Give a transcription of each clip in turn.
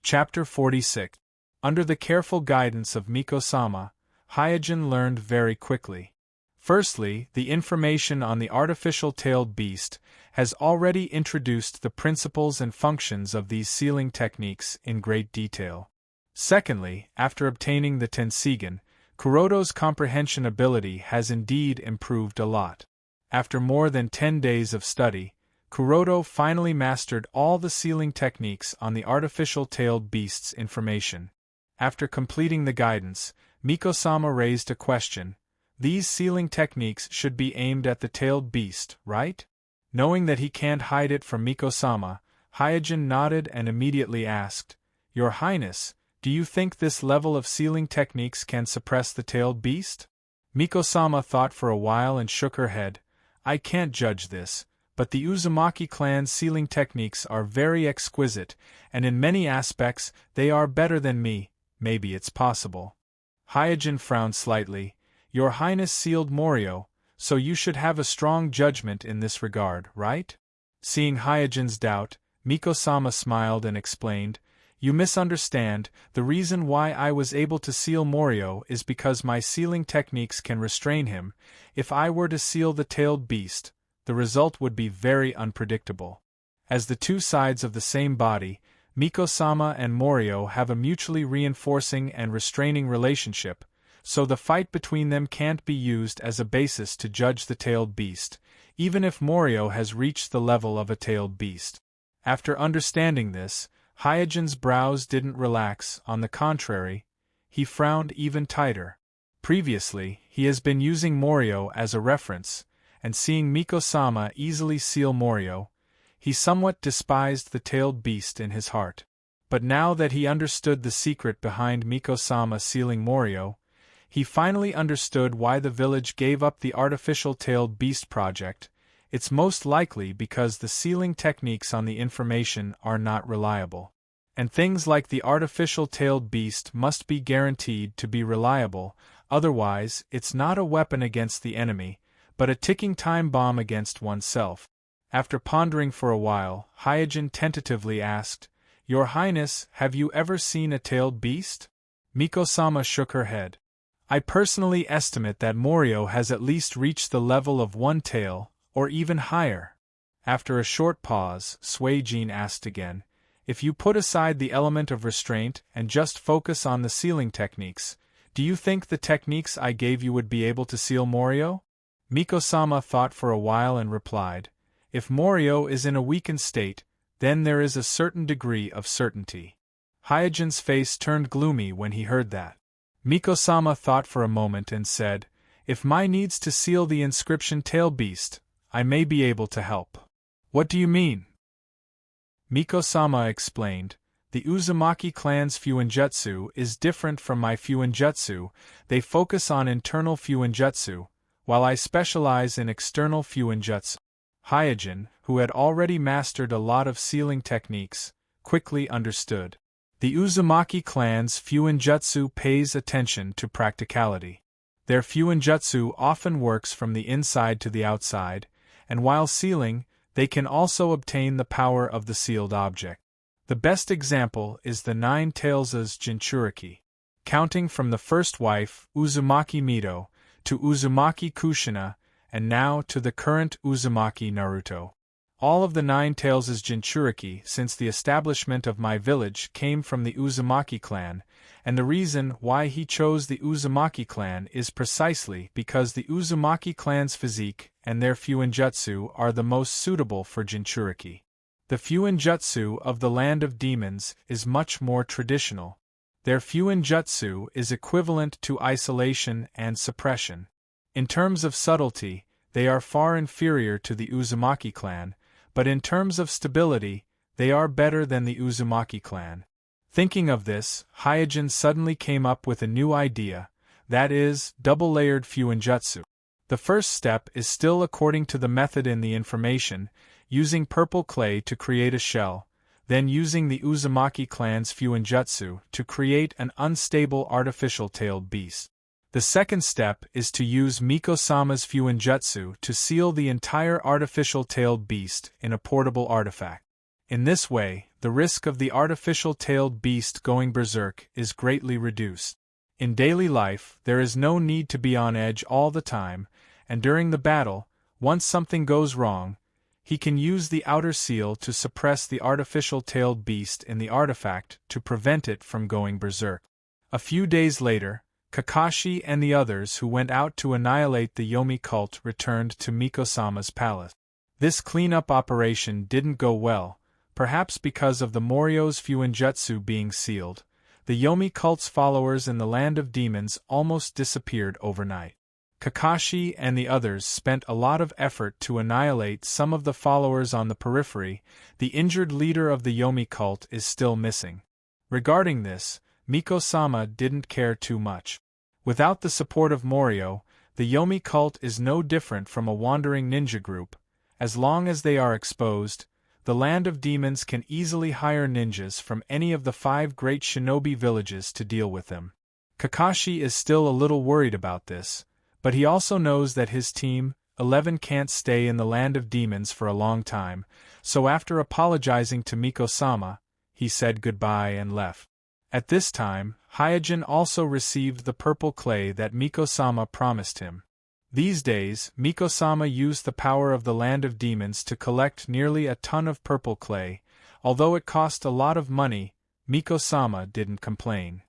Chapter 46. Under the careful guidance of Miko-sama, Hyojin learned very quickly. Firstly, the information on the artificial tailed beast has already introduced the principles and functions of these sealing techniques in great detail. Secondly, after obtaining the Tenseigan, Kuroto's comprehension ability has indeed improved a lot. After more than 10 days of study, Kuroto finally mastered all the sealing techniques on the artificial tailed beast's information. After completing the guidance, Miko-sama raised a question. These sealing techniques should be aimed at the tailed beast, right? Knowing that he can't hide it from Miko-sama, Hyojin nodded and immediately asked, "Your Highness, do you think this level of sealing techniques can suppress the tailed beast?" Miko-sama thought for a while and shook her head. "I can't judge this, but the Uzumaki clan's sealing techniques are very exquisite, and in many aspects they are better than me. Maybe it's possible." Hyojin frowned slightly. "Your Highness sealed Morio, so you should have a strong judgment in this regard, right?" Seeing Hyojin's doubt, Miko-sama smiled and explained, "You misunderstand. The reason why I was able to seal Morio is because my sealing techniques can restrain him. If I were to seal the tailed beast, the result would be very unpredictable. As the two sides of the same body, Miko-sama and Morio have a mutually reinforcing and restraining relationship, so the fight between them can't be used as a basis to judge the tailed beast, even if Morio has reached the level of a tailed beast." After understanding this, Hyojin's brows didn't relax. On the contrary, he frowned even tighter. Previously, he has been using Morio as a reference, and seeing Miko-sama easily seal Morio, he somewhat despised the tailed beast in his heart. But now that he understood the secret behind Miko-sama sealing Morio, he finally understood why the village gave up the artificial tailed beast project. It's most likely because the sealing techniques on the information are not reliable. And things like the artificial tailed beast must be guaranteed to be reliable, otherwise it's not a weapon against the enemy, but a ticking time bomb against oneself. After pondering for a while, Hyojin tentatively asked, "Your Highness, have you ever seen a tailed beast?" Miko-sama shook her head. "I personally estimate that Morio has at least reached the level of one tail, or even higher." After a short pause, Suijin asked again, "If you put aside the element of restraint and just focus on the sealing techniques, do you think the techniques I gave you would be able to seal Morio?" Miko-sama thought for a while and replied, "If Morio is in a weakened state, then there is a certain degree of certainty." Hyojin's face turned gloomy when he heard that. Miko-sama thought for a moment and said, "If my needs to seal the inscription tail beast, I may be able to help." "What do you mean?" Miko-sama explained, "The Uzumaki clan's Fuinjutsu is different from my Fuinjutsu. They focus on internal Fuinjutsu, while I specialize in external Fuinjutsu." Hyojin, who had already mastered a lot of sealing techniques, quickly understood. The Uzumaki clan's Fuinjutsu pays attention to practicality. Their Fuinjutsu often works from the inside to the outside, and while sealing, they can also obtain the power of the sealed object. The best example is the Nine Tails' Jinchuriki. Counting from the first wife, Uzumaki Mido, to Uzumaki Kushina, and now to the current Uzumaki Naruto. All of the Nine Tails' Jinchuriki since the establishment of my village came from the Uzumaki clan, and the reason why he chose the Uzumaki clan is precisely because the Uzumaki clan's physique and their Fuinjutsu are the most suitable for Jinchuriki. The Fuinjutsu of the Land of Demons is much more traditional. Their Fuinjutsu is equivalent to isolation and suppression. In terms of subtlety, they are far inferior to the Uzumaki clan, but in terms of stability, they are better than the Uzumaki clan. Thinking of this, Hyojin suddenly came up with a new idea, that is, double-layered Fuinjutsu. The first step is still according to the method in the information, using purple clay to create a shell, then using the Uzumaki clan's Fuinjutsu to create an unstable artificial tailed beast. The second step is to use Miko-sama's Fuinjutsu to seal the entire artificial tailed beast in a portable artifact. In this way, the risk of the artificial-tailed beast going berserk is greatly reduced. In daily life, there is no need to be on edge all the time, and during the battle, once something goes wrong, he can use the outer seal to suppress the artificial-tailed beast in the artifact to prevent it from going berserk. A few days later, Kakashi and the others who went out to annihilate the Yomi cult returned to Miko-sama's palace. This cleanup operation didn't go well, perhaps because of the Morio's Fuinjutsu being sealed. The Yomi cult's followers in the land of demons almost disappeared overnight. Kakashi and the others spent a lot of effort to annihilate some of the followers on the periphery. The injured leader of the Yomi cult is still missing. Regarding this, Miko-sama didn't care too much. Without the support of Morio, the Yomi cult is no different from a wandering ninja group. As long as they are exposed, the land of demons can easily hire ninjas from any of the 5 great shinobi villages to deal with them. Kakashi is still a little worried about this, but he also knows that his team, 11, can't stay in the land of demons for a long time, so after apologizing to Miko-sama, he said goodbye and left. At this time, Hyojin also received the purple clay that Miko-sama promised him. These days, Miko-sama used the power of the land of demons to collect nearly a ton of purple clay. Although it cost a lot of money, Miko-sama didn't complain.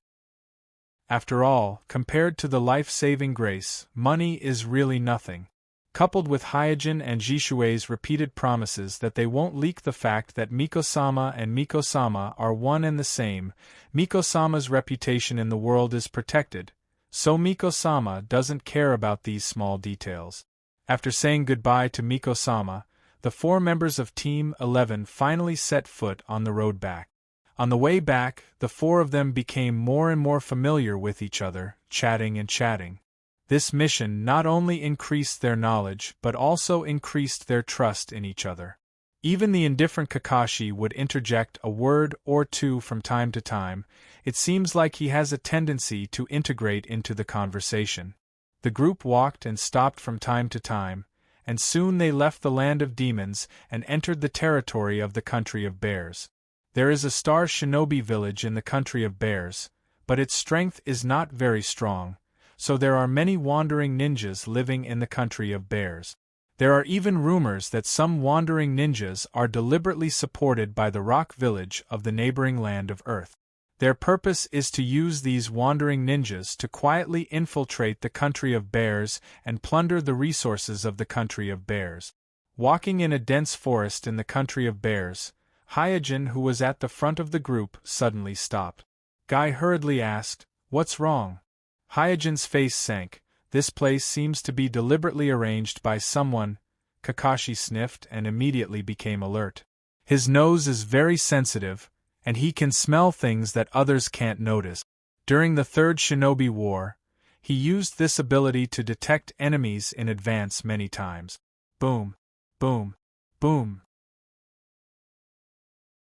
After all, compared to the life-saving grace, money is really nothing. Coupled with Hyojin and Jishue's repeated promises that they won't leak the fact that Miko-sama and Miko-sama are one and the same, Miko-sama's reputation in the world is protected, so Miko-sama doesn't care about these small details. After saying goodbye to Miko-sama, the 4 members of Team 11 finally set foot on the road back. On the way back, the 4 of them became more and more familiar with each other, chatting and chatting. This mission not only increased their knowledge but also increased their trust in each other. Even the indifferent Kakashi would interject a word or two from time to time. It seems like he has a tendency to integrate into the conversation. The group walked and stopped from time to time, and soon they left the land of demons and entered the territory of the country of bears. There is a star shinobi village in the country of bears, but its strength is not very strong, so there are many wandering ninjas living in the country of bears. There are even rumors that some wandering ninjas are deliberately supported by the rock village of the neighboring land of Earth. Their purpose is to use these wandering ninjas to quietly infiltrate the country of bears and plunder the resources of the country of bears. Walking in a dense forest in the country of bears, Hyojin, who was at the front of the group, suddenly stopped. Guy hurriedly asked, "What's wrong?" Hyojin's face sank. "This place seems to be deliberately arranged by someone." Kakashi sniffed and immediately became alert. His nose is very sensitive, and he can smell things that others can't notice. During the Third Shinobi War, he used this ability to detect enemies in advance many times. Boom, boom, boom.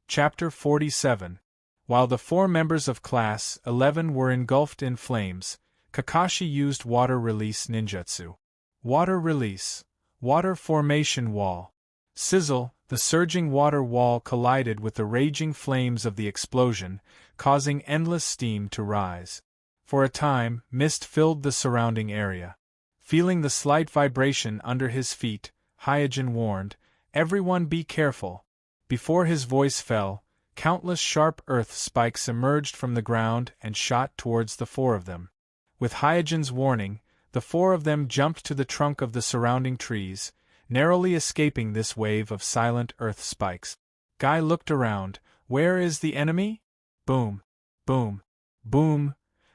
Chapter 47. While the 4 members of Class 11 were engulfed in flames, Kakashi used water release ninjutsu. Water release. Water formation wall. Sizzle, the surging water wall collided with the raging flames of the explosion, causing endless steam to rise. For a time, mist filled the surrounding area. Feeling the slight vibration under his feet, Hyojin warned, "Everyone be careful." Before his voice fell, countless sharp earth spikes emerged from the ground and shot towards the 4 of them. With Hyojin's warning, the 4 of them jumped to the trunk of the surrounding trees, narrowly escaping this wave of silent earth spikes. Guy looked around. Where is the enemy? Boom, boom, boom.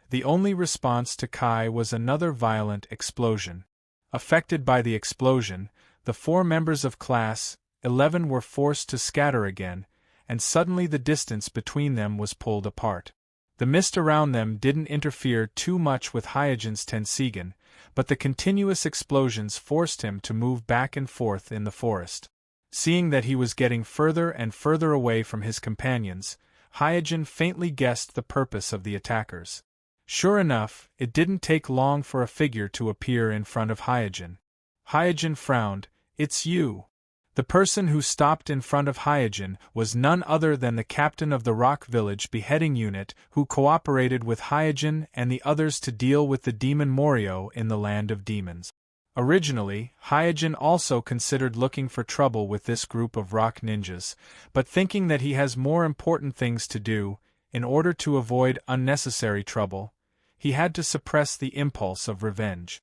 The only response to Kai was another violent explosion. Affected by the explosion, the 4 members of Class 11 were forced to scatter again, and suddenly the distance between them was pulled apart. The mist around them didn't interfere too much with Hyojin's Tenseigan, but the continuous explosions forced him to move back and forth in the forest. Seeing that he was getting further and further away from his companions, Hyojin faintly guessed the purpose of the attackers. Sure enough, it didn't take long for a figure to appear in front of Hyojin. Hyojin frowned. "It's you." The person who stopped in front of Hyojin was none other than the captain of the Rock Village beheading unit who cooperated with Hyojin and the others to deal with the demon Morio in the land of demons. Originally, Hyojin also considered looking for trouble with this group of rock ninjas, but thinking that he has more important things to do, in order to avoid unnecessary trouble, he had to suppress the impulse of revenge.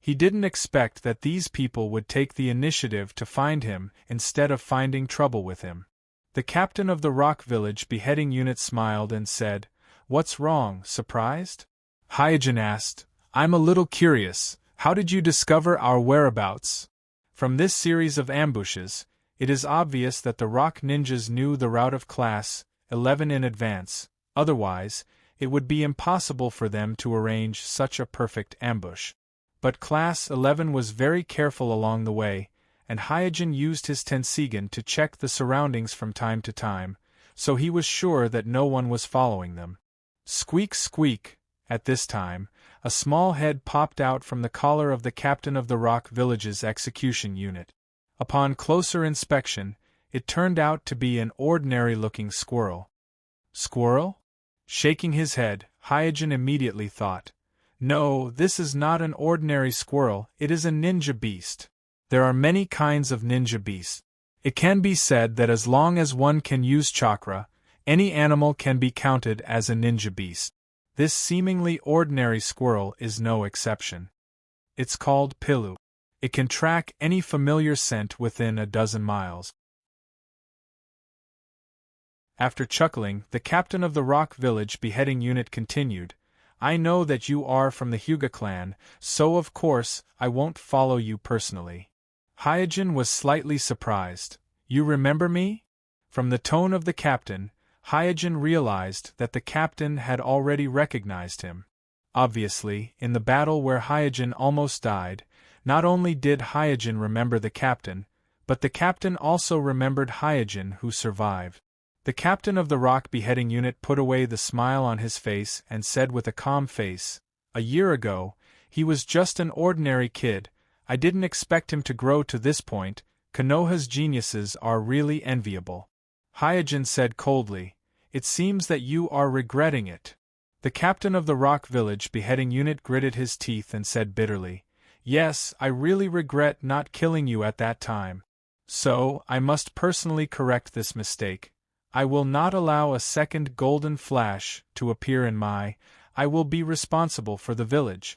He didn't expect that these people would take the initiative to find him instead of finding trouble with him. The captain of the Rock Village beheading unit smiled and said, "What's wrong, surprised?" Hyojin asked, "I'm a little curious, how did you discover our whereabouts?" From this series of ambushes, it is obvious that the Rock Ninjas knew the route of Class 11 in advance, otherwise, it would be impossible for them to arrange such a perfect ambush. But Class 11 was very careful along the way, and Hyojin used his Tenseigan to check the surroundings from time to time, so he was sure that no one was following them. Squeak squeak! At this time, a small head popped out from the collar of the captain of the Rock Village's execution unit. Upon closer inspection, it turned out to be an ordinary-looking squirrel. Squirrel? Shaking his head, Hyojin immediately thought, "No, this is not an ordinary squirrel, it is a ninja beast." There are many kinds of ninja beasts. It can be said that as long as one can use chakra, any animal can be counted as a ninja beast. This seemingly ordinary squirrel is no exception. It's called Pilu. It can track any familiar scent within a dozen miles. After chuckling, the captain of the Rock Village beheading unit continued, "I know that you are from the Hyuga clan, so of course, I won't follow you personally." Hyojin was slightly surprised. "You remember me?" From the tone of the captain, Hyojin realized that the captain had already recognized him. Obviously, in the battle where Hyojin almost died, not only did Hyojin remember the captain, but the captain also remembered Hyojin who survived. The captain of the Rock beheading unit put away the smile on his face and said with a calm face, "A year ago, he was just an ordinary kid. I didn't expect him to grow to this point. Konoha's geniuses are really enviable." Hyojin said coldly, "It seems that you are regretting it." The captain of the Rock Village beheading unit gritted his teeth and said bitterly, "Yes, I really regret not killing you at that time. So, I must personally correct this mistake. I will not allow a second golden flash to appear in I will be responsible for the village."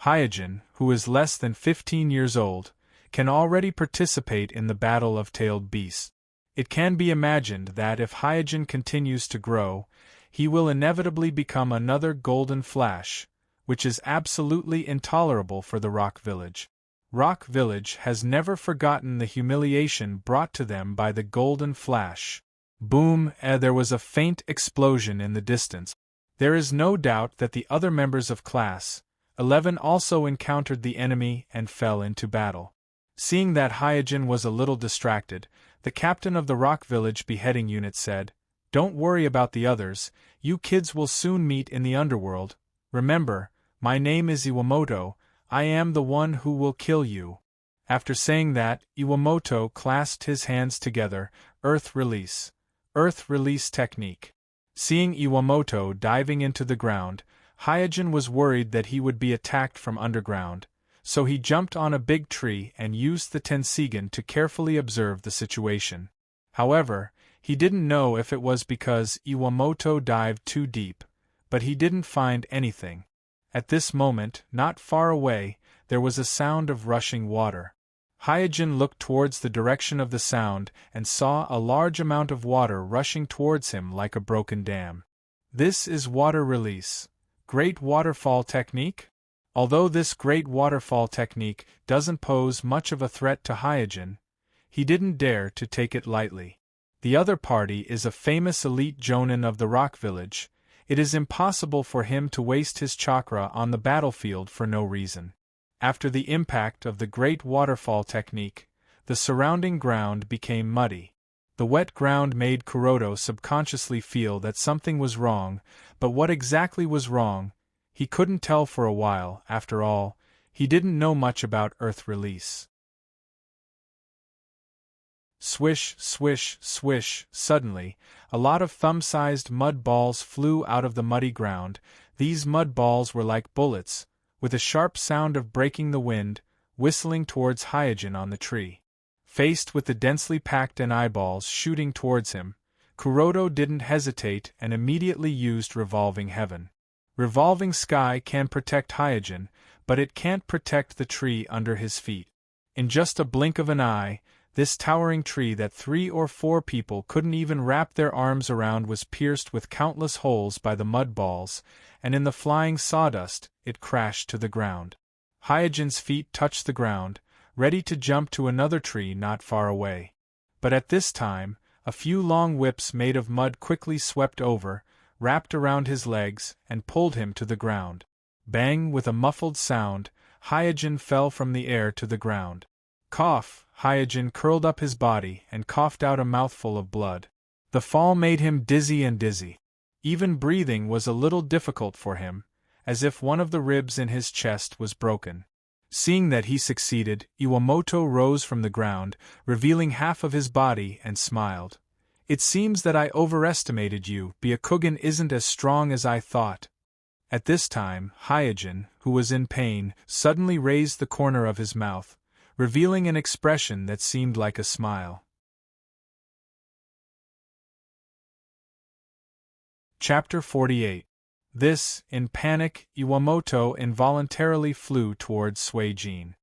Hyojin, who is less than 15 years old, can already participate in the Battle of Tailed Beasts. It can be imagined that if Hyojin continues to grow, he will inevitably become another Golden Flash, which is absolutely intolerable for the Rock Village. Rock Village has never forgotten the humiliation brought to them by the Golden Flash. Boom! There was a faint explosion in the distance. There is no doubt that the other members of Class 11 also encountered the enemy and fell into battle. Seeing that Hyojin was a little distracted, the captain of the Rock Village beheading unit said, "Don't worry about the others, you kids will soon meet in the underworld. Remember, my name is Iwamoto, I am the one who will kill you." After saying that, Iwamoto clasped his hands together, Earth Release technique. Seeing Iwamoto diving into the ground, Hyojin was worried that he would be attacked from underground, so he jumped on a big tree and used the Tenseigan to carefully observe the situation. However, he didn't know if it was because Iwamoto dived too deep, but he didn't find anything. At this moment, not far away, there was a sound of rushing water. Hyojin looked towards the direction of the sound and saw a large amount of water rushing towards him like a broken dam. This is water release. Great waterfall technique? Although this great waterfall technique doesn't pose much of a threat to Hyojin, he didn't dare to take it lightly. The other party is a famous elite jonin of the Rock Village. It is impossible for him to waste his chakra on the battlefield for no reason. After the impact of the great waterfall technique, the surrounding ground became muddy. The wet ground made Kuroto subconsciously feel that something was wrong, but what exactly was wrong, he couldn't tell for a while. After all, he didn't know much about Earth Release. Swish, swish, swish, suddenly, a lot of thumb-sized mud balls flew out of the muddy ground. These mud balls were like bullets, with a sharp sound of breaking the wind, whistling towards Hyojin on the tree. Faced with the densely packed eyeballs shooting towards him, Kuroda didn't hesitate and immediately used Revolving Heaven. Revolving Sky can protect Hyojin, but it can't protect the tree under his feet. In just a blink of an eye, this towering tree that 3 or 4 people couldn't even wrap their arms around was pierced with countless holes by the mud balls, and in the flying sawdust, it crashed to the ground. Hyojin's feet touched the ground, ready to jump to another tree not far away. But at this time, a few long whips made of mud quickly swept over, wrapped around his legs, and pulled him to the ground. Bang! With a muffled sound, Hyojin fell from the air to the ground. Cough! Hyojin curled up his body and coughed out a mouthful of blood. The fall made him dizzy and dizzy. Even breathing was a little difficult for him, as if one of the ribs in his chest was broken. Seeing that he succeeded, Iwamoto rose from the ground, revealing half of his body, and smiled. "It seems that I overestimated you. Byakugan isn't as strong as I thought." At this time, Hyojin, who was in pain, suddenly raised the corner of his mouth, revealing an expression that seemed like a smile. Chapter 48. This, in panic, Iwamoto involuntarily flew towards Suijin.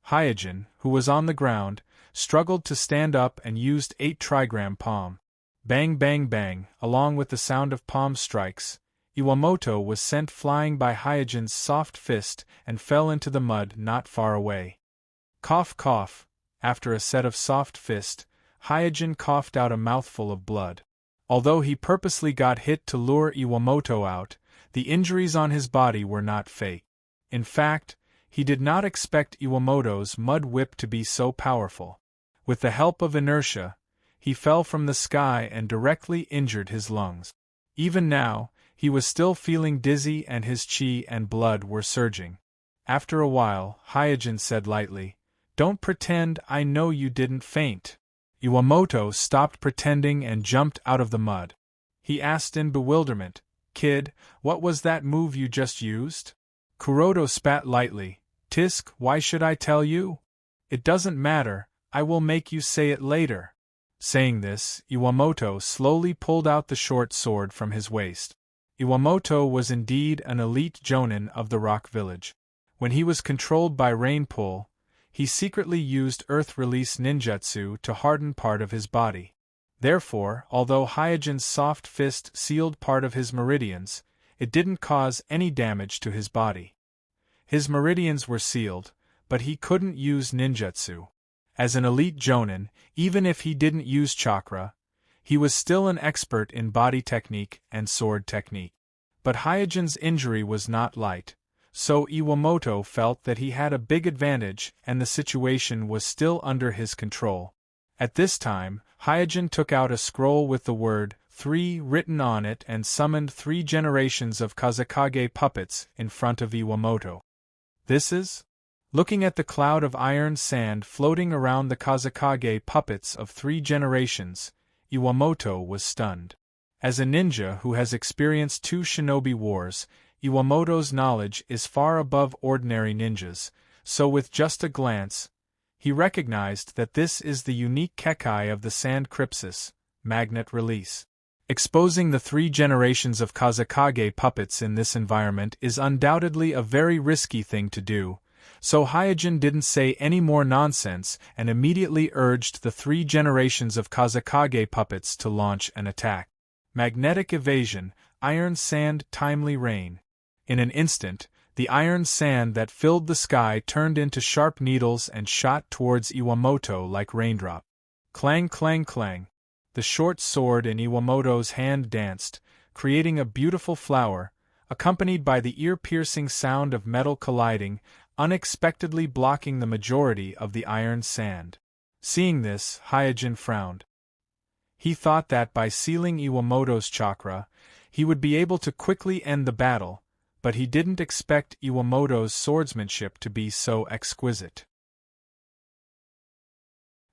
Hyojin, who was on the ground, struggled to stand up and used 8 trigram palm. Bang bang bang, along with the sound of palm strikes, Iwamoto was sent flying by Hyojin's soft fist and fell into the mud not far away. Cough cough, after a set of soft fist, Hyojin coughed out a mouthful of blood. Although he purposely got hit to lure Iwamoto out, the injuries on his body were not fake. In fact, he did not expect Iwamoto's mud whip to be so powerful. With the help of inertia, he fell from the sky and directly injured his lungs. Even now, he was still feeling dizzy and his chi and blood were surging. After a while, Hyojin said lightly, "Don't pretend I know you didn't faint." Iwamoto stopped pretending and jumped out of the mud. He asked in bewilderment, "Kid, what was that move you just used?" Kuroda spat lightly, "Tisk, why should I tell you? It doesn't matter, I will make you say it later." Saying this, Iwamoto slowly pulled out the short sword from his waist. Iwamoto was indeed an elite jonin of the Rock Village. When he was controlled by Rain Pull, he secretly used Earth Release ninjutsu to harden part of his body. Therefore, although Hyojin's soft fist sealed part of his meridians, it didn't cause any damage to his body. His meridians were sealed, but he couldn't use ninjutsu. As an elite jonin, even if he didn't use chakra, he was still an expert in body technique and sword technique. But Hyojin's injury was not light, so Iwamoto felt that he had a big advantage and the situation was still under his control. At this time, Hyojin took out a scroll with the word 3 written on it and summoned 3 generations of Kazekage puppets in front of Iwamoto. "This is?" Looking at the cloud of iron sand floating around the Kazekage puppets of 3 generations, Iwamoto was stunned. As a ninja who has experienced 2 shinobi wars, Iwamoto's knowledge is far above ordinary ninjas, so with just a glance, he recognized that this is the unique Kekai of the Sand Crypsis, Magnet Release. Exposing the 3 generations of Kazekage puppets in this environment is undoubtedly a very risky thing to do, so Hyojin didn't say any more nonsense and immediately urged the 3 generations of Kazekage puppets to launch an attack. Magnetic evasion, iron sand, timely rain. In an instant, the iron sand that filled the sky turned into sharp needles and shot towards Iwamoto like raindrop. Clang clang clang. The short sword in Iwamoto's hand danced, creating a beautiful flower, accompanied by the ear-piercing sound of metal colliding, unexpectedly blocking the majority of the iron sand. Seeing this, Hyojin frowned. He thought that by sealing Iwamoto's chakra, he would be able to quickly end the battle, but he didn't expect Iwamoto's swordsmanship to be so exquisite.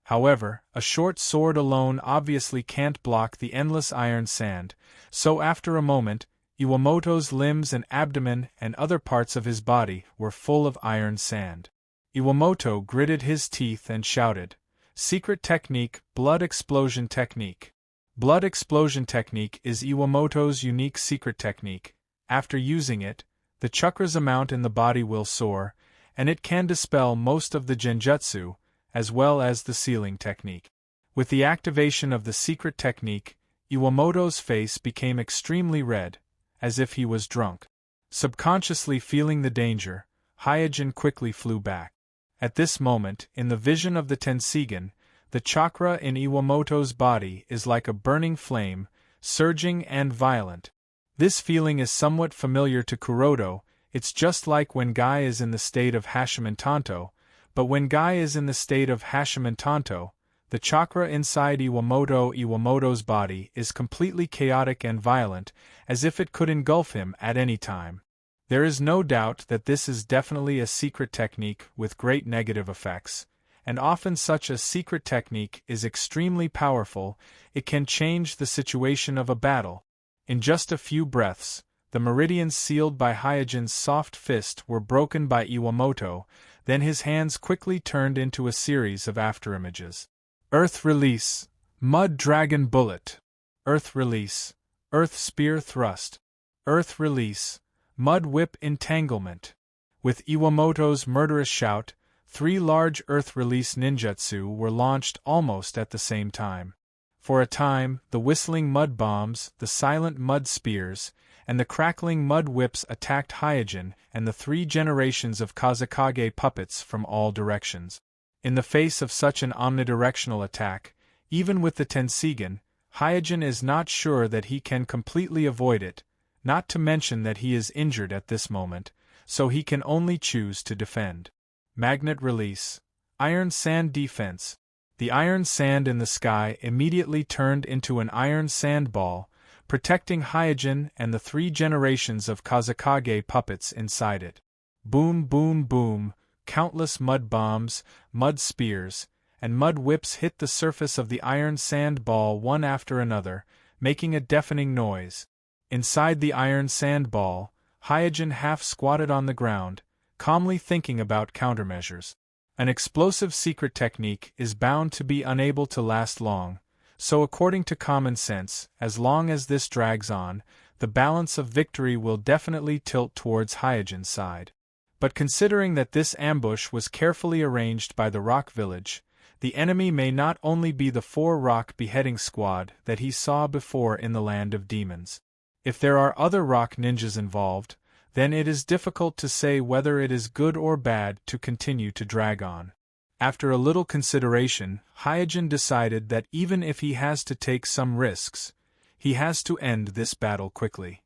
However, a short sword alone obviously can't block the endless iron sand, so after a moment, Iwamoto's limbs and abdomen and other parts of his body were full of iron sand. Iwamoto gritted his teeth and shouted, "Secret technique, blood explosion technique." Blood explosion technique is Iwamoto's unique secret technique. After using it, the chakra's amount in the body will soar, and it can dispel most of the genjutsu, as well as the sealing technique. With the activation of the secret technique, Iwamoto's face became extremely red, as if he was drunk. Subconsciously feeling the danger, Hyojin quickly flew back. At this moment, in the vision of the Tenseigan, the chakra in Iwamoto's body is like a burning flame, surging and violent. This feeling is somewhat familiar to Kuroto. It's just like when Guy is in the state of Hashimantanto, but when Guy is in the state of Hashimantanto, the chakra inside Iwamoto's body is completely chaotic and violent, as if it could engulf him at any time. There is no doubt that this is definitely a secret technique with great negative effects, and often such a secret technique is extremely powerful. It can change the situation of a battle. In just a few breaths, the meridians sealed by Hyojin's soft fist were broken by Iwamoto, then his hands quickly turned into a series of afterimages. Earth Release, Mud Dragon Bullet. Earth Release, Earth Spear Thrust. Earth Release, Mud Whip Entanglement. With Iwamoto's murderous shout, 3 large Earth Release ninjutsu were launched almost at the same time. For a time, the whistling mud bombs, the silent mud spears, and the crackling mud whips attacked Hyojin and the 3 generations of Kazekage puppets from all directions. In the face of such an omnidirectional attack, even with the Tenseigan, Hyojin is not sure that he can completely avoid it, not to mention that he is injured at this moment, so he can only choose to defend. Magnet Release, Iron Sand Defense. The iron sand in the sky immediately turned into an iron sand ball, protecting Hyojin and the 3 generations of Kazekage puppets inside it. Boom, boom, boom, countless mud bombs, mud spears, and mud whips hit the surface of the iron sand ball one after another, making a deafening noise. Inside the iron sand ball, Hyojin half squatted on the ground, calmly thinking about countermeasures. An explosive secret technique is bound to be unable to last long, so according to common sense, as long as this drags on, the balance of victory will definitely tilt towards Hyojin's side. But considering that this ambush was carefully arranged by the Rock Village, the enemy may not only be the 4 rock beheading squad that he saw before in the Land of Demons. If there are other rock ninjas involved, then it is difficult to say whether it is good or bad to continue to drag on. After a little consideration, Hyojin decided that even if he has to take some risks, he has to end this battle quickly.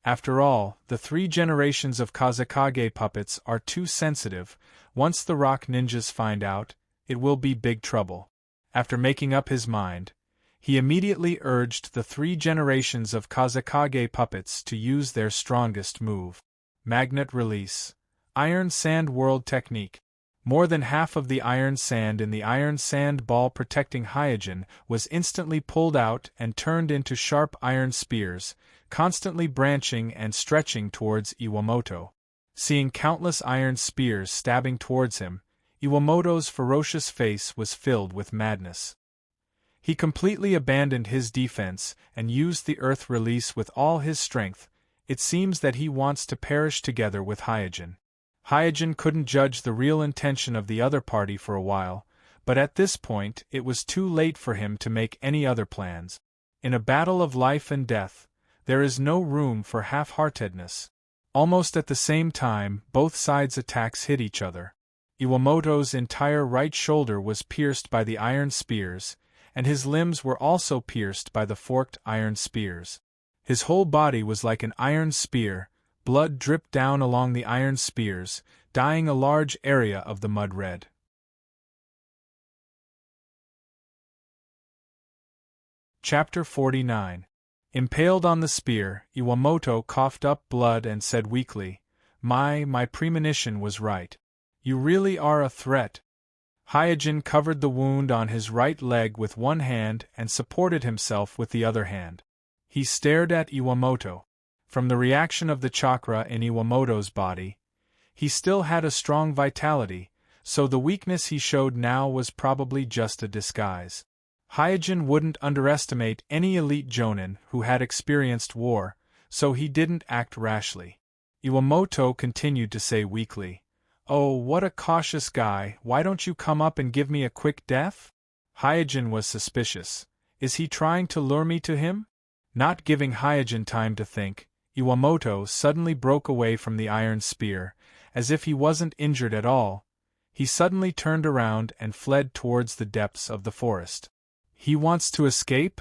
After all, the 3 generations of Kazekage puppets are too sensitive. Once the rock ninjas find out, it will be big trouble. After making up his mind, he immediately urged the 3 generations of Kazekage puppets to use their strongest move. Magnet Release, Iron Sand World Technique. More than half of the iron sand in the iron sand ball protecting Hyojin was instantly pulled out and turned into sharp iron spears, constantly branching and stretching towards Iwamoto. Seeing countless iron spears stabbing towards him, Iwamoto's ferocious face was filled with madness. He completely abandoned his defense and used the Earth Release with all his strength. It seems that he wants to perish together with Hyojin. Hyojin couldn't judge the real intention of the other party for a while, but at this point it was too late for him to make any other plans. In a battle of life and death, there is no room for half-heartedness. Almost at the same time, both sides' attacks hit each other. Iwamoto's entire right shoulder was pierced by the iron spears, and his limbs were also pierced by the forked iron spears. His whole body was like an iron spear, blood dripped down along the iron spears, dyeing a large area of the mud red. Chapter 49. Impaled on the spear, Iwamoto coughed up blood and said weakly, My premonition was right. You really are a threat. Hyojin covered the wound on his right leg with one hand and supported himself with the other hand. He stared at Iwamoto. From the reaction of the chakra in Iwamoto's body, he still had a strong vitality, so the weakness he showed now was probably just a disguise. Hyojin wouldn't underestimate any elite jonin who had experienced war, so he didn't act rashly. Iwamoto continued to say weakly, "Oh, what a cautious guy, why don't you come up and give me a quick death?" Hyojin was suspicious. Is he trying to lure me to him? Not giving Hyojin time to think, Iwamoto suddenly broke away from the iron spear, as if he wasn't injured at all. He suddenly turned around and fled towards the depths of the forest. He wants to escape?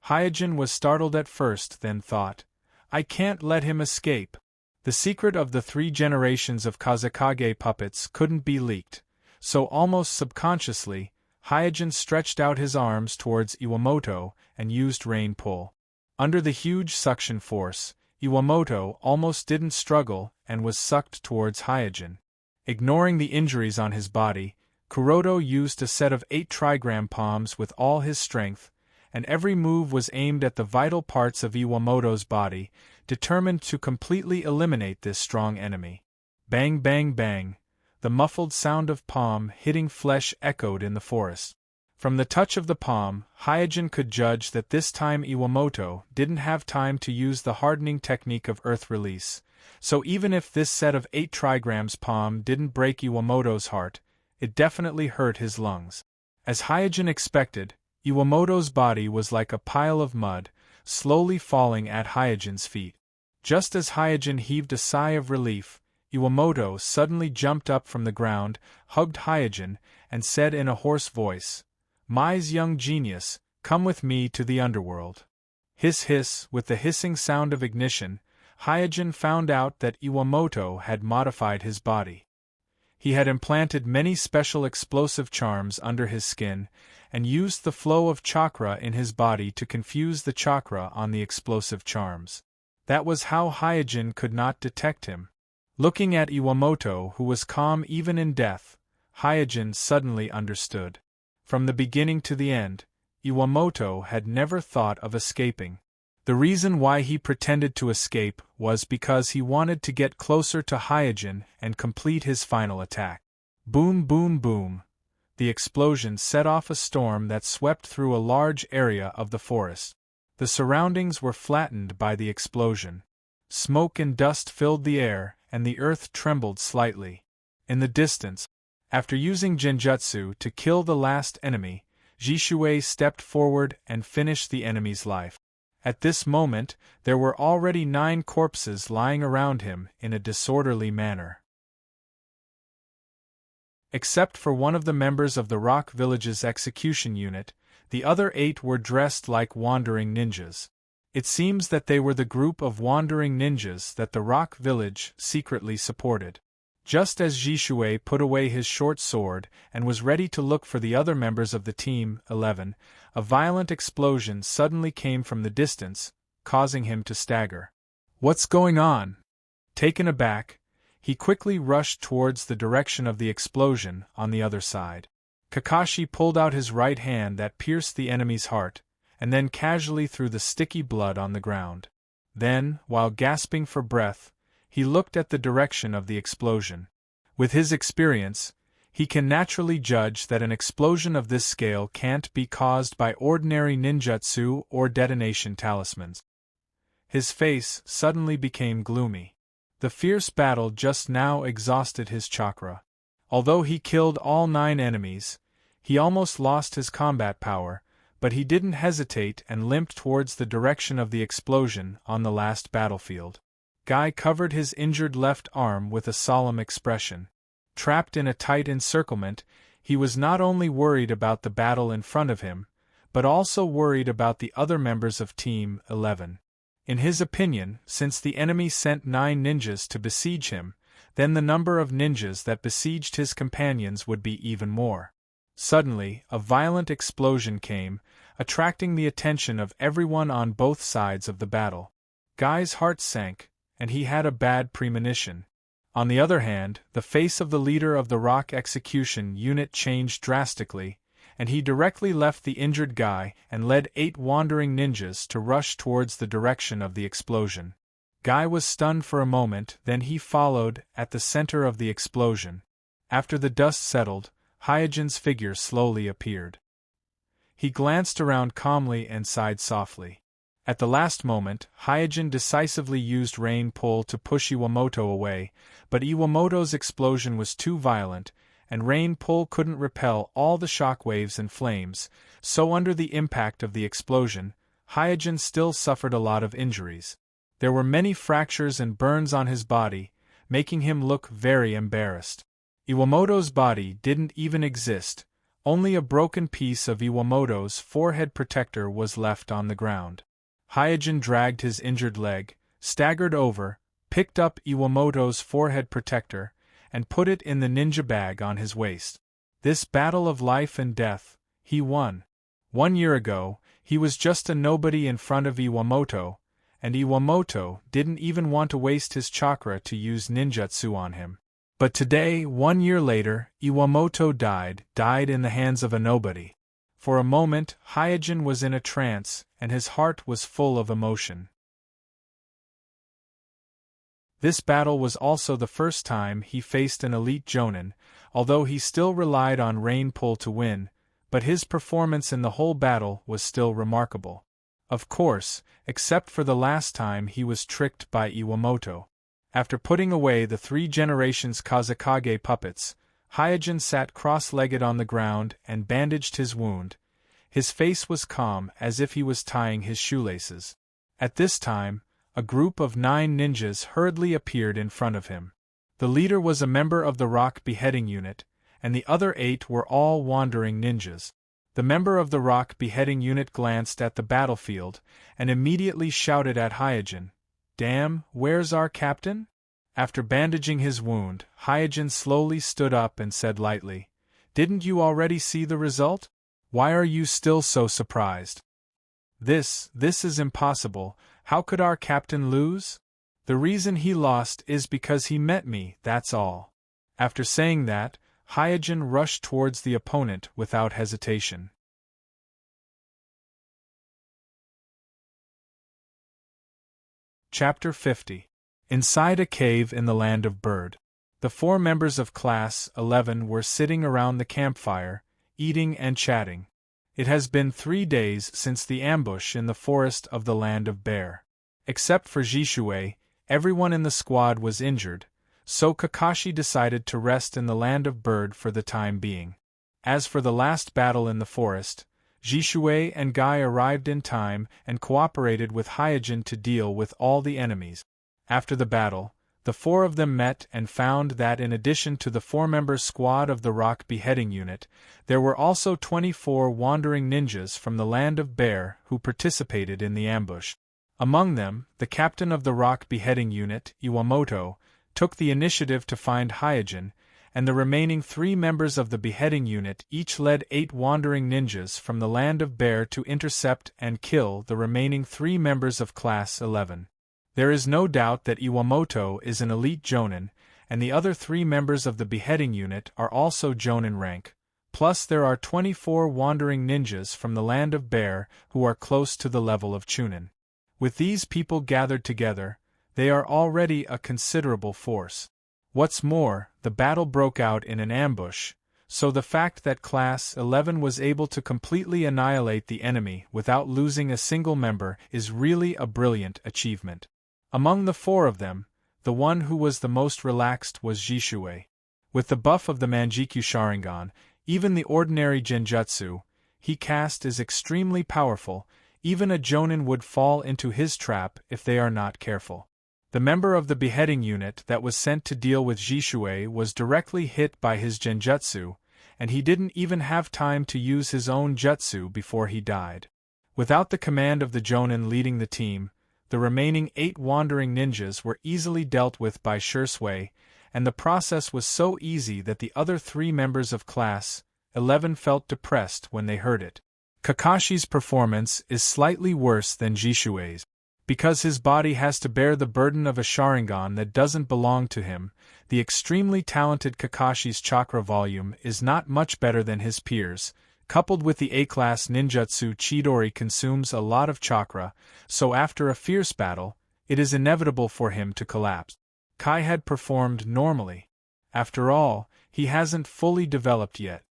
Hyojin was startled at first, then thought, I can't let him escape. The secret of the 3 generations of Kazekage puppets couldn't be leaked, so almost subconsciously, Hyojin stretched out his arms towards Iwamoto and used rain pull. Under the huge suction force, Iwamoto almost didn't struggle and was sucked towards Hyojin. Ignoring the injuries on his body, Kuroto used a set of 8 trigram palms with all his strength, and every move was aimed at the vital parts of Iwamoto's body, determined to completely eliminate this strong enemy. Bang bang bang, the muffled sound of palm hitting flesh echoed in the forest. From the touch of the palm, Hyojin could judge that this time Iwamoto didn't have time to use the hardening technique of earth release, so even if this set of 8 trigrams palm didn't break Iwamoto's heart, it definitely hurt his lungs. As Hyojin expected, Iwamoto's body was like a pile of mud, slowly falling at Hyojin's feet. Just as Hyojin heaved a sigh of relief, Iwamoto suddenly jumped up from the ground, hugged Hyojin, and said in a hoarse voice, "My young genius, come with me to the underworld." Hiss hiss, with the hissing sound of ignition, Hyojin found out that Iwamoto had modified his body. He had implanted many special explosive charms under his skin, and used the flow of chakra in his body to confuse the chakra on the explosive charms. That was how Hyojin could not detect him. Looking at Iwamoto, who was calm even in death, Hyojin suddenly understood. From the beginning to the end, Iwamoto had never thought of escaping. The reason why he pretended to escape was because he wanted to get closer to Hyojin and complete his final attack. Boom boom boom. The explosion set off a storm that swept through a large area of the forest. The surroundings were flattened by the explosion. Smoke and dust filled the air, and the earth trembled slightly. In the distance, after using Genjutsu to kill the last enemy, Jishui stepped forward and finished the enemy's life. At this moment, there were already 9 corpses lying around him in a disorderly manner. Except for one of the members of the Rock Village's execution unit, the other 8 were dressed like wandering ninjas. It seems that they were the group of wandering ninjas that the Rock Village secretly supported. Just as Jishui put away his short sword and was ready to look for the other members of the Team 11, a violent explosion suddenly came from the distance, causing him to stagger. What's going on? Taken aback, he quickly rushed towards the direction of the explosion on the other side. Kakashi pulled out his right hand that pierced the enemy's heart, and then casually threw the sticky blood on the ground. Then, while gasping for breath, he looked at the direction of the explosion. With his experience, he can naturally judge that an explosion of this scale can't be caused by ordinary ninjutsu or detonation talismans. His face suddenly became gloomy. The fierce battle just now exhausted his chakra. Although he killed all 9 enemies, he almost lost his combat power, but he didn't hesitate and limped towards the direction of the explosion on the last battlefield. Guy covered his injured left arm with a solemn expression. Trapped in a tight encirclement, he was not only worried about the battle in front of him, but also worried about the other members of Team 11. In his opinion, since the enemy sent 9 ninjas to besiege him, then the number of ninjas that besieged his companions would be even more. Suddenly, a violent explosion came, attracting the attention of everyone on both sides of the battle. Guy's heart sank, and he had a bad premonition. On the other hand, the face of the leader of the rock execution unit changed drastically, and he directly left the injured guy and led 8 wandering ninjas to rush towards the direction of the explosion. Guy was stunned for a moment, then he followed, at the center of the explosion. After the dust settled, Hyojin's figure slowly appeared. He glanced around calmly and sighed softly. At the last moment, Hyojin decisively used Rain Pull to push Iwamoto away, but Iwamoto's explosion was too violent, and Rain Pull couldn't repel all the shockwaves and flames, so under the impact of the explosion, Hyojin still suffered a lot of injuries. There were many fractures and burns on his body, making him look very embarrassed. Iwamoto's body didn't even exist, only a broken piece of Iwamoto's forehead protector was left on the ground. Hyojin dragged his injured leg, staggered over, picked up Iwamoto's forehead protector, and put it in the ninja bag on his waist. This battle of life and death, he won. 1 year ago, he was just a nobody in front of Iwamoto, and Iwamoto didn't even want to waste his chakra to use ninjutsu on him. But today, 1 year later, Iwamoto died in the hands of a nobody. For a moment, Hyojin was in a trance, and his heart was full of emotion. This battle was also the first time he faced an elite jonin, although he still relied on Rain Pull to win, but his performance in the whole battle was still remarkable. Of course, except for the last time he was tricked by Iwamoto. After putting away the 3 generations Kazekage puppets, Hyojin sat cross-legged on the ground and bandaged his wound. His face was calm as if he was tying his shoelaces. At this time, a group of 9 ninjas hurriedly appeared in front of him. The leader was a member of the rock beheading unit, and the other 8 were all wandering ninjas. The member of the rock beheading unit glanced at the battlefield and immediately shouted at Hyojin, "Damn, where's our captain?" After bandaging his wound, Hyojin slowly stood up and said lightly, "Didn't you already see the result? Why are you still so surprised? This is impossible. How could our captain lose? The reason he lost is because he met me, that's all." After saying that, Hyojin rushed towards the opponent without hesitation. Chapter 50. Inside a cave in the land of Bird. The 4 members of Class 11 were sitting around the campfire, eating and chatting. It has been 3 days since the ambush in the forest of the land of Bear. Except for Jishui, everyone in the squad was injured, so Kakashi decided to rest in the land of Bird for the time being. As for the last battle in the forest, Jishui and Guy arrived in time and cooperated with Hyojin to deal with all the enemies. After the battle, the 4 of them met and found that in addition to the 4-member squad of the rock beheading unit, there were also 24 wandering ninjas from the land of Bear who participated in the ambush. Among them, the captain of the rock beheading unit, Iwamoto, took the initiative to find Hyojin, and the remaining 3 members of the beheading unit each led 8 wandering ninjas from the land of Bear to intercept and kill the remaining 3 members of Class 11. There is no doubt that Iwamoto is an elite jonin, and the other 3 members of the beheading unit are also jonin rank, plus there are 24 wandering ninjas from the land of Bear who are close to the level of chunin. With these people gathered together, they are already a considerable force. What's more, the battle broke out in an ambush, so the fact that Class 11 was able to completely annihilate the enemy without losing a single member is really a brilliant achievement. Among the 4 of them, the one who was the most relaxed was Jishui. With the buff of the Manjikyu Sharingan, even the ordinary Genjutsu he cast is extremely powerful. Even a jonin would fall into his trap if they are not careful. The member of the beheading unit that was sent to deal with Jishui was directly hit by his Genjutsu, and he didn't even have time to use his own jutsu before he died. Without the command of the jonin leading the team, the remaining 8 wandering ninjas were easily dealt with by Shursui, and the process was so easy that the other 3 members of Class 11 felt depressed when they heard it. Kakashi's performance is slightly worse than Jishui's. Because his body has to bear the burden of a Sharingan that doesn't belong to him, the extremely talented Kakashi's chakra volume is not much better than his peers. Coupled with the A-class ninjutsu, Chidori consumes a lot of chakra, so after a fierce battle, it is inevitable for him to collapse. Kai had performed normally. After all, he hasn't fully developed yet.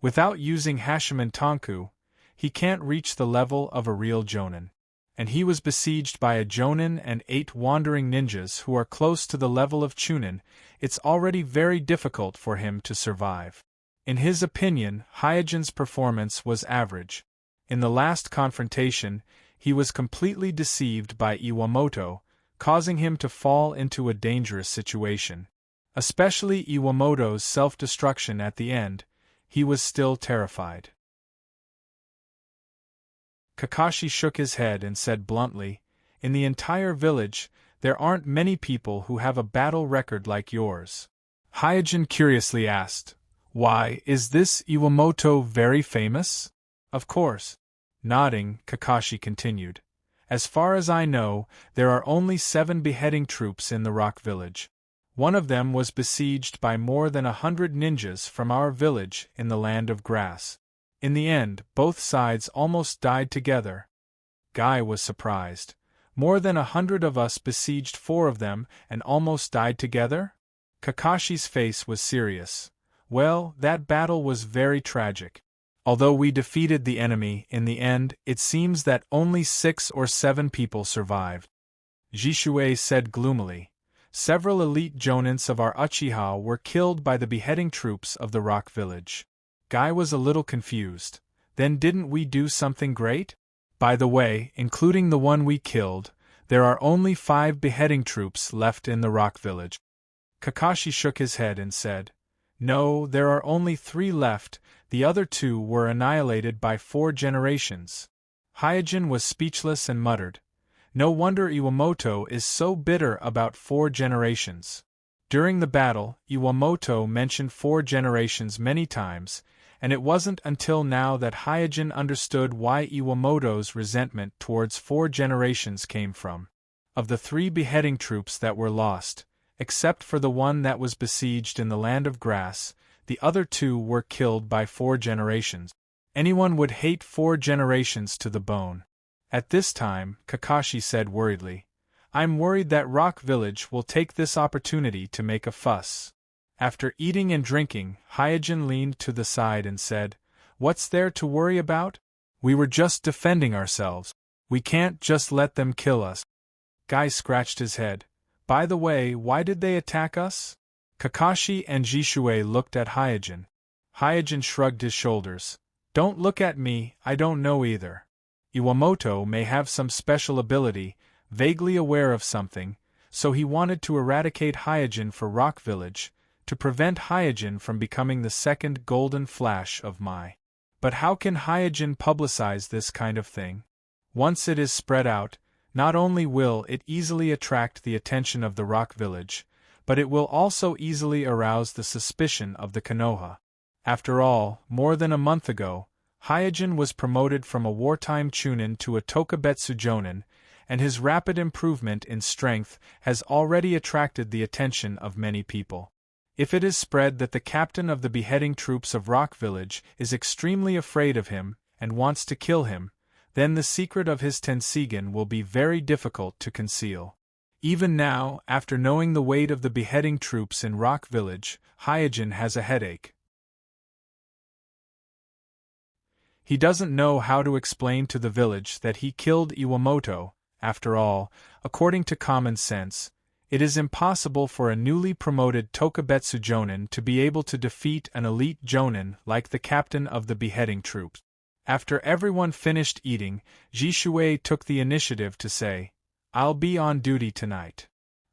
Without using Hashimen Tanku, he can't reach the level of a real Jonin. And he was besieged by a Jonin and 8 wandering ninjas who are close to the level of Chunin. It's already very difficult for him to survive. In his opinion, Hyojin's performance was average. In the last confrontation, he was completely deceived by Iwamoto, causing him to fall into a dangerous situation. Especially Iwamoto's self-destruction at the end, he was still terrified. Kakashi shook his head and said bluntly, "In the entire village, there aren't many people who have a battle record like yours." Hyojin curiously asked, "Why, is this Iwamoto very famous?" "Of course." Nodding, Kakashi continued, "As far as I know, there are only 7 beheading troops in the Rock Village. One of them was besieged by more than 100 ninjas from our village in the Land of Grass. In the end, both sides almost died together." Guy was surprised. "More than 100 of us besieged 4 of them and almost died together?" Kakashi's face was serious. "Well, that battle was very tragic. Although we defeated the enemy in the end, it seems that only 6 or 7 people survived." Jishuei said gloomily, "Several elite jonins of our Uchiha were killed by the beheading troops of the Rock Village." Guy was a little confused. "Then didn't we do something great? By the way, including the one we killed, there are only 5 beheading troops left in the Rock Village." Kakashi shook his head and said, "No, there are only 3 left, the other 2 were annihilated by 4 generations." Hyojin was speechless and muttered, "No wonder Iwamoto is so bitter about 4 generations." During the battle, Iwamoto mentioned 4 generations many times, and it wasn't until now that Hyojin understood why Iwamoto's resentment towards 4 generations came from. Of the 3 beheading troops that were lost, except for the one that was besieged in the Land of Grass, the other 2 were killed by 4 generations. Anyone would hate 4 generations to the bone. At this time, Kakashi said worriedly, "I'm worried that Rock Village will take this opportunity to make a fuss." After eating and drinking, Hyojin leaned to the side and said, "What's there to worry about? We were just defending ourselves. We can't just let them kill us." Guy scratched his head. "By the way, why did they attack us?" Kakashi and Jishuei looked at Hyojin. Hyojin shrugged his shoulders. "Don't look at me, I don't know either. Iwamoto may have some special ability, vaguely aware of something, so he wanted to eradicate Hyojin for Rock Village, to prevent Hyojin from becoming the second Golden Flash of Mai. But how can Hyojin publicize this kind of thing? Once it is spread out, not only will it easily attract the attention of the Rock Village, but it will also easily arouse the suspicion of the Konoha. After all, more than a month ago, Hyojin was promoted from a wartime Chunin to a Tokubetsu Jonin, and his rapid improvement in strength has already attracted the attention of many people. If it is spread that the captain of the beheading troops of Rock Village is extremely afraid of him and wants to kill him, then the secret of his Tenseigan will be very difficult to conceal. Even now, after knowing the weight of the beheading troops in Rock Village, Hyojin has a headache. He doesn't know how to explain to the village that he killed Iwamoto. After all, according to common sense, it is impossible for a newly promoted Tokubetsu Jonin to be able to defeat an elite Jonin like the captain of the beheading troops. After everyone finished eating, Jishuei took the initiative to say, "I'll be on duty tonight."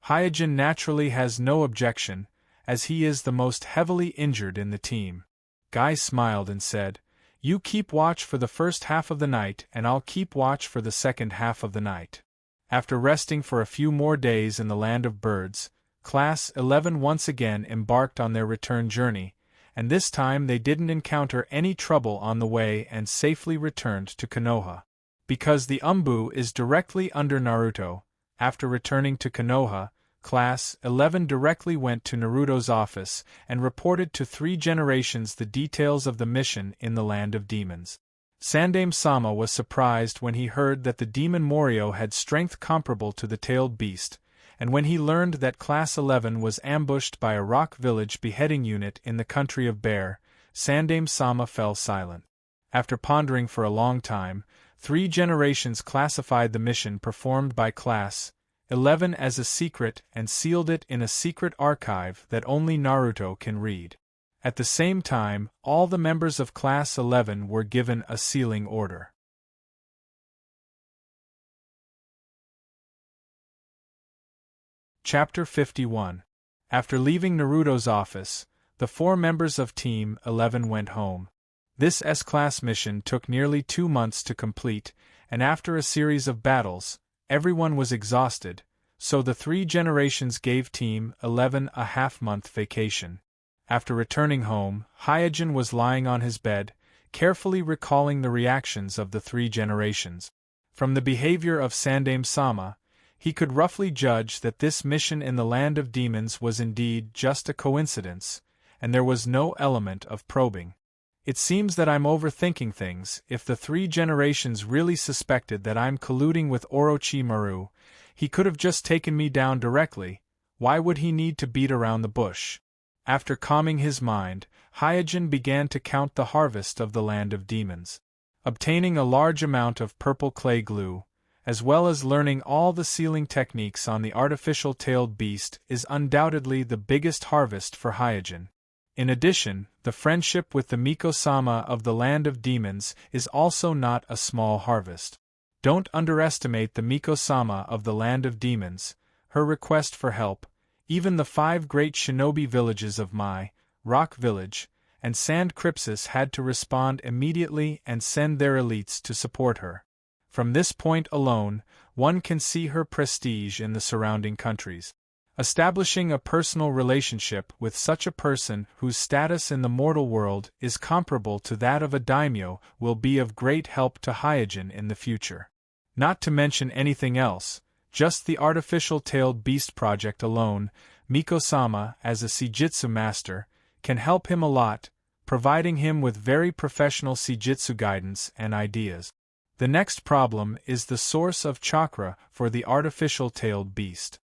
Hyojin naturally has no objection, as he is the most heavily injured in the team. Guy smiled and said, "You keep watch for the first half of the night and I'll keep watch for the second half of the night." After resting for a few more days in the Land of Birds, Class 11 once again embarked on their return journey, and this time they didn't encounter any trouble on the way and safely returned to Konoha. Because the Umbu is directly under Naruto, after returning to Konoha, Class 11 directly went to Naruto's office and reported to 3 generations the details of the mission in the Land of Demons. Sandaime-sama was surprised when he heard that the demon Morio had strength comparable to the tailed beast, and when he learned that Class 11 was ambushed by a rock village beheading unit in the country of Bear, Sandaime-sama fell silent. After pondering for a long time, 3 generations classified the mission performed by Class 11 as a secret and sealed it in a secret archive that only Naruto can read. At the same time, all the members of Class 11 were given a sealing order. Chapter 51. After leaving Naruto's office, the 4 members of Team 11 went home. This S-Class mission took nearly 2 months to complete, and after a series of battles, everyone was exhausted, so the 3 generations gave Team 11 a half-month vacation. After returning home, Hyojin was lying on his bed, carefully recalling the reactions of the 3 generations. From the behavior of Sandaime-sama, he could roughly judge that this mission in the Land of Demons was indeed just a coincidence, and there was no element of probing. It seems that I'm overthinking things. If the 3 generations really suspected that I'm colluding with Orochimaru, he could have just taken me down directly. Why would he need to beat around the bush? After calming his mind, Hyojin began to count the harvest of the Land of Demons. Obtaining a large amount of purple clay glue, as well as learning all the sealing techniques on the artificial tailed beast, is undoubtedly the biggest harvest for Hyojin. In addition, the friendship with the Miko-sama of the Land of Demons is also not a small harvest. Don't underestimate the Miko-sama of the Land of Demons. Her request for help, even the 5 great shinobi villages of Mai, Rock Village, and Sand Crypsis had to respond immediately and send their elites to support her. From this point alone, one can see her prestige in the surrounding countries. Establishing a personal relationship with such a person whose status in the mortal world is comparable to that of a daimyo will be of great help to Hyojin in the future. Not to mention anything else, just the artificial tailed beast project alone, Miko-sama, as a Seijutsu master, can help him a lot, providing him with very professional Seijutsu guidance and ideas. The next problem is the source of chakra for the artificial tailed beast.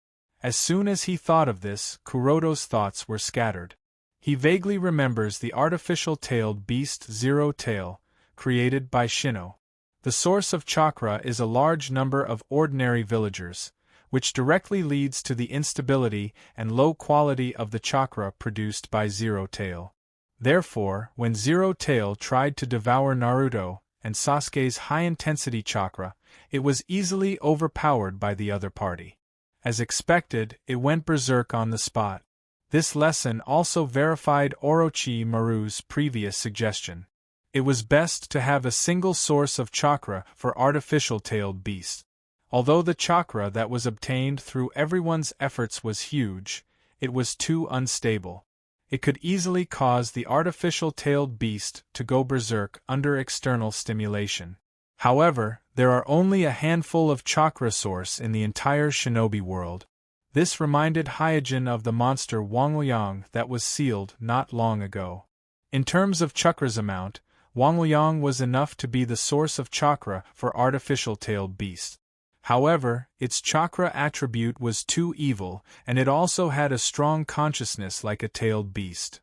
As soon as he thought of this, Kuroto's thoughts were scattered. He vaguely remembers the artificial tailed beast Zero Tail, created by Shino. The source of chakra is a large number of ordinary villagers, which directly leads to the instability and low quality of the chakra produced by Zero Tail. Therefore, when Zero Tail tried to devour Naruto and Sasuke's high-intensity chakra, it was easily overpowered by the other party. As expected, it went berserk on the spot. This lesson also verified Orochimaru's previous suggestion. It was best to have a single source of chakra for artificial tailed beasts. Although the chakra that was obtained through everyone's efforts was huge, it was too unstable. It could easily cause the artificial tailed beast to go berserk under external stimulation. However, there are only a handful of chakra source in the entire shinobi world. This reminded Hyojin of the monster Wangyang that was sealed not long ago. In terms of chakra's amount, Wangyang was enough to be the source of chakra for artificial tailed beasts. However, its chakra attribute was too evil, and it also had a strong consciousness like a tailed beast.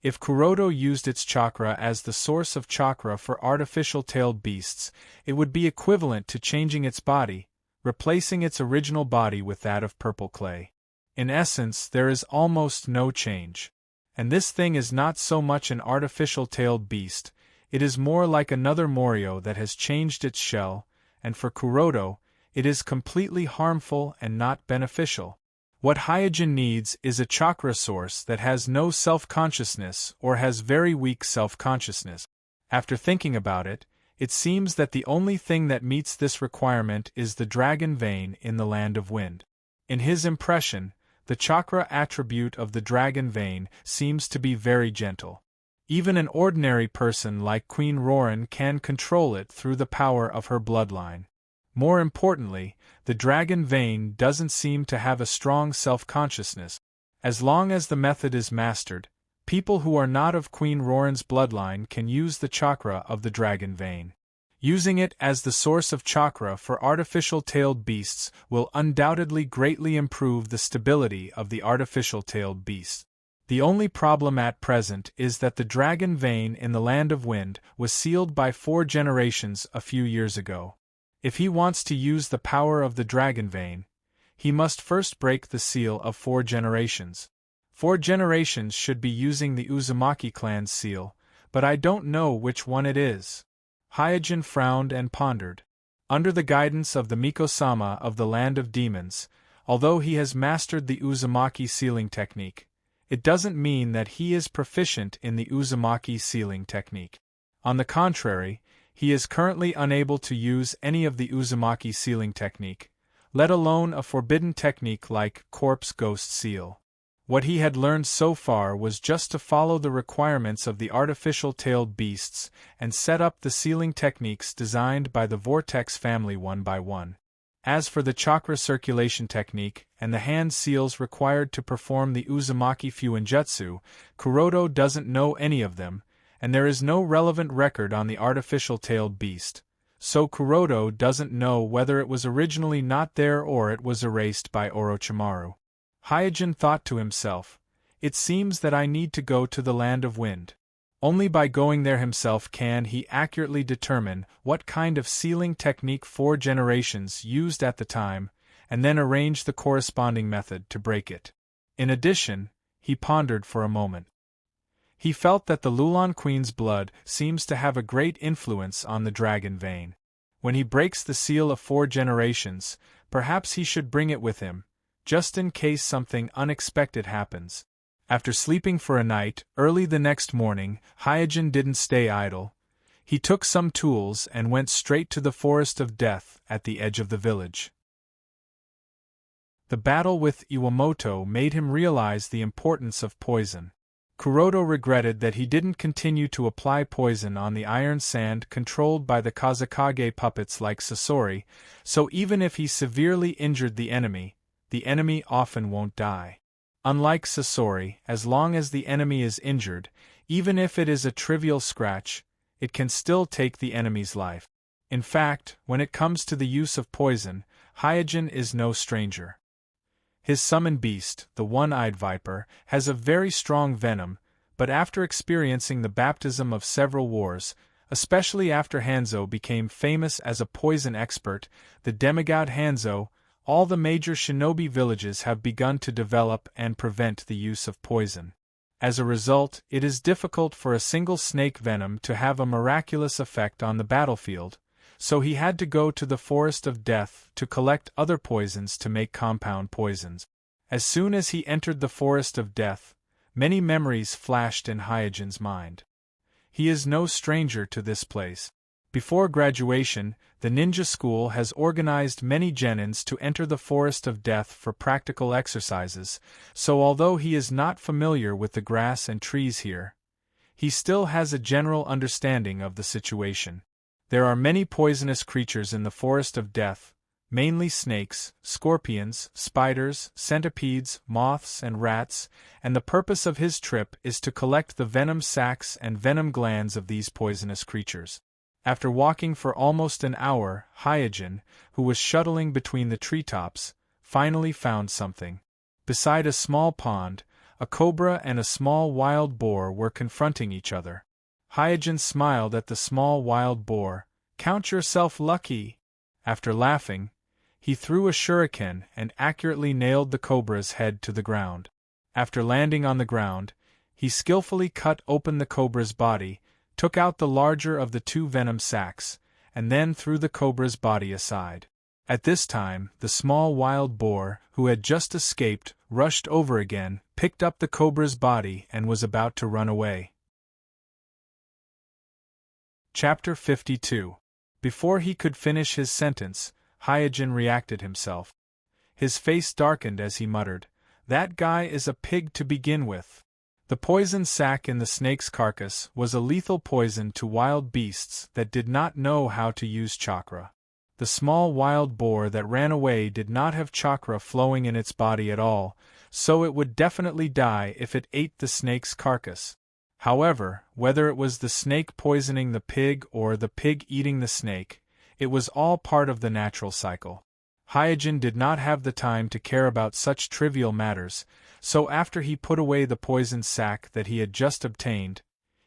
If Kuroto used its chakra as the source of chakra for artificial tailed beasts, it would be equivalent to changing its body, replacing its original body with that of purple clay. In essence, there is almost no change. And this thing is not so much an artificial tailed beast, it is more like another Morio that has changed its shell, and for Kuroto, it is completely harmful and not beneficial. What Hyojin needs is a chakra source that has no self-consciousness or has very weak self-consciousness. After thinking about it, it seems that the only thing that meets this requirement is the dragon vein in the Land of Wind. In his impression, the chakra attribute of the dragon vein seems to be very gentle. Even an ordinary person like Queen Roran can control it through the power of her bloodline. More importantly, the dragon vein doesn't seem to have a strong self-consciousness. As long as the method is mastered, people who are not of Queen Roran's bloodline can use the chakra of the dragon vein. Using it as the source of chakra for artificial tailed beasts will undoubtedly greatly improve the stability of the artificial tailed beasts. The only problem at present is that the dragon vein in the Land of Wind was sealed by 4 generations a few years ago. If he wants to use the power of the dragon vein, he must first break the seal of 4 generations. 4 generations should be using the Uzumaki clan's seal, but I don't know which one it is. Hyojin frowned and pondered. Under the guidance of the Miko-sama of the Land of Demons, although he has mastered the Uzumaki sealing technique, it doesn't mean that he is proficient in the Uzumaki sealing technique. On the contrary, he is currently unable to use any of the Uzumaki sealing technique, let alone a forbidden technique like Corpse Ghost Seal. What he had learned so far was just to follow the requirements of the artificial tailed beasts and set up the sealing techniques designed by the Vortex family one by one. As for the chakra circulation technique and the hand seals required to perform the Uzumaki Fuinjutsu, Kuroda doesn't know any of them, and there is no relevant record on the artificial tailed beast, so Kuroda doesn't know whether it was originally not there or it was erased by Orochimaru. Hyojin thought to himself, it seems that I need to go to the Land of Wind. Only by going there himself can he accurately determine what kind of sealing technique 4 generations used at the time, and then arrange the corresponding method to break it. In addition, he pondered for a moment. He felt that the Lulan Queen's blood seems to have a great influence on the dragon vein. When he breaks the seal of 4 generations, perhaps he should bring it with him, just in case something unexpected happens. After sleeping for a night, early the next morning, Hyojin didn't stay idle. He took some tools and went straight to the Forest of Death at the edge of the village. The battle with Iwamoto made him realize the importance of poison. Kuroda regretted that he didn't continue to apply poison on the iron sand controlled by the Kazekage puppets like Sasori, so even if he severely injured the enemy often won't die. Unlike Sasori, as long as the enemy is injured, even if it is a trivial scratch, it can still take the enemy's life. In fact, when it comes to the use of poison, Hyojin is no stranger. His summon beast, the one-eyed viper, has a very strong venom, but after experiencing the baptism of several wars, especially after Hanzo became famous as a poison expert, the demigod Hanzo, all the major shinobi villages have begun to develop and prevent the use of poison. As a result, it is difficult for a single snake venom to have a miraculous effect on the battlefield, so he had to go to the Forest of Death to collect other poisons to make compound poisons. As soon as he entered the Forest of Death, many memories flashed in Hyojin's mind. He is no stranger to this place. Before graduation, the ninja school has organized many genins to enter the Forest of Death for practical exercises, so although he is not familiar with the grass and trees here, he still has a general understanding of the situation. There are many poisonous creatures in the Forest of Death, mainly snakes, scorpions, spiders, centipedes, moths, and rats, and the purpose of his trip is to collect the venom sacs and venom glands of these poisonous creatures. After walking for almost an hour, Hyojin, who was shuttling between the treetops, finally found something. Beside a small pond, a cobra and a small wild boar were confronting each other. Hyojin smiled at the small wild boar. "Count yourself lucky." After laughing, he threw a shuriken and accurately nailed the cobra's head to the ground. After landing on the ground, he skillfully cut open the cobra's body, took out the larger of the 2 venom sacs, and then threw the cobra's body aside. At this time, the small wild boar, who had just escaped, rushed over again, picked up the cobra's body and was about to run away. Chapter 52. Before he could finish his sentence, Hyojin reacted himself. His face darkened as he muttered, "That guy is a pig to begin with." The poison sac in the snake's carcass was a lethal poison to wild beasts that did not know how to use chakra. The small wild boar that ran away did not have chakra flowing in its body at all, so it would definitely die if it ate the snake's carcass. However, whether it was the snake poisoning the pig or the pig eating the snake, it was all part of the natural cycle. Hyojin did not have the time to care about such trivial matters, so after he put away the poison sac that he had just obtained,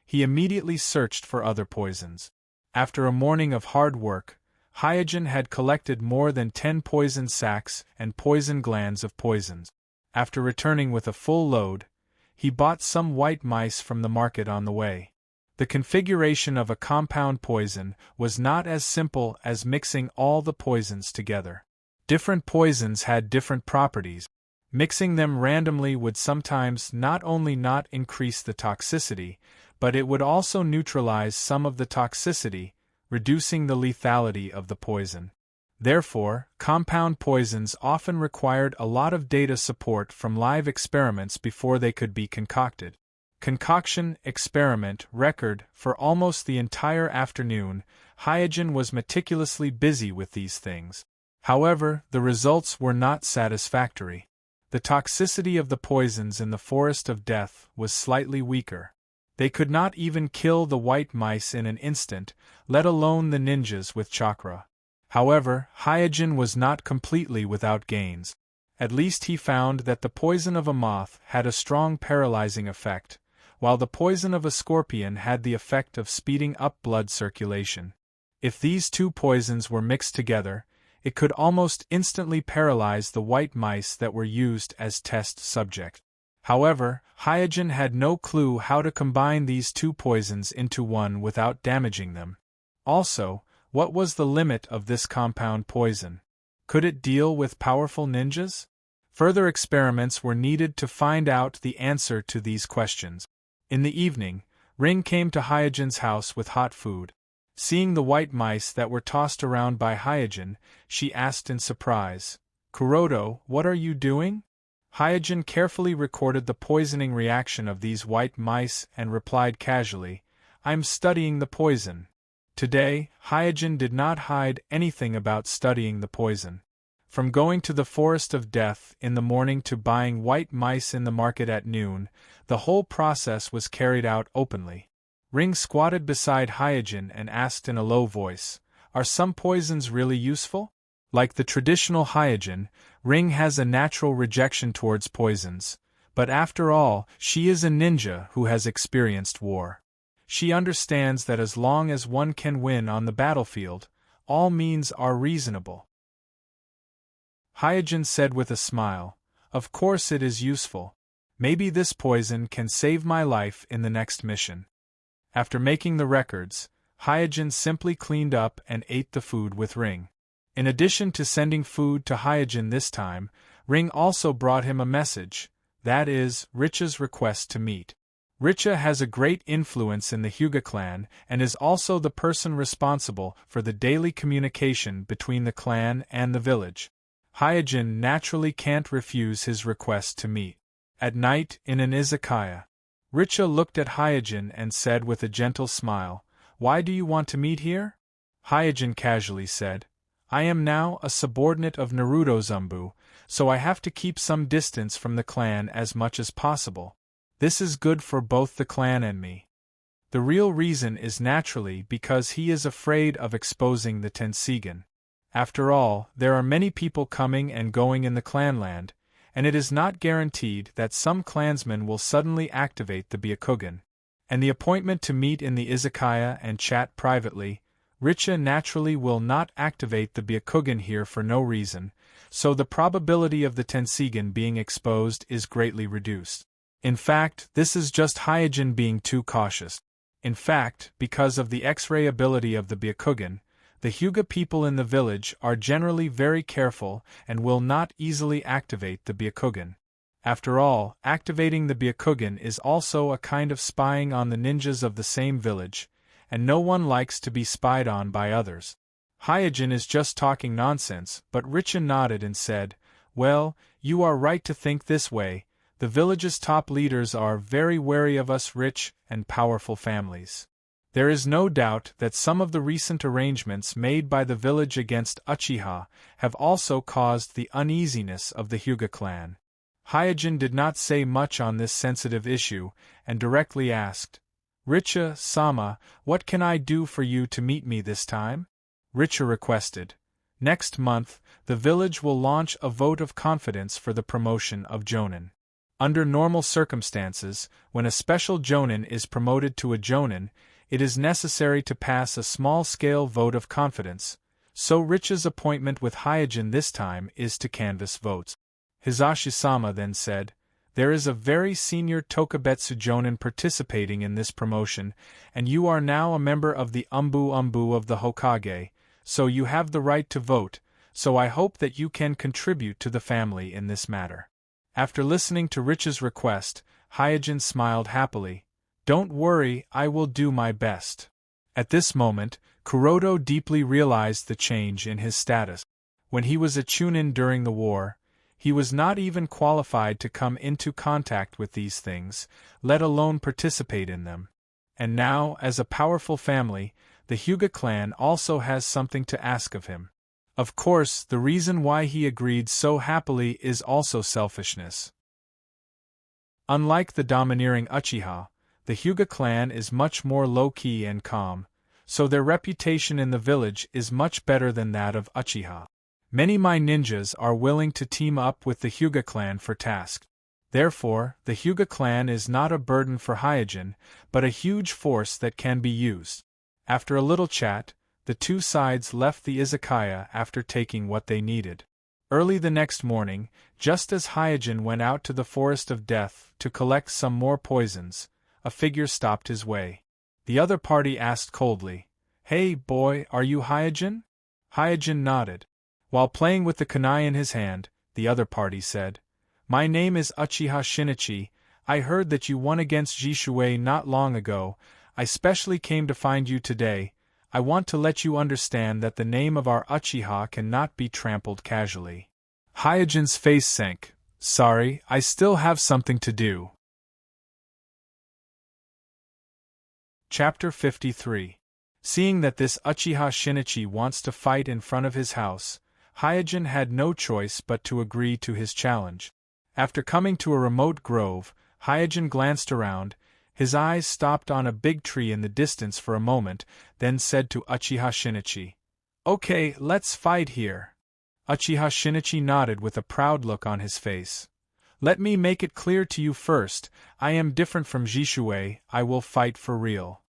he immediately searched for other poisons. After a morning of hard work, Hyojin had collected more than 10 poison sacs and poison glands of poisons. After returning with a full load, he bought some white mice from the market on the way. The configuration of a compound poison was not as simple as mixing all the poisons together. Different poisons had different properties. Mixing them randomly would sometimes not only not increase the toxicity, but it would also neutralize some of the toxicity, reducing the lethality of the poison. Therefore, compound poisons often required a lot of data support from live experiments before they could be concocted. Concoction, experiment, record. For almost the entire afternoon, Hyojin was meticulously busy with these things. However, the results were not satisfactory. The toxicity of the poisons in the Forest of Death was slightly weaker. They could not even kill the white mice in an instant, let alone the ninjas with chakra. However, Hyojin was not completely without gains. At least he found that the poison of a moth had a strong paralyzing effect, while the poison of a scorpion had the effect of speeding up blood circulation. If these two poisons were mixed together, it could almost instantly paralyze the white mice that were used as test subjects. However, Hyojin had no clue how to combine these two poisons into one without damaging them. Also, what was the limit of this compound poison? Could it deal with powerful ninjas? Further experiments were needed to find out the answer to these questions. In the evening, Ring came to Hyojin's house with hot food. Seeing the white mice that were tossed around by Hyojin, she asked in surprise, "Kuroto, what are you doing?" Hyojin carefully recorded the poisoning reaction of these white mice and replied casually, "I'm studying the poison." Today, Hyojin did not hide anything about studying the poison. From going to the Forest of Death in the morning to buying white mice in the market at noon, the whole process was carried out openly. Ring squatted beside Hyojin and asked in a low voice, "Are some poisons really useful?" Like the traditional Hyojin, Ring has a natural rejection towards poisons, but after all, she is a ninja who has experienced war. She understands that as long as one can win on the battlefield, all means are reasonable. Hyojin said with a smile, "Of course it is useful. Maybe this poison can save my life in the next mission." After making the records, Hyojin simply cleaned up and ate the food with Ring. In addition to sending food to Hyojin this time, Ring also brought him a message, that is, Richa's request to meet. Richa has a great influence in the Hyuga clan and is also the person responsible for the daily communication between the clan and the village. Hyojin naturally can't refuse his request to meet. At night, in an izakaya, Richa looked at Hyojin and said with a gentle smile, "Why do you want to meet here?" Hyojin casually said, "I am now a subordinate of Naruto Zumbu, so I have to keep some distance from the clan as much as possible. This is good for both the clan and me." The real reason is naturally because he is afraid of exposing the Tenseigan. After all, there are many people coming and going in the clanland, and it is not guaranteed that some clansmen will suddenly activate the Byakugan. And the appointment to meet in the izakaya and chat privately, Richa naturally will not activate the Byakugan here for no reason, so the probability of the Tenseigan being exposed is greatly reduced. In fact, this is just Hyojin being too cautious. In fact, because of the X-ray ability of the Byakugan, the Hyuga people in the village are generally very careful and will not easily activate the Byakugan. After all, activating the Byakugan is also a kind of spying on the ninjas of the same village, and no one likes to be spied on by others. Hyojin is just talking nonsense, but Richa nodded and said, "Well, you are right to think this way, The village's top leaders are very wary of us rich and powerful families. There is no doubt that some of the recent arrangements made by the village against Uchiha have also caused the uneasiness of the Hyuga clan. Hyojin did not say much on this sensitive issue, and directly asked, Richa-sama, what can I do for you to meet me this time? Richa requested, next month, the village will launch a vote of confidence for the promotion of Jonin. Under normal circumstances, when a special Jonin is promoted to a Jonin, it is necessary to pass a small-scale vote of confidence, so Richa's appointment with Hyojin this time is to canvass votes. Hisashi-sama then said, there is a very senior Tokubetsu Jonin participating in this promotion, and you are now a member of the Umbu of the Hokage, so you have the right to vote, so I hope that you can contribute to the family in this matter. After listening to Richa's request, Hyojin smiled happily. Don't worry, I will do my best. At this moment, Kuroto deeply realized the change in his status. When he was a Chunin during the war, he was not even qualified to come into contact with these things, let alone participate in them. And now, as a powerful family, the Hyuga clan also has something to ask of him. Of course, the reason why he agreed so happily is also selfishness. Unlike the domineering Uchiha, the Hyuga clan is much more low-key and calm, so their reputation in the village is much better than that of Uchiha. Many my ninjas are willing to team up with the Hyuga clan for tasks. Therefore, the Hyuga clan is not a burden for Hyojin, but a huge force that can be used. After a little chat, the two sides left the izakaya after taking what they needed. Early the next morning, just as Hyojin went out to the Forest of Death to collect some more poisons, a figure stopped his way. The other party asked coldly, Hey boy, are you Hyojin? Hyojin nodded. While playing with the kunai in his hand, the other party said, My name is Uchiha Shinichi. I heard that you won against Jishuei not long ago. I specially came to find you today. I want to let you understand that the name of our Uchiha cannot be trampled casually. Hyojin's face sank. Sorry, I still have something to do. Chapter 53. Seeing that this Uchiha Shinichi wants to fight in front of his house, Hyojin had no choice but to agree to his challenge. After coming to a remote grove, Hyojin glanced around. His eyes stopped on a big tree in the distance for a moment, then said to Uchiha Shinichi, Okay, let's fight here. Uchiha Shinichi nodded with a proud look on his face. Let me make it clear to you first, I am different from Jishuei, I will fight for real.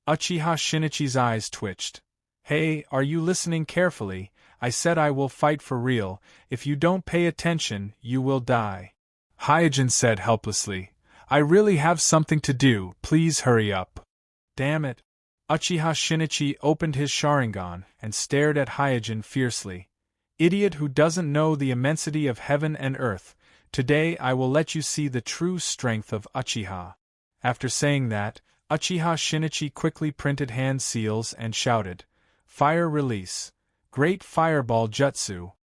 Uchiha Shinichi's eyes twitched. Hey, are you listening carefully? I said I will fight for real. If you don't pay attention, you will die. Hyojin said helplessly. I really have something to do, please hurry up. Damn it. Uchiha Shinichi opened his Sharingan and stared at Hyojin fiercely. Idiot who doesn't know the immensity of heaven and earth, today I will let you see the true strength of Uchiha. After saying that, Uchiha Shinichi quickly printed hand seals and shouted, Fire release. Great Fireball Jutsu.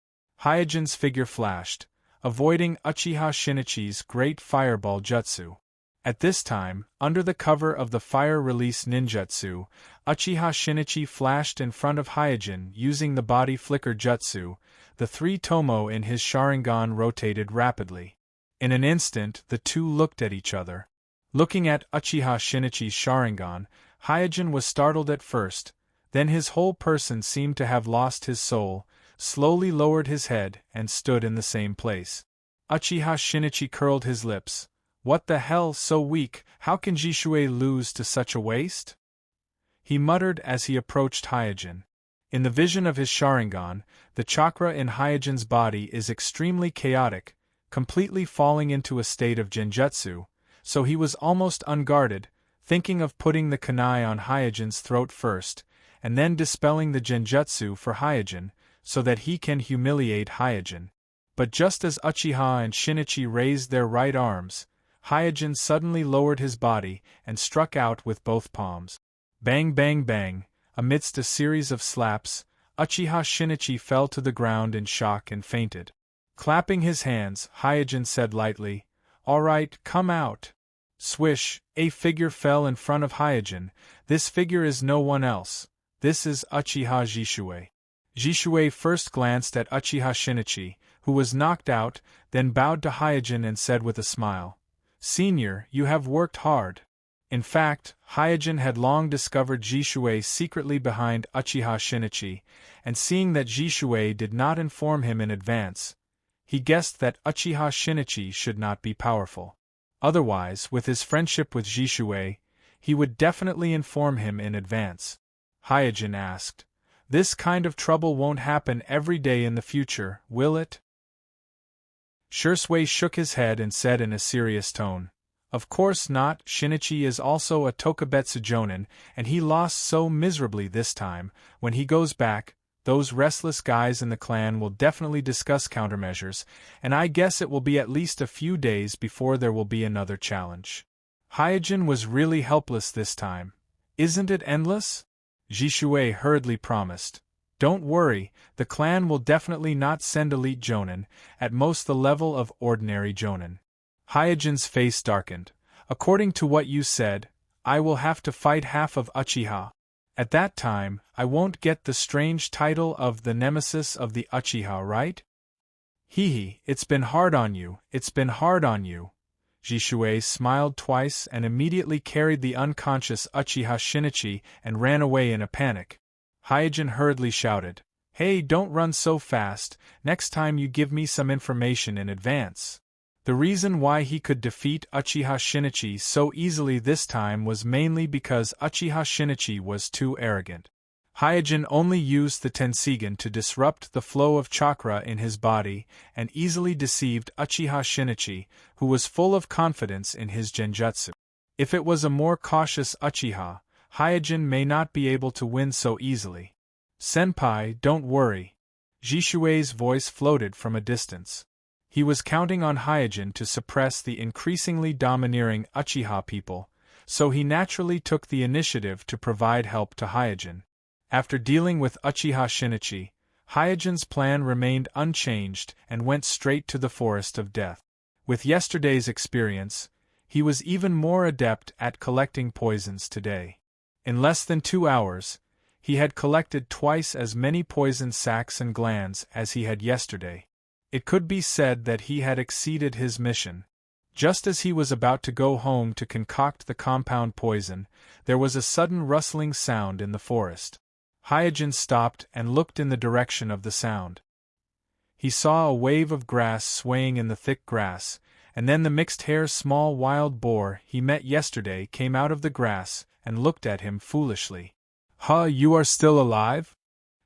Hyojin's figure flashed, avoiding Uchiha Shinichi's Great Fireball Jutsu. At this time, under the cover of the Fire Release Ninjutsu, Uchiha Shinichi flashed in front of Hyojin using the Body Flicker Jutsu. The three tomo in his Sharingan rotated rapidly. In an instant, the two looked at each other. Looking at Uchiha Shinichi's Sharingan, Hyojin was startled at first, then his whole person seemed to have lost his soul, slowly lowered his head, and stood in the same place. Uchiha Shinichi curled his lips. What the hell, so weak, how can Jishuei lose to such a waste? He muttered as he approached Hyojin. In the vision of his Sharingan, the chakra in Hyojin's body is extremely chaotic, completely falling into a state of genjutsu, so he was almost unguarded, thinking of putting the kunai on Hyojin's throat first, and then dispelling the genjutsu for Hyojin, so that he can humiliate Hyojin. But just as Uchiha and Shinichi raised their right arms, Hyojin suddenly lowered his body and struck out with both palms. Bang bang bang, amidst a series of slaps, Uchiha Shinichi fell to the ground in shock and fainted. Clapping his hands, Hyojin said lightly, All right, come out. Swish, a figure fell in front of Hyojin. This figure is no one else. This is Uchiha Jishue. Jishue first glanced at Uchiha Shinichi, who was knocked out, then bowed to Hyojin and said with a smile, "Senior, you have worked hard." In fact, Hyojin had long discovered Jishue secretly behind Uchiha Shinichi, and seeing that Jishue did not inform him in advance, he guessed that Uchiha Shinichi should not be powerful. Otherwise, with his friendship with Jishue, he would definitely inform him in advance. Hyojin asked, "This kind of trouble won't happen every day in the future, will it?" Shursui shook his head and said in a serious tone, "Of course not. Shinichi is also a Tokubetsu Jonin, and he lost so miserably this time. When he goes back, those restless guys in the clan will definitely discuss countermeasures, and I guess it will be at least a few days before there will be another challenge." Hyojin was really helpless this time. "Isn't it endless?" Jishue hurriedly promised. "Don't worry, the clan will definitely not send elite Jonin, at most the level of ordinary Jonin." Hyojin's face darkened. "According to what you said, I will have to fight half of Uchiha. At that time, I won't get the strange title of the nemesis of the Uchiha, right?" "Hee, it's been hard on you, it's been hard on you." Jishue smiled twice and immediately carried the unconscious Uchiha Shinichi and ran away in a panic. Hyojin hurriedly shouted, "Hey, don't run so fast, next time you give me some information in advance." The reason why he could defeat Uchiha Shinichi so easily this time was mainly because Uchiha Shinichi was too arrogant. Hyojin only used the Tenseigan to disrupt the flow of chakra in his body and easily deceived Uchiha Shinichi, who was full of confidence in his genjutsu. If it was a more cautious Uchiha, Hyojin may not be able to win so easily. "Senpai, don't worry." Jishue's voice floated from a distance. He was counting on Hyojin to suppress the increasingly domineering Uchiha people, so he naturally took the initiative to provide help to Hyojin. After dealing with Uchiha Shinichi, Hyojin's plan remained unchanged and went straight to the Forest of Death. With yesterday's experience, he was even more adept at collecting poisons today. In less than 2 hours, he had collected twice as many poison sacs and glands as he had yesterday. It could be said that he had exceeded his mission. Just as he was about to go home to concoct the compound poison, there was a sudden rustling sound in the forest. Hyojin stopped and looked in the direction of the sound. He saw a wave of grass swaying in the thick grass, and then the mixed-hair small wild boar he met yesterday came out of the grass and looked at him foolishly. "Huh, you are still alive?"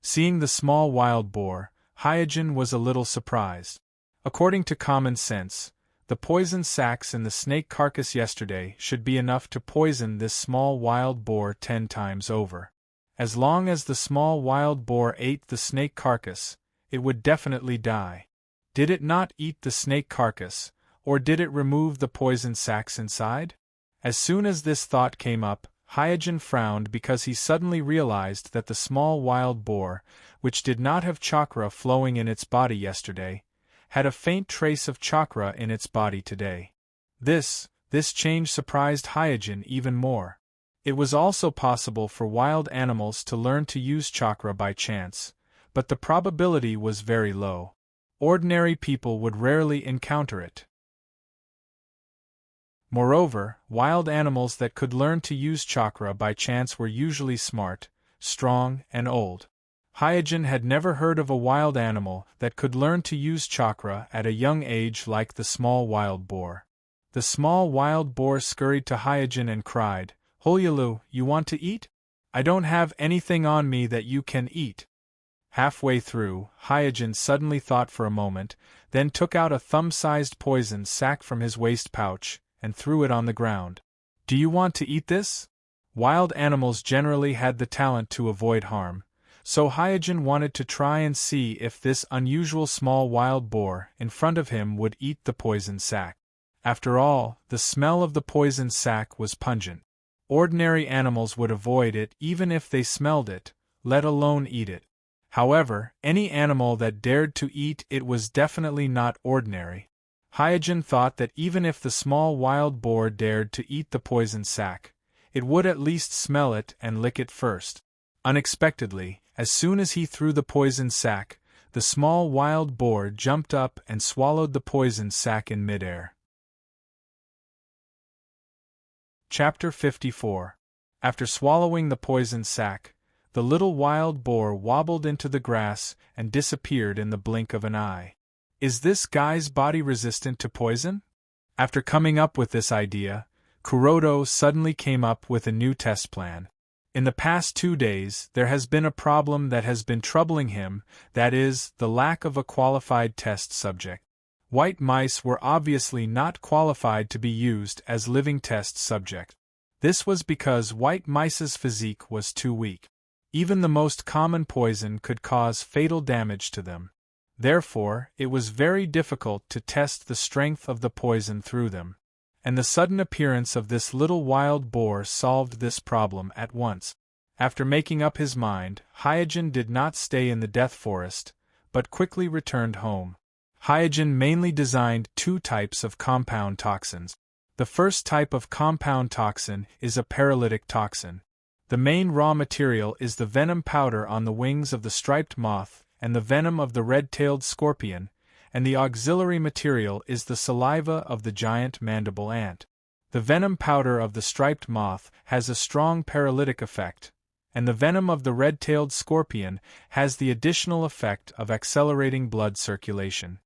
Seeing the small wild boar, Hyojin was a little surprised. According to common sense, the poison sacs in the snake carcass yesterday should be enough to poison this small wild boar 10 times over. As long as the small wild boar ate the snake carcass, it would definitely die. Did it not eat the snake carcass, or did it remove the poison sacs inside? As soon as this thought came up, Hyojin frowned because he suddenly realized that the small wild boar, which did not have chakra flowing in its body yesterday, had a faint trace of chakra in its body today. This change surprised Hyojin even more. It was also possible for wild animals to learn to use chakra by chance, but the probability was very low. Ordinary people would rarely encounter it. Moreover, wild animals that could learn to use chakra by chance were usually smart, strong, and old. Hyojin had never heard of a wild animal that could learn to use chakra at a young age like the small wild boar. The small wild boar scurried to Hyojin and cried, "Holyalu, you want to eat? I don't have anything on me that you can eat." Halfway through, Hyojin suddenly thought for a moment, then took out a thumb-sized poison sac from his waist pouch and threw it on the ground. "Do you want to eat this?" Wild animals generally had the talent to avoid harm, so Hyojin wanted to try and see if this unusual small wild boar in front of him would eat the poison sac. After all, the smell of the poison sac was pungent. Ordinary animals would avoid it even if they smelled it, let alone eat it. However, any animal that dared to eat it was definitely not ordinary. Hyojin thought that even if the small wild boar dared to eat the poison sac, it would at least smell it and lick it first. Unexpectedly, as soon as he threw the poison sac, the small wild boar jumped up and swallowed the poison sac in midair. Chapter 54. After swallowing the poison sac, the little wild boar wobbled into the grass and disappeared in the blink of an eye. Is this guy's body resistant to poison? After coming up with this idea, Kuroda suddenly came up with a new test plan. In the past 2 days, there has been a problem that has been troubling him, that is, the lack of a qualified test subject. White mice were obviously not qualified to be used as living test subject. This was because white mice's physique was too weak. Even the most common poison could cause fatal damage to them. Therefore, it was very difficult to test the strength of the poison through them. And the sudden appearance of this little wild boar solved this problem at once. After making up his mind, Hyojin did not stay in the Death Forest, but quickly returned home. Hyojin mainly designed 2 types of compound toxins. The first type of compound toxin is a paralytic toxin. The main raw material is the venom powder on the wings of the striped moth and the venom of the red-tailed scorpion, and the auxiliary material is the saliva of the giant mandible ant. The venom powder of the striped moth has a strong paralytic effect, and the venom of the red-tailed scorpion has the additional effect of accelerating blood circulation.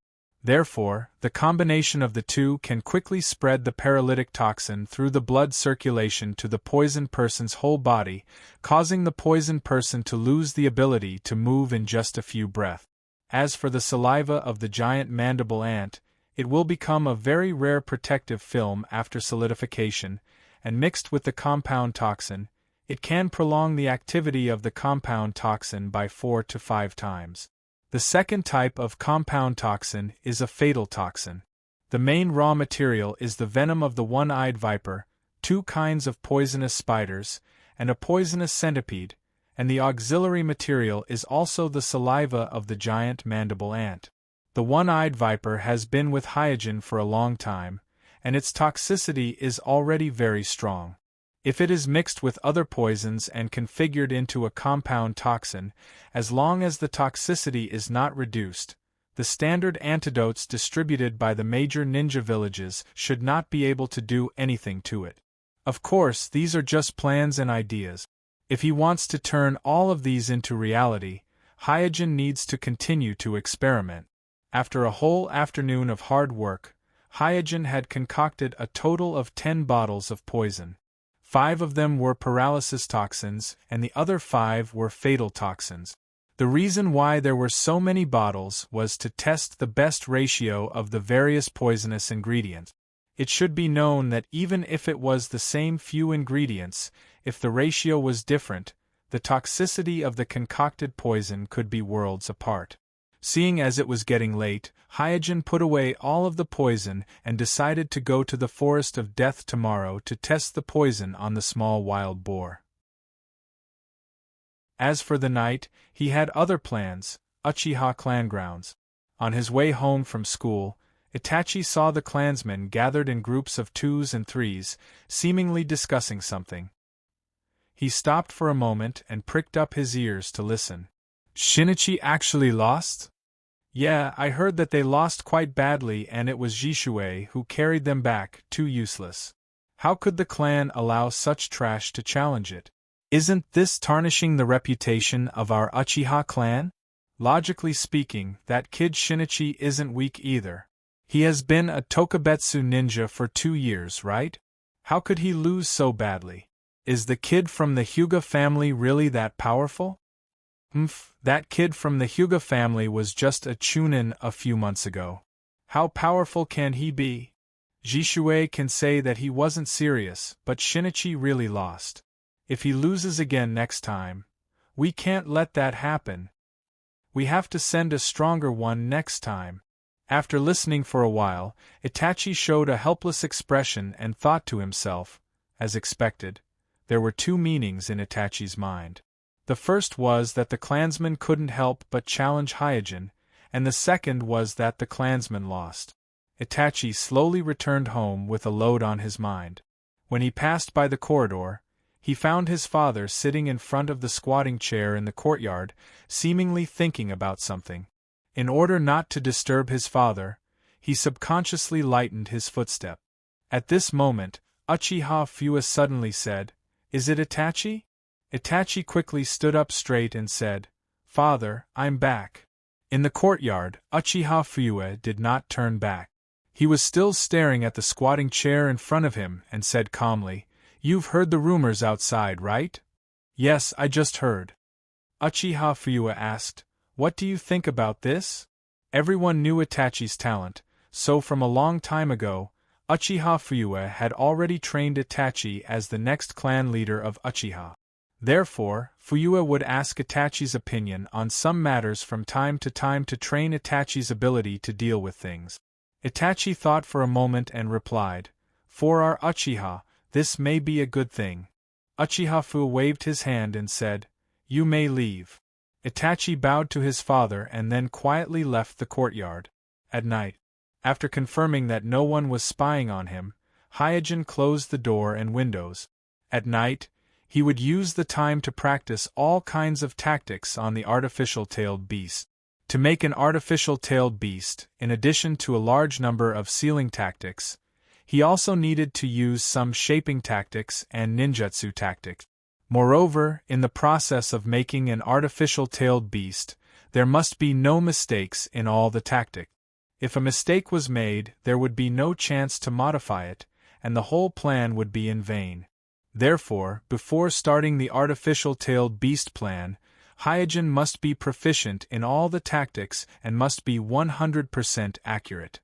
Therefore, the combination of the two can quickly spread the paralytic toxin through the blood circulation to the poisoned person's whole body, causing the poisoned person to lose the ability to move in just a few breaths. As for the saliva of the giant mandible ant, it will become a very rare protective film after solidification, and mixed with the compound toxin, it can prolong the activity of the compound toxin by 4 to 5 times. The second type of compound toxin is a fatal toxin. The main raw material is the venom of the one-eyed viper, 2 kinds of poisonous spiders, and a poisonous centipede, and the auxiliary material is also the saliva of the giant mandible ant. The one-eyed viper has been with Hyojin for a long time, and its toxicity is already very strong. If it is mixed with other poisons and configured into a compound toxin, as long as the toxicity is not reduced, the standard antidotes distributed by the major ninja villages should not be able to do anything to it. Of course, these are just plans and ideas. If he wants to turn all of these into reality, Hyojin needs to continue to experiment. After a whole afternoon of hard work, Hyojin had concocted a total of 10 bottles of poison. 5 of them were paralysis toxins, and the other 5 were fatal toxins. The reason why there were so many bottles was to test the best ratio of the various poisonous ingredients. It should be known that even if it was the same few ingredients, if the ratio was different, the toxicity of the concocted poison could be worlds apart. Seeing as it was getting late, Hyojin put away all of the poison and decided to go to the Forest of Death tomorrow to test the poison on the small wild boar. As for the night, he had other plans, Uchiha clan grounds. On his way home from school, Itachi saw the clansmen gathered in groups of 2s and 3s, seemingly discussing something. He stopped for a moment and pricked up his ears to listen. Shinichi actually lost? Yeah, I heard that they lost quite badly and it was Jishuei who carried them back, too useless. How could the clan allow such trash to challenge it? Isn't this tarnishing the reputation of our Uchiha clan? Logically speaking, that kid Shinichi isn't weak either. He has been a Tokubetsu ninja for 2 years, right? How could he lose so badly? Is the kid from the Hyuga family really that powerful? That kid from the Hyuga family was just a chunin a few months ago. How powerful can he be? Jishuei can say that he wasn't serious, but Shinichi really lost. If he loses again next time, we can't let that happen. We have to send a stronger one next time. After listening for a while, Itachi showed a helpless expression and thought to himself, as expected, there were 2 meanings in Itachi's mind. The first was that the clansmen couldn't help but challenge Hyojin, and the second was that the clansmen lost. Itachi slowly returned home with a load on his mind. When he passed by the corridor, he found his father sitting in front of the squatting chair in the courtyard, seemingly thinking about something. In order not to disturb his father, he subconsciously lightened his footstep. At this moment, Uchiha Fuwa suddenly said, "Is it Itachi?" Itachi quickly stood up straight and said, "Father, I'm back." In the courtyard, Uchiha Fuwa did not turn back. He was still staring at the squatting chair in front of him and said calmly, "You've heard the rumors outside, right?" "Yes, I just heard." Uchiha Fuwa asked, "What do you think about this?" Everyone knew Itachi's talent, so from a long time ago, Uchiha Fuwa had already trained Itachi as the next clan leader of Uchiha. Therefore, Fuwa would ask Itachi's opinion on some matters from time to time to train Itachi's ability to deal with things. Itachi thought for a moment and replied, "For our Uchiha, this may be a good thing." Uchiha Fuwa waved his hand and said, "You may leave." Itachi bowed to his father and then quietly left the courtyard. At night, after confirming that no one was spying on him, Hyojin closed the door and windows. At night, he would use the time to practice all kinds of tactics on the artificial tailed beast. To make an artificial tailed beast, in addition to a large number of sealing tactics, he also needed to use some shaping tactics and ninjutsu tactics. Moreover, in the process of making an artificial tailed beast, there must be no mistakes in all the tactics. If a mistake was made, there would be no chance to modify it, and the whole plan would be in vain. Therefore, before starting the artificial tailed beast plan, Hyojin must be proficient in all the tactics and must be 100% accurate.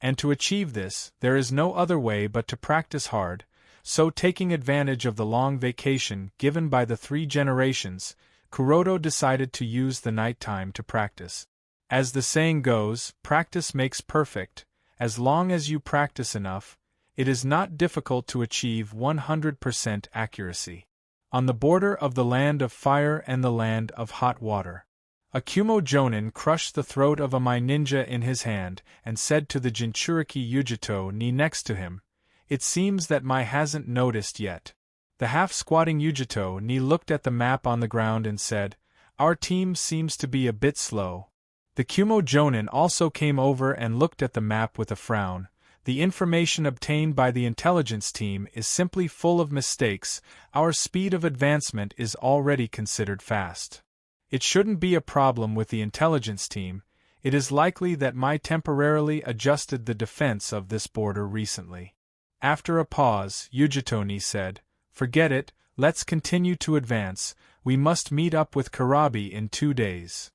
And to achieve this, there is no other way but to practice hard, so taking advantage of the long vacation given by the 3 generations, Kuroda decided to use the night time to practice. As the saying goes, practice makes perfect. As long as you practice enough, it is not difficult to achieve 100% accuracy. On the border of the land of fire and the land of hot water, Akumo Jonin crushed the throat of a Mai ninja in his hand and said to the Jinchuriki Yujito ni next to him, "It seems that Mai hasn't noticed yet." The half-squatting Yujito ni looked at the map on the ground and said, "Our team seems to be a bit slow." The Kumo Jonin also came over and looked at the map with a frown. The information obtained by the intelligence team is simply full of mistakes. Our speed of advancement is already considered fast. It shouldn't be a problem with the intelligence team. It is likely that Mai temporarily adjusted the defense of this border recently. After a pause, Yujito-ni said, "Forget it, let's continue to advance. We must meet up with Karabi in 2 days.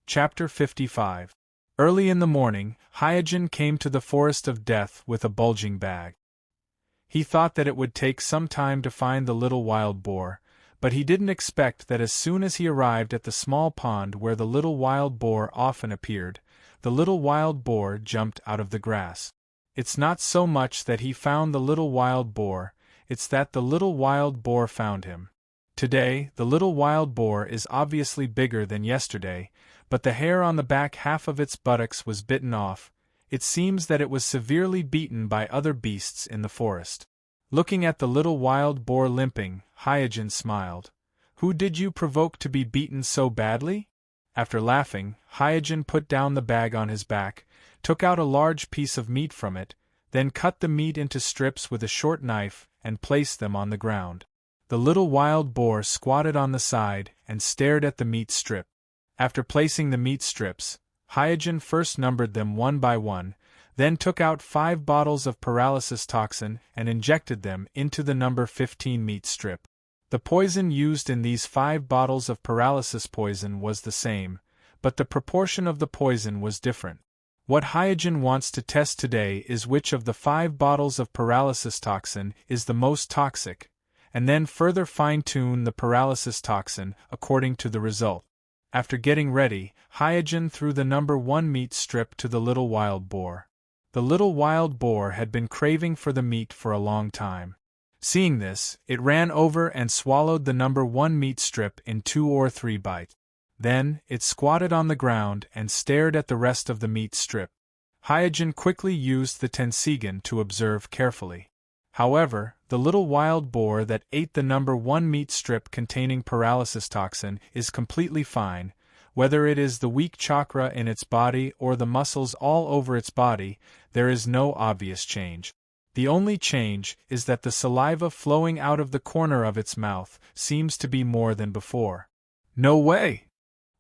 Chapter 55. Early in the morning, Hyojin came to the Forest of Death with a bulging bag. He thought that it would take some time to find the little wild boar, but he didn't expect that as soon as he arrived at the small pond where the little wild boar often appeared, the little wild boar jumped out of the grass. It's not so much that he found the little wild boar, it's that the little wild boar found him. Today, the little wild boar is obviously bigger than yesterday, but the hair on the back half of its buttocks was bitten off. It seems that it was severely beaten by other beasts in the forest. Looking at the little wild boar limping, Hyojin smiled. "Who did you provoke to be beaten so badly?" After laughing, Hyojin put down the bag on his back, took out a large piece of meat from it, then cut the meat into strips with a short knife and placed them on the ground. The little wild boar squatted on the side and stared at the meat strip. After placing the meat strips, Hyojin first numbered them one by one, then took out 5 bottles of paralysis toxin and injected them into the number 15 meat strip. The poison used in these 5 bottles of paralysis poison was the same, but the proportion of the poison was different. What Hyojin wants to test today is which of the 5 bottles of paralysis toxin is the most toxic, and then further fine-tune the paralysis toxin according to the result. After getting ready, Hyojin threw the number 1 meat strip to the little wild boar. The little wild boar had been craving for the meat for a long time. Seeing this, it ran over and swallowed the number 1 meat strip in 2 or 3 bites. Then, it squatted on the ground and stared at the rest of the meat strip. Hyojin quickly used the Tenseigan to observe carefully. However, the little wild boar that ate the number 1 meat strip containing paralysis toxin is completely fine. Whether it is the weak chakra in its body or the muscles all over its body, there is no obvious change. The only change is that the saliva flowing out of the corner of its mouth seems to be more than before. No way!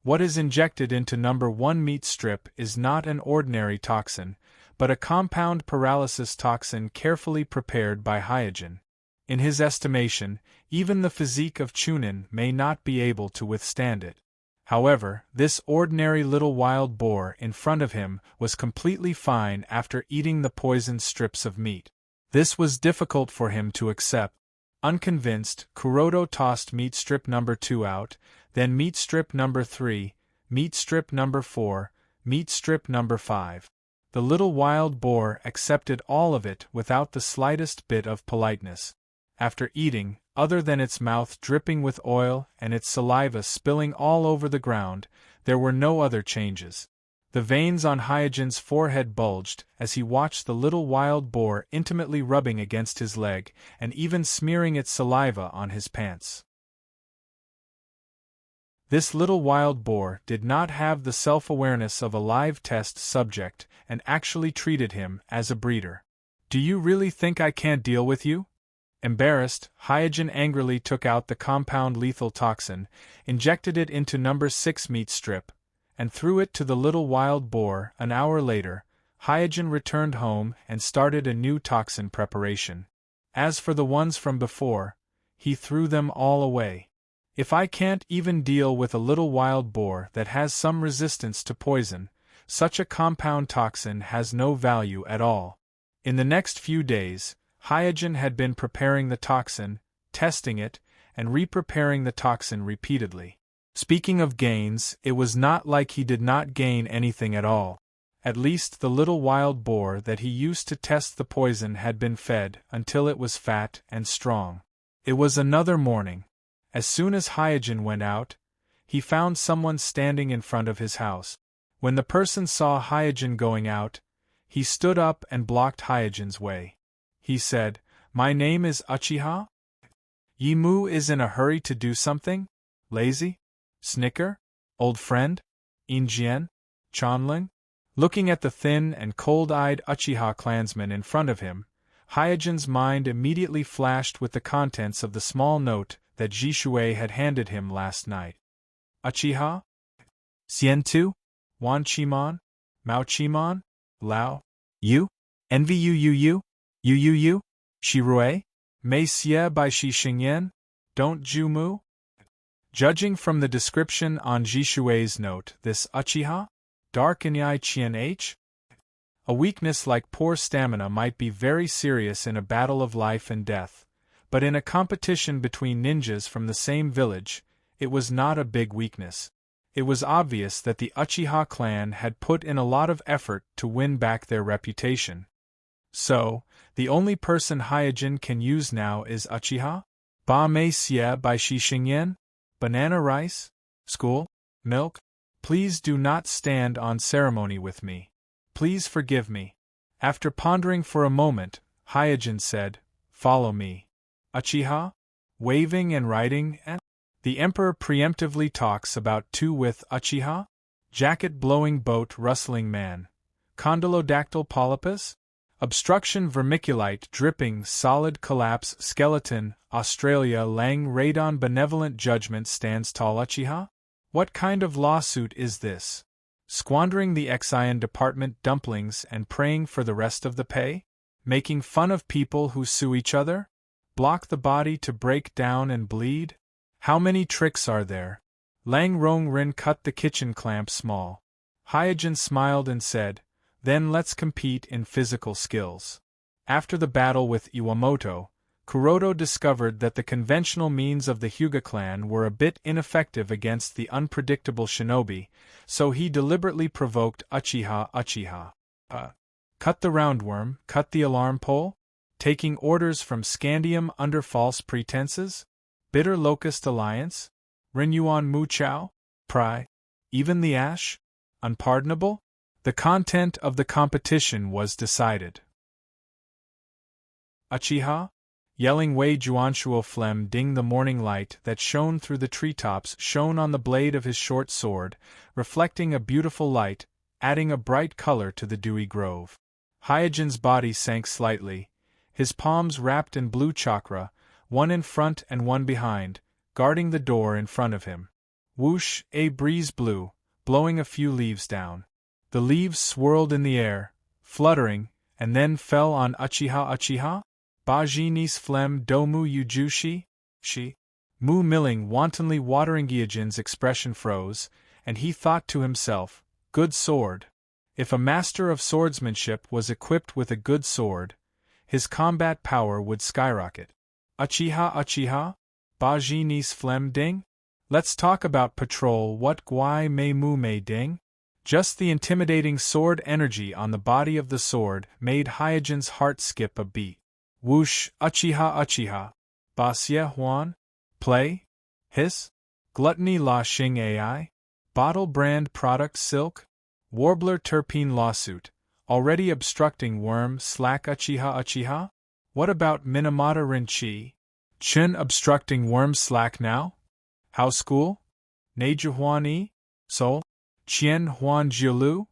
What is injected into number 1 meat strip is not an ordinary toxin, but a compound paralysis toxin carefully prepared by Hyojin. In his estimation, even the physique of Chunin may not be able to withstand it. However, this ordinary little wild boar in front of him was completely fine after eating the poisoned strips of meat. This was difficult for him to accept. Unconvinced, Kuroda tossed meat strip number 2 out, then meat strip number 3, meat strip number 4, meat strip number 5. The little wild boar accepted all of it without the slightest bit of politeness. After eating, other than its mouth dripping with oil and its saliva spilling all over the ground, there were no other changes. The veins on Hyojin's forehead bulged as he watched the little wild boar intimately rubbing against his leg and even smearing its saliva on his pants. This little wild boar did not have the self-awareness of a live test subject and actually treated him as a breeder. "Do you really think I can't deal with you?" Embarrassed, Hyojin angrily took out the compound lethal toxin, injected it into number 6 meat strip, and threw it to the little wild boar. An hour later, Hyojin returned home and started a new toxin preparation. As for the ones from before, he threw them all away. "If I can't even deal with a little wild boar that has some resistance to poison, such a compound toxin has no value at all." In the next few days, Hyojin had been preparing the toxin, testing it, and re-preparing the toxin repeatedly. Speaking of gains, it was not like he did not gain anything at all. At least the little wild boar that he used to test the poison had been fed until it was fat and strong. It was another morning. As soon as Hyojin went out, he found someone standing in front of his house. When the person saw Hyojin going out, he stood up and blocked Hyojin's way. He said, "My name is Uchiha? Yimu is in a hurry to do something? Lazy? Snicker? Old friend? Injien? Chanling?" Looking at the thin and cold-eyed Uchiha clansman in front of him, Hyojin's mind immediately flashed with the contents of the small note that Jishui had handed him last night. "Uchiha? Sientu? Wan Chimon? Mao Chimon? Lao? You? Envy you? You? Shirue? Mei xie bai shi xingyan? Don't Jumu?" Judging from the description on Jishui's note, this Uchiha? Dark and Yai Qian H? A weakness like poor stamina might be very serious in a battle of life and death, but in a competition between ninjas from the same village, it was not a big weakness. It was obvious that the Uchiha clan had put in a lot of effort to win back their reputation. So, the only person Hyojin can use now is Uchiha? Ba mei xie bai shi xingyan? Banana rice? School? Milk? Please do not stand on ceremony with me. Please forgive me. After pondering for a moment, Hyojin said, "Follow me." Uchiha? Waving and riding, eh? The Emperor preemptively talks about two with Uchiha? Jacket-blowing boat rustling man. Condylodactyl polypus? Obstruction vermiculite dripping solid collapse skeleton Australia Lang Radon benevolent judgment stands tall Uchiha? What kind of lawsuit is this? Squandering the Exion department dumplings and praying for the rest of the pay? Making fun of people who sue each other? Block the body to break down and bleed? How many tricks are there? Lang Rong Rin cut the kitchen clamp small. Hyojin smiled and said, "Then let's compete in physical skills." After the battle with Iwamoto, Kuroda discovered that the conventional means of the Hyuga clan were a bit ineffective against the unpredictable shinobi, so he deliberately provoked Uchiha. Cut the roundworm, cut the alarm pole? Taking orders from Scandium under false pretenses? Bitter Locust Alliance? Renyuan Mu Chao? Pry? Even the ash? Unpardonable? The content of the competition was decided. Uchiha? Yelling Wei Juanshuo Flem Ding. The morning light that shone through the treetops shone on the blade of his short sword, reflecting a beautiful light, adding a bright color to the dewy grove. Hyojin's body sank slightly, his palms wrapped in blue chakra, one in front and one behind, guarding the door in front of him. Whoosh, a breeze blew, blowing a few leaves down. The leaves swirled in the air, fluttering, and then fell on Uchiha. Uchiha? Baji nis Flem do mu yujushi? She? Mu milling wantonly watering. Gyojin's expression froze, and he thought to himself, good sword. If a master of swordsmanship was equipped with a good sword, his combat power would skyrocket. Uchiha? Uchiha? Baji nis Flem ding? Let's talk about patrol. What guai mei mu mei ding? Just the intimidating sword energy on the body of the sword made Hyojin's heart skip a beat. Whoosh, Uchiha. Uchiha. Basye Huan? Play? Hiss? Gluttony La Xing AI? Bottle brand product silk? Warbler terpene lawsuit, already obstructing worm slack. Uchiha. Uchiha? What about Minamata Rinchi? Chen obstructing worm slack now? How school? Neju Huan E? Sol? Qian Huan Jiulu?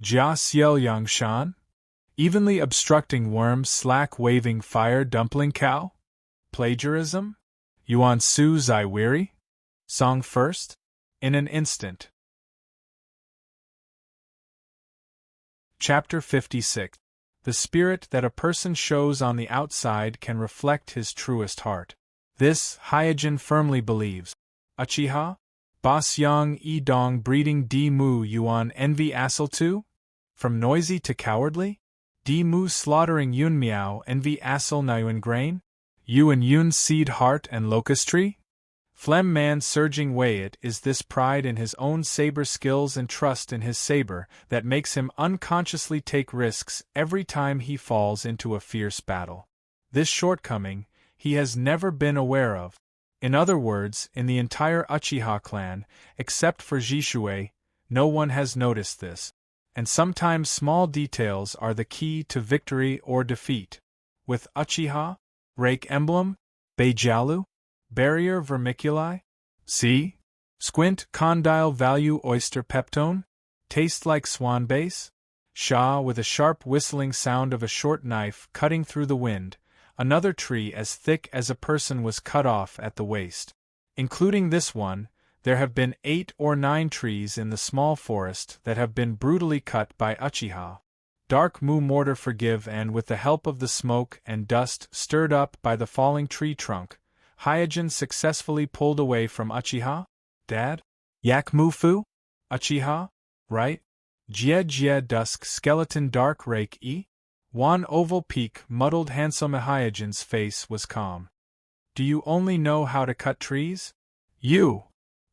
Jia Xiel Yangshan? Evenly obstructing worm slack waving fire dumpling cow? Plagiarism? Yuan Su Zai weary? Song first? In an instant. Chapter 56. The spirit that a person shows on the outside can reflect his truest heart. This, Hyojin firmly believes. Uchiha? Bas Yang Yi Dong breeding Di Mu Yuan envy Assel tu? From noisy to cowardly? Di Mu slaughtering Yun Miao envy Assel Nayuan grain? You and Yun seed heart and locust tree? Flem man surging Wei, it is this pride in his own saber skills and trust in his saber that makes him unconsciously take risks every time he falls into a fierce battle. This shortcoming he has never been aware of. In other words, in the entire Uchiha clan, except for Jishui, no one has noticed this. And sometimes small details are the key to victory or defeat. With Uchiha, Rake Emblem, Beijalu, Barrier Vermiculi? See? Squint condyle value oyster peptone? Taste like swan base? Sha with a sharp whistling sound of a short knife cutting through the wind, another tree as thick as a person was cut off at the waist. Including this one, there have been 8 or 9 trees in the small forest that have been brutally cut by Uchiha. Dark Mu mortar forgive, and with the help of the smoke and dust stirred up by the falling tree trunk, Hyojin successfully pulled away from Uchiha? Dad? Yak Mu Fu? Uchiha? Right? Jie Jie dusk skeleton dark rake E? Wan oval peak muddled handsome. Hyojin's face was calm. Do you only know how to cut trees? You!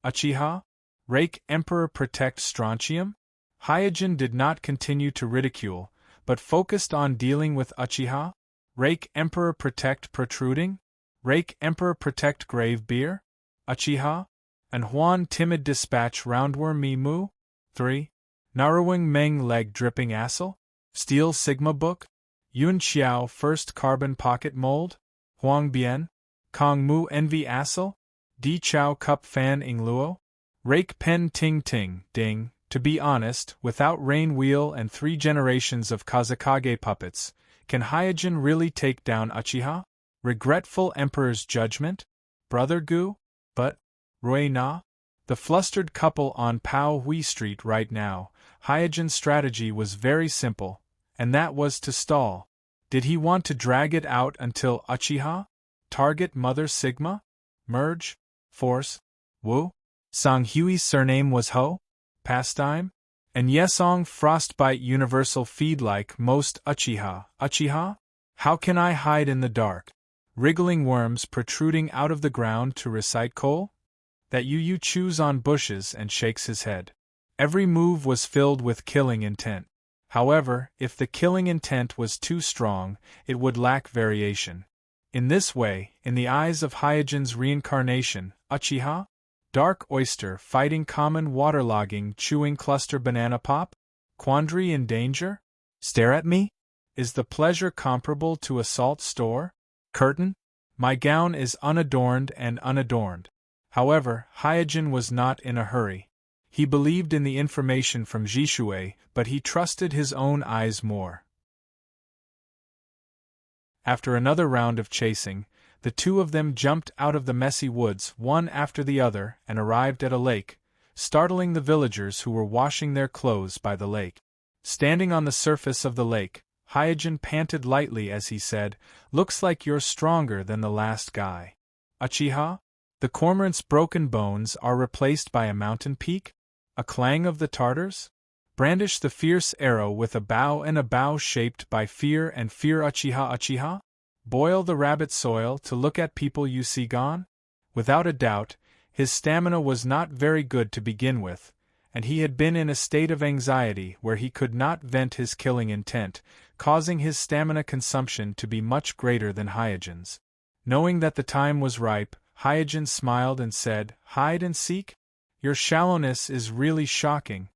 Uchiha? Rake Emperor protect strontium? Hyojin did not continue to ridicule, but focused on dealing with Uchiha. Rake Emperor protect protruding? Rake Emperor protect grave beer? Uchiha? And Huan timid dispatch roundworm mi mu? 3. Naruwing Meng leg dripping assel? Steel Sigma book? Yun Xiao first carbon pocket mold? Huang Bian? Kong Mu envy assel? Di Chao cup fan ing luo? Rake pen ting ting ding. To be honest, without rain wheel and 3 generations of Kazakage puppets, can Hyojin really take down Uchiha? Regretful Emperor's judgment? Brother Gu? But, Rui Na? The flustered couple on Pao Hui Street right now. Hyojin's strategy was very simple, and that was to stall. Did he want to drag it out until Uchiha? Target Mother Sigma? Merge? Force? Wu? Song Hui's surname was Ho? Pastime? And Yesong frostbite universal feed like most Uchiha. Uchiha? How can I hide in the dark? Wriggling worms protruding out of the ground to recite coal? That Yu chews on bushes and shakes his head. Every move was filled with killing intent. However, if the killing intent was too strong, it would lack variation. In this way, in the eyes of Hyojin's reincarnation, Uchiha? Dark oyster fighting common waterlogging chewing cluster banana pop? Quandary in danger? Stare at me? Is the pleasure comparable to a salt store? Curtain? My gown is unadorned and unadorned. However, Hyojin was not in a hurry. He believed in the information from Jishui, but he trusted his own eyes more. After another round of chasing, the two of them jumped out of the messy woods one after the other and arrived at a lake, startling the villagers who were washing their clothes by the lake. Standing on the surface of the lake, Hyojin panted lightly as he said, "Looks like you're stronger than the last guy." Uchiha? The cormorant's broken bones are replaced by a mountain peak? A clang of the Tartars? Brandish the fierce arrow with a bow and a bow shaped by fear and fear. Uchiha Uchiha? Boil the rabbit soil to look at people you see gone? Without a doubt, his stamina was not very good to begin with, and he had been in a state of anxiety where he could not vent his killing intent, causing his stamina consumption to be much greater than Hyojin's. Knowing that the time was ripe, Hyojin smiled and said, "Hide and seek? Your shallowness is really shocking.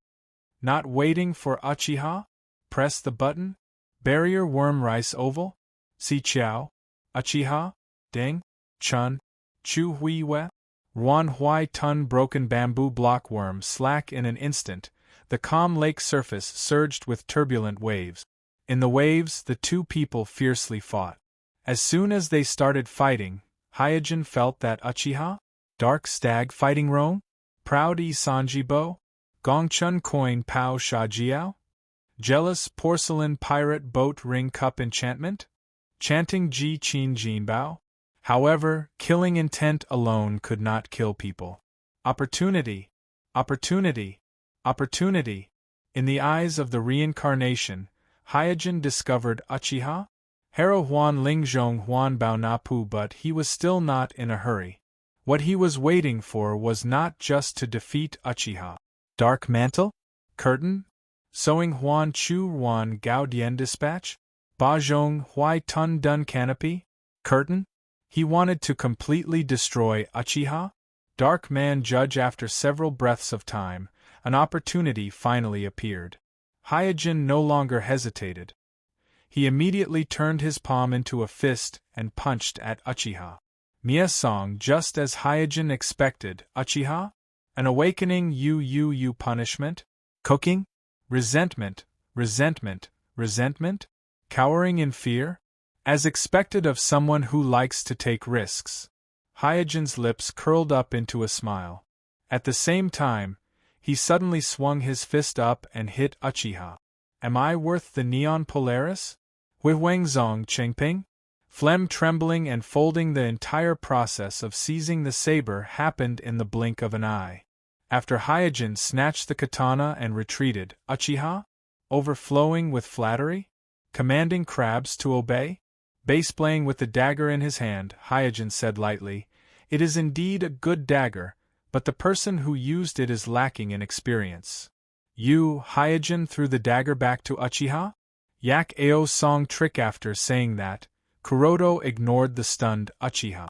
Not waiting for Uchiha? Press the button? Barrier worm rice oval? Si Chiao? Uchiha? Ding? Chun? Chu Hui We? Ruan Huai Tun broken bamboo block worm slack in an instant, the calm lake surface surged with turbulent waves. In the waves, the two people fiercely fought. As soon as they started fighting, Hyojin felt that Uchiha? Dark stag fighting roam? Proud Sanjibo? Gongchun coin Pao Sha Jiao? Jealous porcelain pirate boat ring cup enchantment? Chanting Ji Qin Jinbao? However, killing intent alone could not kill people. Opportunity! Opportunity! Opportunity! In the eyes of the reincarnation, Hyojin discovered Uchiha? Hero Huan Lingzhong Huan Bao Napu, but he was still not in a hurry. What he was waiting for was not just to defeat Uchiha. Dark mantle? Curtain? Sewing Huan Chu Ruan Gao Dian dispatch? Bajong Huai Tun Dun canopy? Curtain? He wanted to completely destroy Uchiha? Dark man judge. After several breaths of time, an opportunity finally appeared. Hyojin no longer hesitated. He immediately turned his palm into a fist and punched at Uchiha. Mia-song, just as Hyojin expected. Uchiha? An awakening you punishment? Cooking? Resentment, resentment, resentment? Cowering in fear? As expected of someone who likes to take risks. Hyojin's lips curled up into a smile. At the same time, he suddenly swung his fist up and hit Uchiha. Am I worth the neon Polaris? Huihuangzong Chengping? Phlegm trembling and folding. The entire process of seizing the saber happened in the blink of an eye. After Hyojin snatched the katana and retreated, Uchiha? Overflowing with flattery? Commanding crabs to obey? Bass-playing with the dagger in his hand, Hyojin said lightly, "It is indeed a good dagger, but the person who used it is lacking in experience." You, Hyojin, threw the dagger back to Uchiha? Yak Ao song trick. After saying that, Kuroto ignored the stunned Uchiha.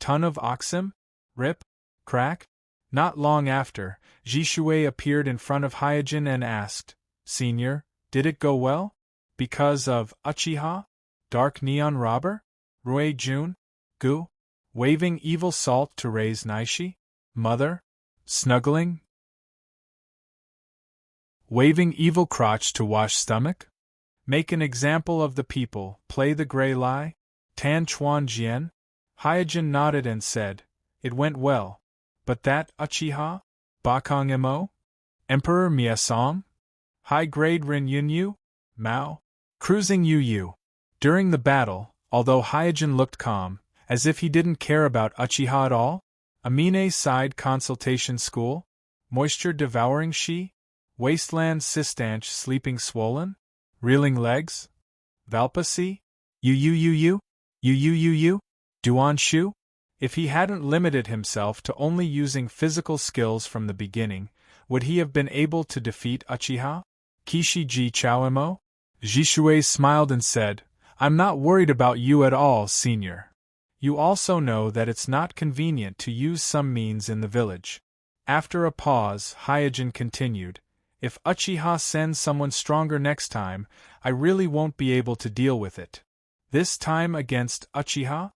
Ton of oxim? Rip? Crack? Not long after, Jishui appeared in front of Hyojin and asked, "Senior, did it go well? Because of Uchiha? Dark neon robber? Rui Jun? Gu? Waving evil salt to raise Naishi? Mother? Snuggling? Waving evil crotch to wash stomach? Make an example of the people, play the gray lie? Tan Chuan Jian?" Hyojin nodded and said, "It went well. But that Uchiha? Bakong Mo? Emperor Mia-song? High-grade Rin Yunyu? Mao? Cruising Yu. During the battle, although Hyojin looked calm, as if he didn't care about Uchiha at all, Amine side consultation school? Moisture devouring she? Wasteland Sistanch sleeping swollen? Reeling legs? Valpasi? Yu? Duan Shu? If he hadn't limited himself to only using physical skills from the beginning, would he have been able to defeat Uchiha? Kishi Ji Chao-emo? Jishui smiled and said, "I'm not worried about you at all, senior. You also know that it's not convenient to use some means in the village. After a pause, Hyojin continued, if Uchiha sends someone stronger next time, I really won't be able to deal with it. This time against Uchiha?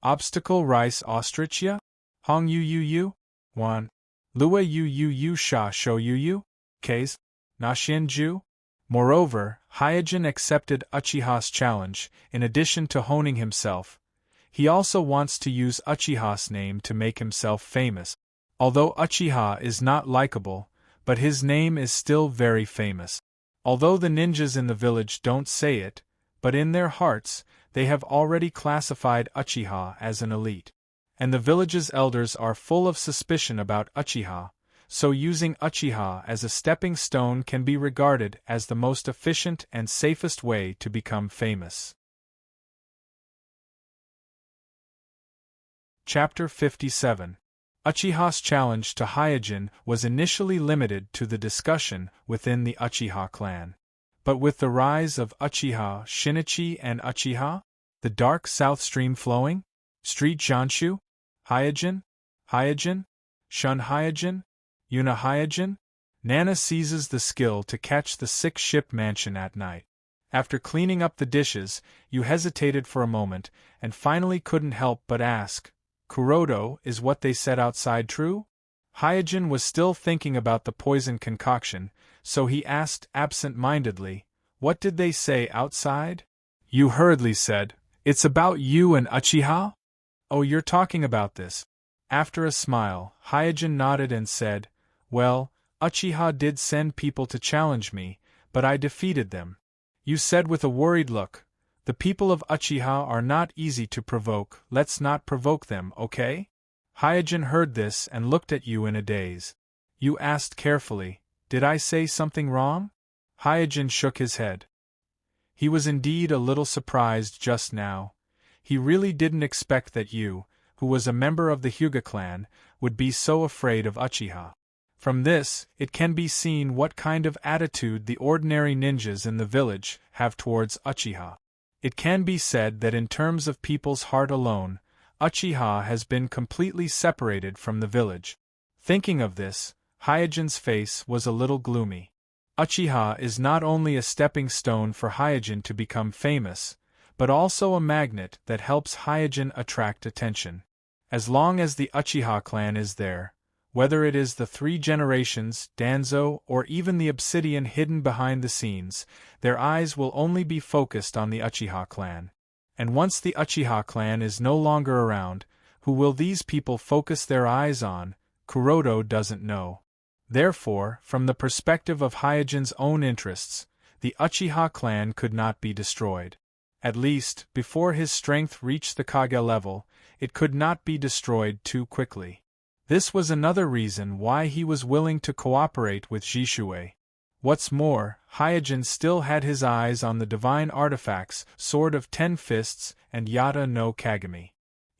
Obstacle rice ostrichya? Hong yu? 1. Lua yu sha sho yu? Case? Na shinju? Moreover, Hyojin accepted Uchiha's challenge. In addition to honing himself, he also wants to use Uchiha's name to make himself famous. Although Uchiha is not likable, but his name is still very famous. Although the ninjas in the village don't say it, but in their hearts, they have already classified Uchiha as an elite. And the village's elders are full of suspicion about Uchiha, so using Uchiha as a stepping stone can be regarded as the most efficient and safest way to become famous. Chapter 57. Uchiha's challenge to Hyojin was initially limited to the discussion within the Uchiha clan. But with the rise of Uchiha Shinichi and Uchiha, the dark south stream flowing, street Janshu, Hyojin, Shun Hyojin, Yuna Hyojin, Nana seizes the skill to catch the sick ship mansion at night. After cleaning up the dishes, you hesitated for a moment, and finally couldn't help but ask, Kurodo, is what they said outside true? Hyojin was still thinking about the poison concoction, so he asked absent-mindedly, what did they say outside? You hurriedly said, it's about you and Uchiha? Oh, you're talking about this. After a smile, Hyojin nodded and said, well, Uchiha did send people to challenge me, but I defeated them. You said with a worried look, the people of Uchiha are not easy to provoke, let's not provoke them, okay? Hyojin heard this and looked at you in a daze. You asked carefully, did I say something wrong? Hyojin shook his head. He was indeed a little surprised just now. He really didn't expect that you, who was a member of the Hyuga clan, would be so afraid of Uchiha. From this, it can be seen what kind of attitude the ordinary ninjas in the village have towards Uchiha. It can be said that in terms of people's heart alone, Uchiha has been completely separated from the village. Thinking of this, Hyojin's face was a little gloomy. Uchiha is not only a stepping stone for Hyojin to become famous, but also a magnet that helps Hyojin attract attention. As long as the Uchiha clan is there, whether it is the 3 generations, Danzo, or even the obsidian hidden behind the scenes, their eyes will only be focused on the Uchiha clan. And once the Uchiha clan is no longer around, who will these people focus their eyes on? Kurodo doesn't know. Therefore, from the perspective of Hyojin's own interests, the Uchiha clan could not be destroyed. At least, before his strength reached the Kage level, it could not be destroyed too quickly. This was another reason why he was willing to cooperate with Jishue. What's more, Hyojin still had his eyes on the divine artifacts Sword of 10 Fists and Yata no Kagami.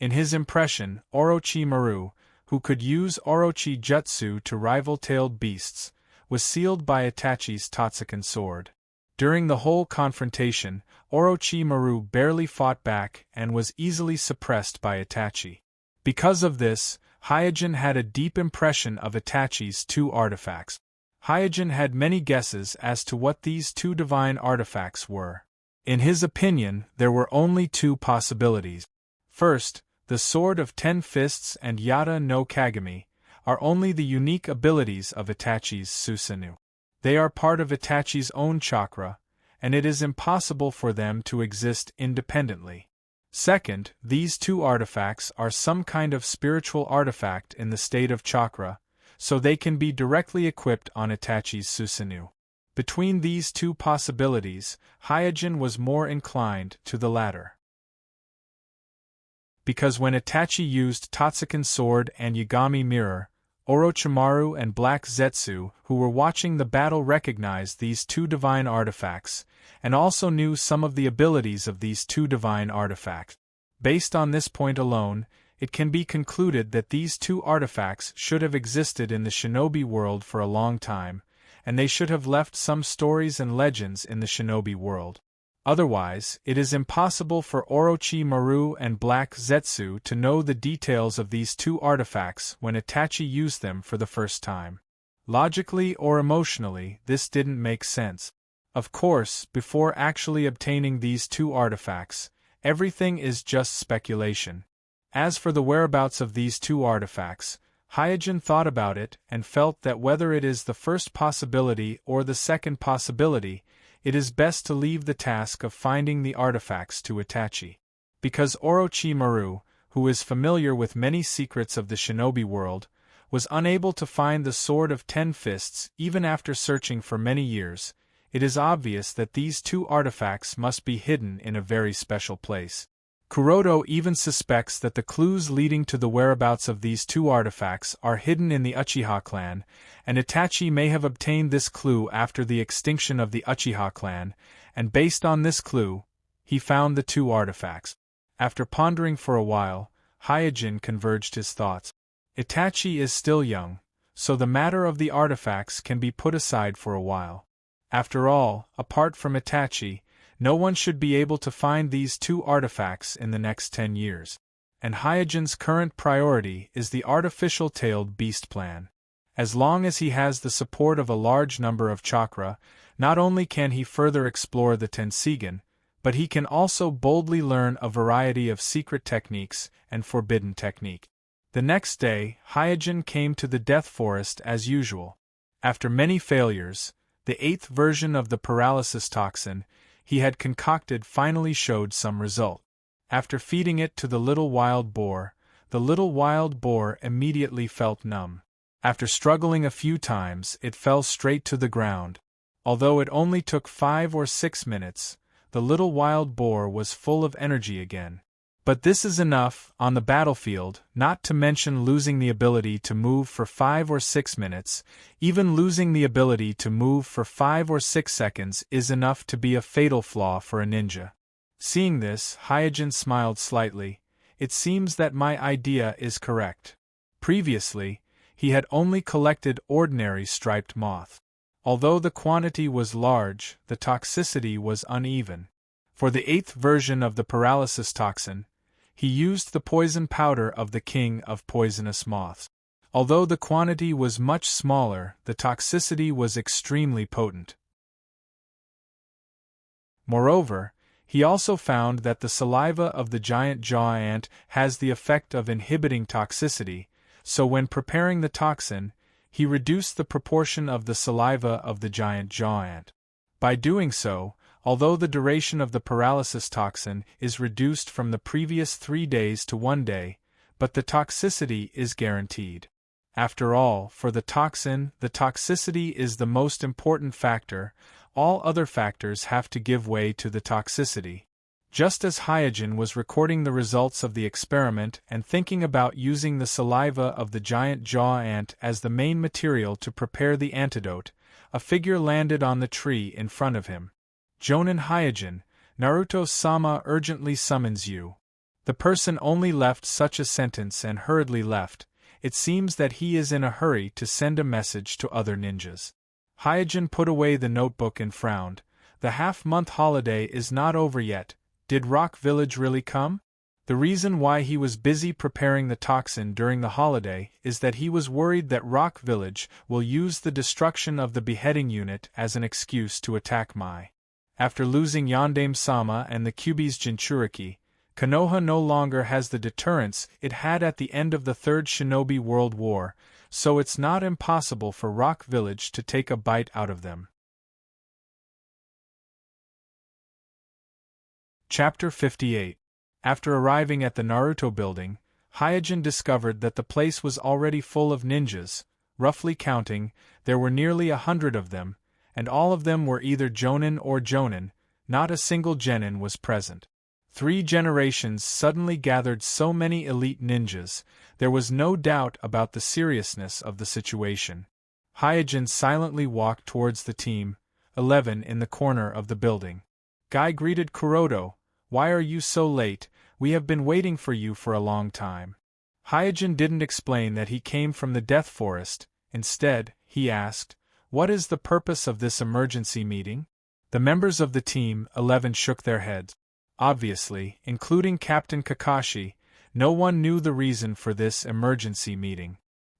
In his impression, Orochimaru, who could use Orochi Jutsu to rival tailed beasts, was sealed by Itachi's Tenseigan sword. During the whole confrontation, Orochimaru barely fought back and was easily suppressed by Itachi. Because of this, Hyojin had a deep impression of Itachi's 2 artifacts. Hyojin had many guesses as to what these 2 divine artifacts were. In his opinion, there were only 2 possibilities. First, the Sword of 10 Fists and Yata no Kagami are only the unique abilities of Itachi's Susanoo. They are part of Itachi's own chakra, and it is impossible for them to exist independently. Second, these 2 artifacts are some kind of spiritual artifact in the state of chakra, so they can be directly equipped on Itachi's Susanoo. Between these 2 possibilities, Hyojin was more inclined to the latter. Because when Itachi used Tenseigan sword and Yagami mirror, Orochimaru and Black Zetsu, who were watching the battle, recognized these 2 divine artifacts, and also knew some of the abilities of these 2 divine artifacts. Based on this point alone, it can be concluded that these 2 artifacts should have existed in the shinobi world for a long time, and they should have left some stories and legends in the shinobi world. Otherwise, it is impossible for Orochimaru and Black Zetsu to know the details of these two artifacts when Itachi used them for the first time. Logically or emotionally, this didn't make sense. Of course, before actually obtaining these two artifacts, everything is just speculation. As for the whereabouts of these two artifacts, Hyojin thought about it and felt that whether it is the first possibility or the second possibility, it is best to leave the task of finding the artifacts to Itachi. Because Orochimaru, who is familiar with many secrets of the shinobi world, was unable to find the Sword of Ten Fists even after searching for many years, it is obvious that these two artifacts must be hidden in a very special place. Kuroda even suspects that the clues leading to the whereabouts of these two artifacts are hidden in the Uchiha clan, and Itachi may have obtained this clue after the extinction of the Uchiha clan, and based on this clue, he found the two artifacts. After pondering for a while, Hyojin converged his thoughts. Itachi is still young, so the matter of the artifacts can be put aside for a while. After all, apart from Itachi, no one should be able to find these two artifacts in the next 10 years. And Hyojin's current priority is the artificial-tailed beast plan. As long as he has the support of a large number of chakra, not only can he further explore the Tenseigan, but he can also boldly learn a variety of secret techniques and forbidden technique. The next day, Hyojin came to the Death Forest as usual. After many failures, the 8th version of the paralysis toxin he had concocted finally showed some result. After feeding it to the little wild boar immediately felt numb. After struggling a few times, it fell straight to the ground. Although it only took 5 or 6 minutes, the little wild boar was full of energy again. But this is enough, on the battlefield, not to mention losing the ability to move for 5 or 6 minutes. Even losing the ability to move for 5 or 6 seconds is enough to be a fatal flaw for a ninja. Seeing this, Hyojin smiled slightly. It seems that my idea is correct. Previously, he had only collected ordinary striped moth. Although the quantity was large, the toxicity was uneven. For the 8th version of the paralysis toxin, he used the poison powder of the king of poisonous moths. Although the quantity was much smaller, the toxicity was extremely potent. Moreover, he also found that the saliva of the giant jaw ant has the effect of inhibiting toxicity, so when preparing the toxin, he reduced the proportion of the saliva of the giant jaw ant. By doing so, although the duration of the paralysis toxin is reduced from the previous 3 days to 1 day, but the toxicity is guaranteed. After all, for the toxicity is the most important factor. All other factors have to give way to the toxicity. Just as Hyojin was recording the results of the experiment and thinking about using the saliva of the giant jaw ant as the main material to prepare the antidote, a figure landed on the tree in front of him. "Jonin Hyojin, Naruto-sama urgently summons you." The person only left such a sentence and hurriedly left. It seems that he is in a hurry to send a message to other ninjas. Hyojin put away the notebook and frowned. The half-month holiday is not over yet. Did Rock Village really come? The reason why he was busy preparing the toxin during the holiday is that he was worried that Rock Village will use the destruction of the beheading unit as an excuse to attack Mai. After losing Yondaime-sama and the Kyuubi's Jinchuriki, Konoha no longer has the deterrence it had at the end of the Third Shinobi World War, so it's not impossible for Rock Village to take a bite out of them. Chapter 58. After arriving at the Naruto building, Hyojin discovered that the place was already full of ninjas. Roughly counting, there were nearly 100 of them, and all of them were either Jonin or Jonin. Not a single genin was present. 3 generations suddenly gathered so many elite ninjas, there was no doubt about the seriousness of the situation. Hyojin silently walked towards the team, 11 in the corner of the building. Guy greeted Kuroda. "Why are you so late? We have been waiting for you for a long time." Hyojin didn't explain that he came from the Death Forest. Instead, he asked, "What is the purpose of this emergency meeting?" The members of the Team 11 shook their heads. Obviously, including Captain Kakashi, no one knew the reason for this emergency meeting.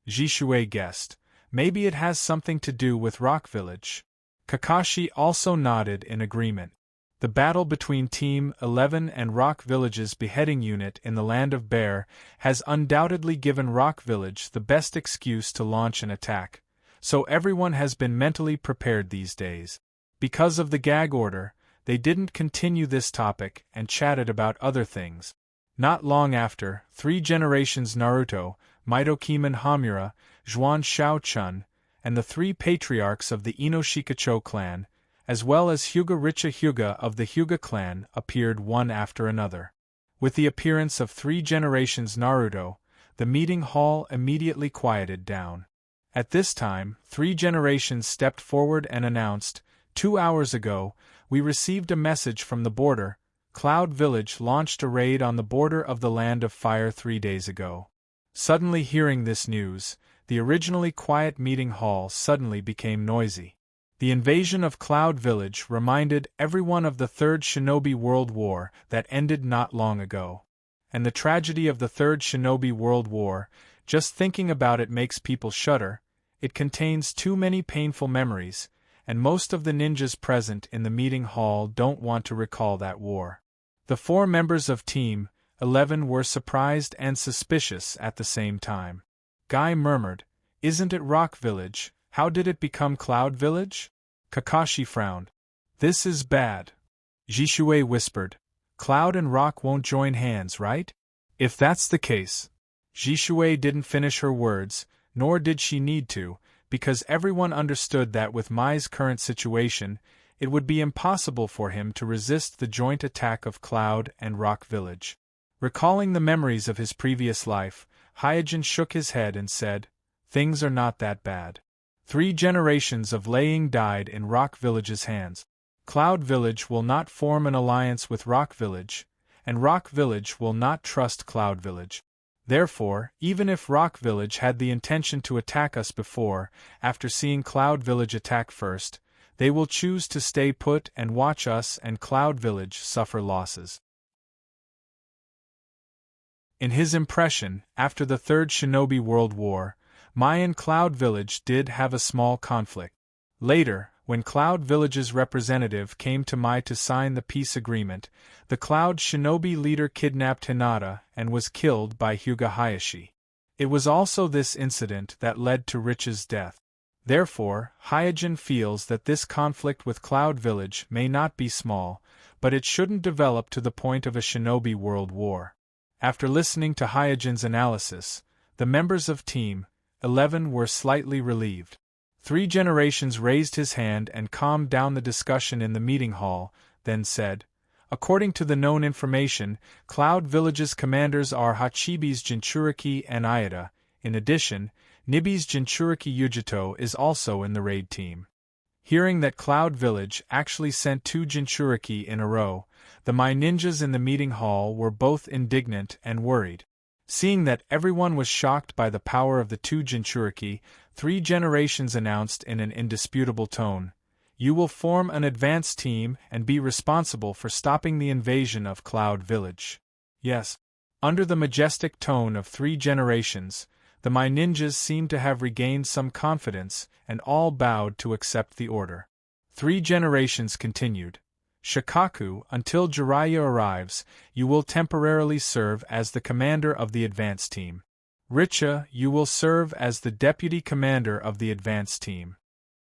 Jishui guessed, maybe it has something to do with Rock Village. Kakashi also nodded in agreement. The battle between Team 11 and Rock Village's beheading unit in the Land of Bear has undoubtedly given Rock Village the best excuse to launch an attack, so everyone has been mentally prepared these days. Because of the gag order, they didn't continue this topic and chatted about other things. Not long after, 3 generations Naruto, Mitokiman Hamura, Zhuan Shaochun, and the 3 patriarchs of the Inoshikacho clan, as well as Hyuga Richa Hyuga of the Hyuga clan, appeared one after another. With the appearance of 3 generations Naruto, the meeting hall immediately quieted down. At this time, 3 generations stepped forward and announced, 2 hours ago, we received a message from the border. Cloud Village launched a raid on the border of the Land of Fire 3 days ago. Suddenly hearing this news, the originally quiet meeting hall suddenly became noisy. The invasion of Cloud Village reminded everyone of the Third Shinobi World War that ended not long ago. And the tragedy of the Third Shinobi World War, just thinking about it makes people shudder. It contains too many painful memories, and most of the ninjas present in the meeting hall don't want to recall that war. The 4 members of Team 11 were surprised and suspicious at the same time. Guy murmured, "Isn't it Rock Village? How did it become Cloud Village?" Kakashi frowned. "This is bad." Jishui whispered, "Cloud and Rock won't join hands, right?" "If that's the case." Jishui didn't finish her words, nor did she need to, because everyone understood that with Mai's current situation, it would be impossible for him to resist the joint attack of Cloud and Rock Village. Recalling the memories of his previous life, Hyojin shook his head and said, "Things are not that bad. 3 generations of Laying died in Rock Village's hands. Cloud Village will not form an alliance with Rock Village, and Rock Village will not trust Cloud Village. Therefore, even if Rock Village had the intention to attack us before, after seeing Cloud Village attack first, they will choose to stay put and watch us and Cloud Village suffer losses." In his impression, after the Third Shinobi World War, Mai and Cloud Village did have a small conflict. Later, when Cloud Village's representative came to Mai to sign the peace agreement, the Cloud Shinobi leader kidnapped Hinata and was killed by Hyuga Hayashi. It was also this incident that led to Rich's death. Therefore, Hyojin feels that this conflict with Cloud Village may not be small, but it shouldn't develop to the point of a Shinobi World War. After listening to Hyojin's analysis, the members of Team 11 were slightly relieved. 3 generations raised his hand and calmed down the discussion in the meeting hall, then said, "According to the known information, Cloud Village's commanders are Hachibi's Jinchuriki and Ayada. In addition, Nibi's Jinchuriki Yujito is also in the raid team." Hearing that Cloud Village actually sent 2 Jinchuriki in a row, the Mai ninjas in the meeting hall were both indignant and worried. Seeing that everyone was shocked by the power of the 2 Jinchuriki, 3 generations announced in an indisputable tone, "You will form an advance team and be responsible for stopping the invasion of Cloud Village." Yes. Under the majestic tone of 3 generations, the Mai ninjas seemed to have regained some confidence, and all bowed to accept the order. 3 generations continued. "Shikaku, until Jiraiya arrives, you will temporarily serve as the commander of the advance team. Richa, you will serve as the deputy commander of the advance team."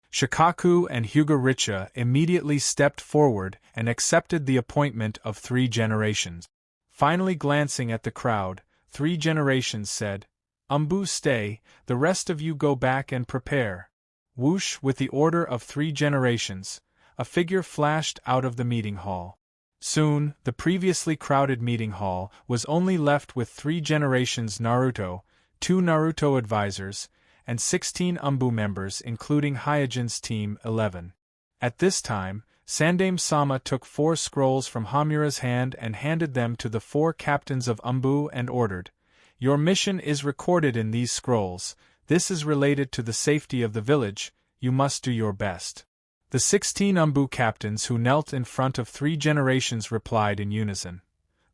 Shikaku and Hyuga Richa immediately stepped forward and accepted the appointment of 3 generations. Finally glancing at the crowd, 3 generations said, "Umbu stay, the rest of you go back and prepare." Whoosh, with the order of 3 generations, a figure flashed out of the meeting hall. Soon, the previously crowded meeting hall was only left with 3 generations Naruto, 2 Naruto advisors, and 16 Umbu members including Hyojin's Team 11. At this time, Sandaime-sama took 4 scrolls from Hamura's hand and handed them to the 4 captains of Umbu and ordered, "Your mission is recorded in these scrolls. This is related to the safety of the village. You must do your best." The 16 Umbu captains who knelt in front of 3 generations replied in unison.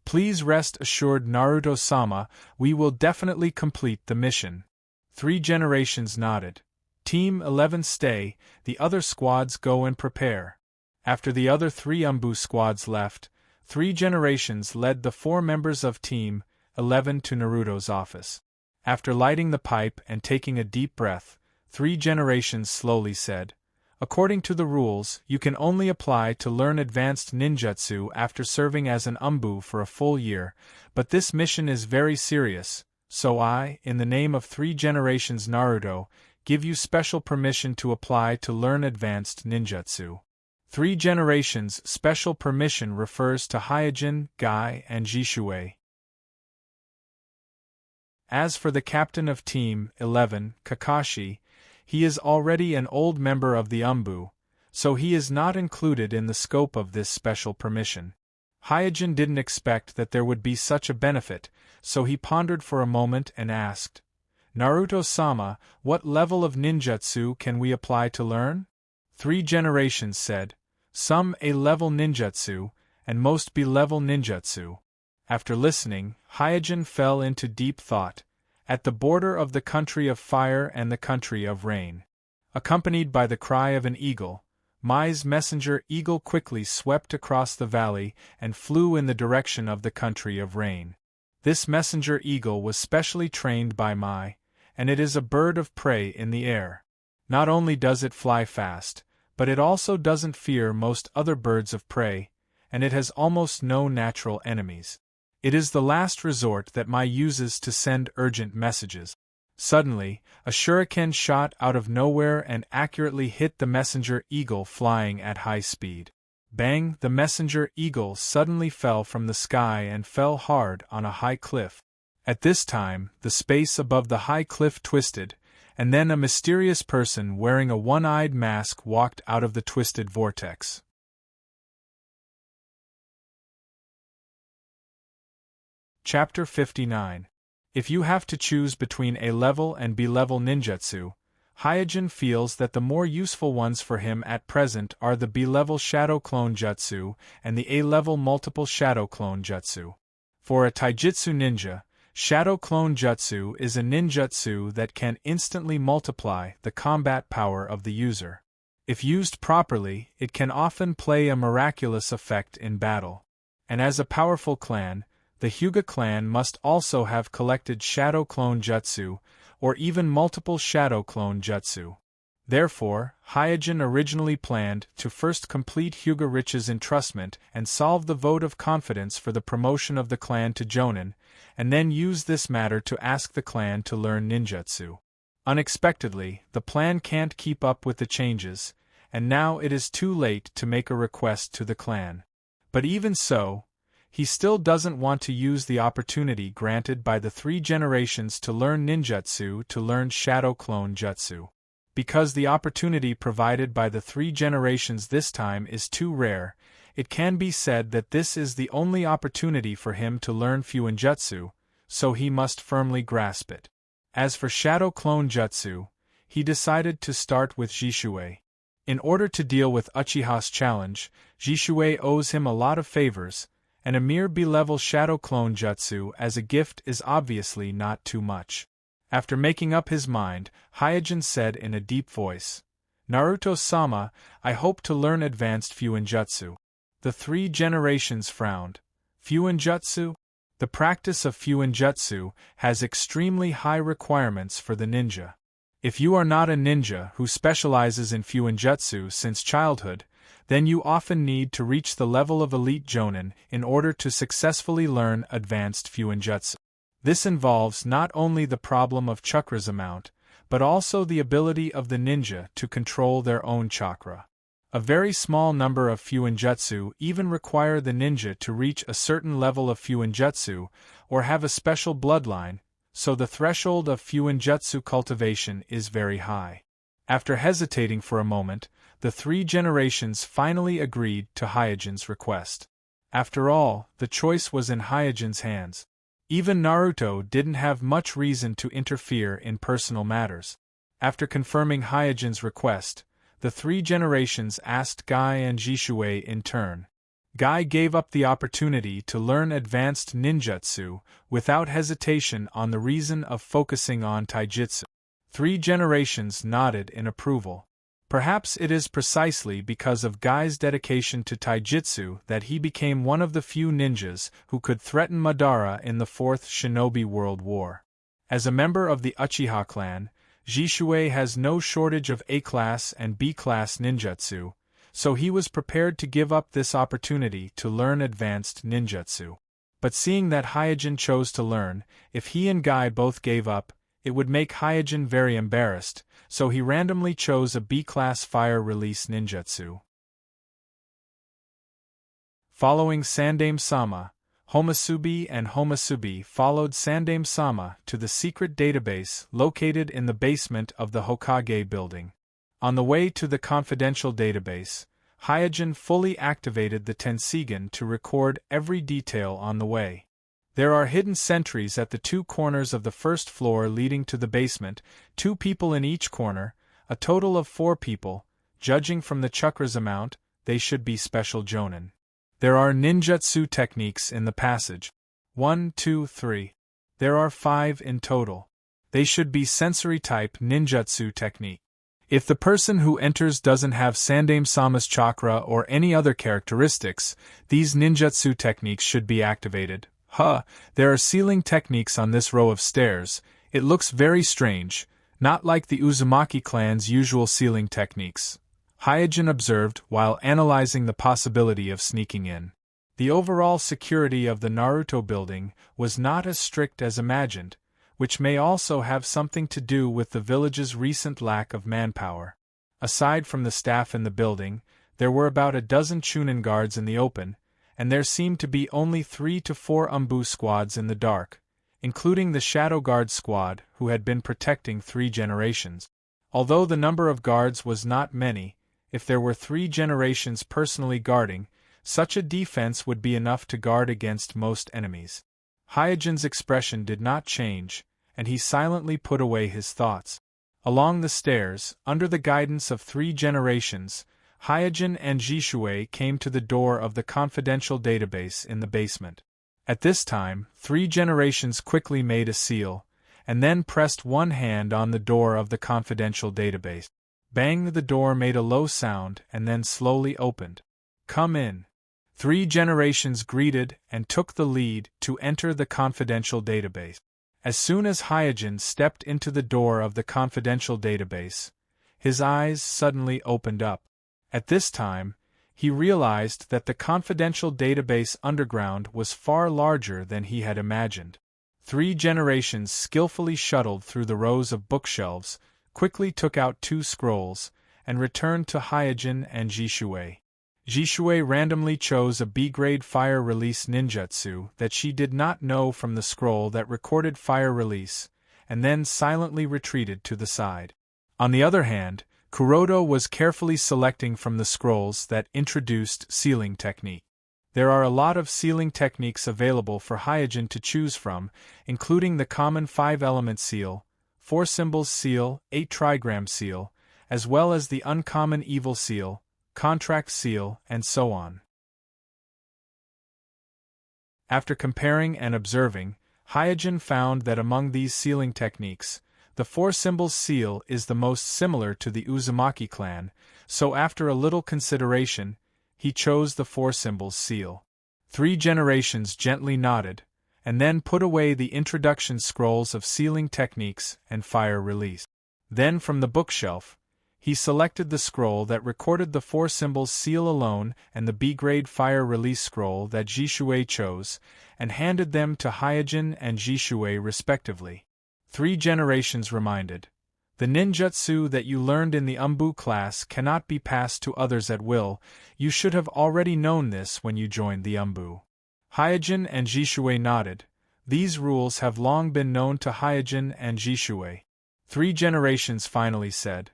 Please rest assured, Naruto-sama, we will definitely complete the mission. 3 generations nodded. Team 11 stay, the other squads go and prepare. After the other 3 Umbu squads left, 3 generations led the 4 members of Team 11 to Naruto's office. After lighting the pipe and taking a deep breath, 3 generations slowly said, according to the rules, you can only apply to learn advanced ninjutsu after serving as an Umbu for a full year, but this mission is very serious, so I, in the name of 3 generations Naruto, give you special permission to apply to learn advanced ninjutsu. 3 generations special permission refers to Hyojin, Gai, and Jishuei. As for the captain of Team 11, Kakashi, he is already an old member of the Umbu, so he is not included in the scope of this special permission. Hyojin didn't expect that there would be such a benefit, so he pondered for a moment and asked, Naruto-sama, what level of ninjutsu can we apply to learn? 3 generations said, some A-level ninjutsu, and most B-level ninjutsu. After listening, Hyojin fell into deep thought, at the border of the country of fire and the country of rain. Accompanied by the cry of an eagle, Mai's messenger eagle quickly swept across the valley and flew in the direction of the country of rain. This messenger eagle was specially trained by Mai, and it is a bird of prey in the air. Not only does it fly fast, but it also doesn't fear most other birds of prey, and it has almost no natural enemies. It is the last resort that Mai uses to send urgent messages. Suddenly, a shuriken shot out of nowhere and accurately hit the messenger eagle flying at high speed. Bang! The messenger eagle suddenly fell from the sky and fell hard on a high cliff. At this time, the space above the high cliff twisted, and then a mysterious person wearing a one-eyed mask walked out of the twisted vortex. Chapter 59. If you have to choose between A-level and B-level ninjutsu, Hyojin feels that the more useful ones for him at present are the B-level Shadow Clone Jutsu and the A-level Multiple Shadow Clone Jutsu. For a Taijutsu ninja, Shadow Clone Jutsu is a ninjutsu that can instantly multiply the combat power of the user. If used properly, it can often play a miraculous effect in battle. And as a powerful clan, the Hyuga clan must also have collected Shadow Clone Jutsu, or even multiple Shadow Clone Jutsu. Therefore, Hyojin originally planned to first complete Hyuga Rich's entrustment and solve the vote of confidence for the promotion of the clan to Jonin, and then use this matter to ask the clan to learn ninjutsu. Unexpectedly, the plan can't keep up with the changes, and now it is too late to make a request to the clan. But even so, he still doesn't want to use the opportunity granted by the 3 generations to learn ninjutsu to learn Shadow Clone Jutsu. Because the opportunity provided by the 3 generations this time is too rare, it can be said that this is the only opportunity for him to learn Fuinjutsu, so he must firmly grasp it. As for Shadow Clone Jutsu, he decided to start with Jishuei. In order to deal with Uchiha's challenge, Jishuei owes him a lot of favors, and a mere B-level Shadow Clone Jutsu as a gift is obviously not too much. After making up his mind, Hyojin said in a deep voice, Naruto-sama, I hope to learn advanced Fuinjutsu. The 3 generations frowned. Fuinjutsu? The practice of Fuinjutsu has extremely high requirements for the ninja. If you are not a ninja who specializes in Fuinjutsu since childhood, then you often need to reach the level of elite Jonin in order to successfully learn advanced Fuinjutsu. This involves not only the problem of chakra's amount, but also the ability of the ninja to control their own chakra. A very small number of Fuinjutsu even require the ninja to reach a certain level of Fuinjutsu or have a special bloodline, so the threshold of Fuinjutsu cultivation is very high. After hesitating for a moment, the 3 generations finally agreed to Hyojin's request. After all, the choice was in Hyojin's hands. Even Naruto didn't have much reason to interfere in personal matters. After confirming Hyojin's request, the three generations asked Guy and Jishui in turn. Guy gave up the opportunity to learn advanced ninjutsu without hesitation on the reason of focusing on taijutsu. Three generations nodded in approval. Perhaps it is precisely because of Guy's dedication to taijutsu that he became one of the few ninjas who could threaten Madara in the Fourth Shinobi World War. As a member of the Uchiha clan, Jishui has no shortage of A-class and B-class ninjutsu, so he was prepared to give up this opportunity to learn advanced ninjutsu. But seeing that Hyojin chose to learn, if he and Guy both gave up, it would make Hyojin very embarrassed, so he randomly chose a B-class fire release ninjutsu. Following Sandaime-sama, Homasubi and Homasubi followed Sandaime-sama to the secret database located in the basement of the Hokage building. On the way to the confidential database, Hyojin fully activated the Tenseigan to record every detail on the way. There are hidden sentries at the two corners of the first floor leading to the basement, 2 people in each corner, a total of 4 people. Judging from the chakras amount, they should be special jonin. There are ninjutsu techniques in the passage. 1, 2, 3. There are 5 in total. They should be sensory-type ninjutsu technique. If the person who enters doesn't have Sandaime-sama's chakra or any other characteristics, these ninjutsu techniques should be activated. There are ceiling techniques on this row of stairs. It looks very strange, not like the Uzumaki clan's usual ceiling techniques, Hyojin observed while analyzing the possibility of sneaking in. The overall security of the Naruto building was not as strict as imagined, which may also have something to do with the village's recent lack of manpower. Aside from the staff in the building, there were about a dozen Chunin guards in the open, and there seemed to be only 3 to 4 Umbu squads in the dark, including the Shadow Guard squad who had been protecting 3 generations. Although the number of guards was not many, if there were 3 generations personally guarding, such a defense would be enough to guard against most enemies. Hyojin's expression did not change, and he silently put away his thoughts. Along the stairs, under the guidance of 3 generations, Hyojin and Jishui came to the door of the confidential database in the basement. At this time, 3 generations quickly made a seal, and then pressed one hand on the door of the confidential database. Bang! The door made a low sound and then slowly opened. "Come in." 3 generations greeted and took the lead to enter the confidential database. As soon as Hyojin stepped into the door of the confidential database, his eyes suddenly opened up. At this time, he realized that the confidential database underground was far larger than he had imagined. 3 generations skillfully shuttled through the rows of bookshelves, quickly took out 2 scrolls, and returned to Hyojin and Jishui. Jishui randomly chose a B-grade fire release ninjutsu that she did not know from the scroll that recorded fire release, and then silently retreated to the side. On the other hand, Kuroda was carefully selecting from the scrolls that introduced sealing technique. There are a lot of sealing techniques available for Hyojin to choose from, including the common 5-element seal, 4 symbols seal, 8 trigram seal, as well as the uncommon evil seal, contract seal, and so on. After comparing and observing, Hyojin found that among these sealing techniques, the 4 symbols seal is the most similar to the Uzumaki clan, so after a little consideration, he chose the 4 symbols seal. 3 generations gently nodded, and then put away the introduction scrolls of sealing techniques and fire release. Then from the bookshelf, he selected the scroll that recorded the 4 symbols seal alone and the B-grade fire release scroll that Jishui chose, and handed them to Hyojin and Jishui respectively. 3 generations reminded. The ninjutsu that you learned in the Umbu class cannot be passed to others at will. You should have already known this when you joined the Umbu. Hyojin and Jishui nodded. These rules have long been known to Hyojin and Jishui. 3 generations finally said.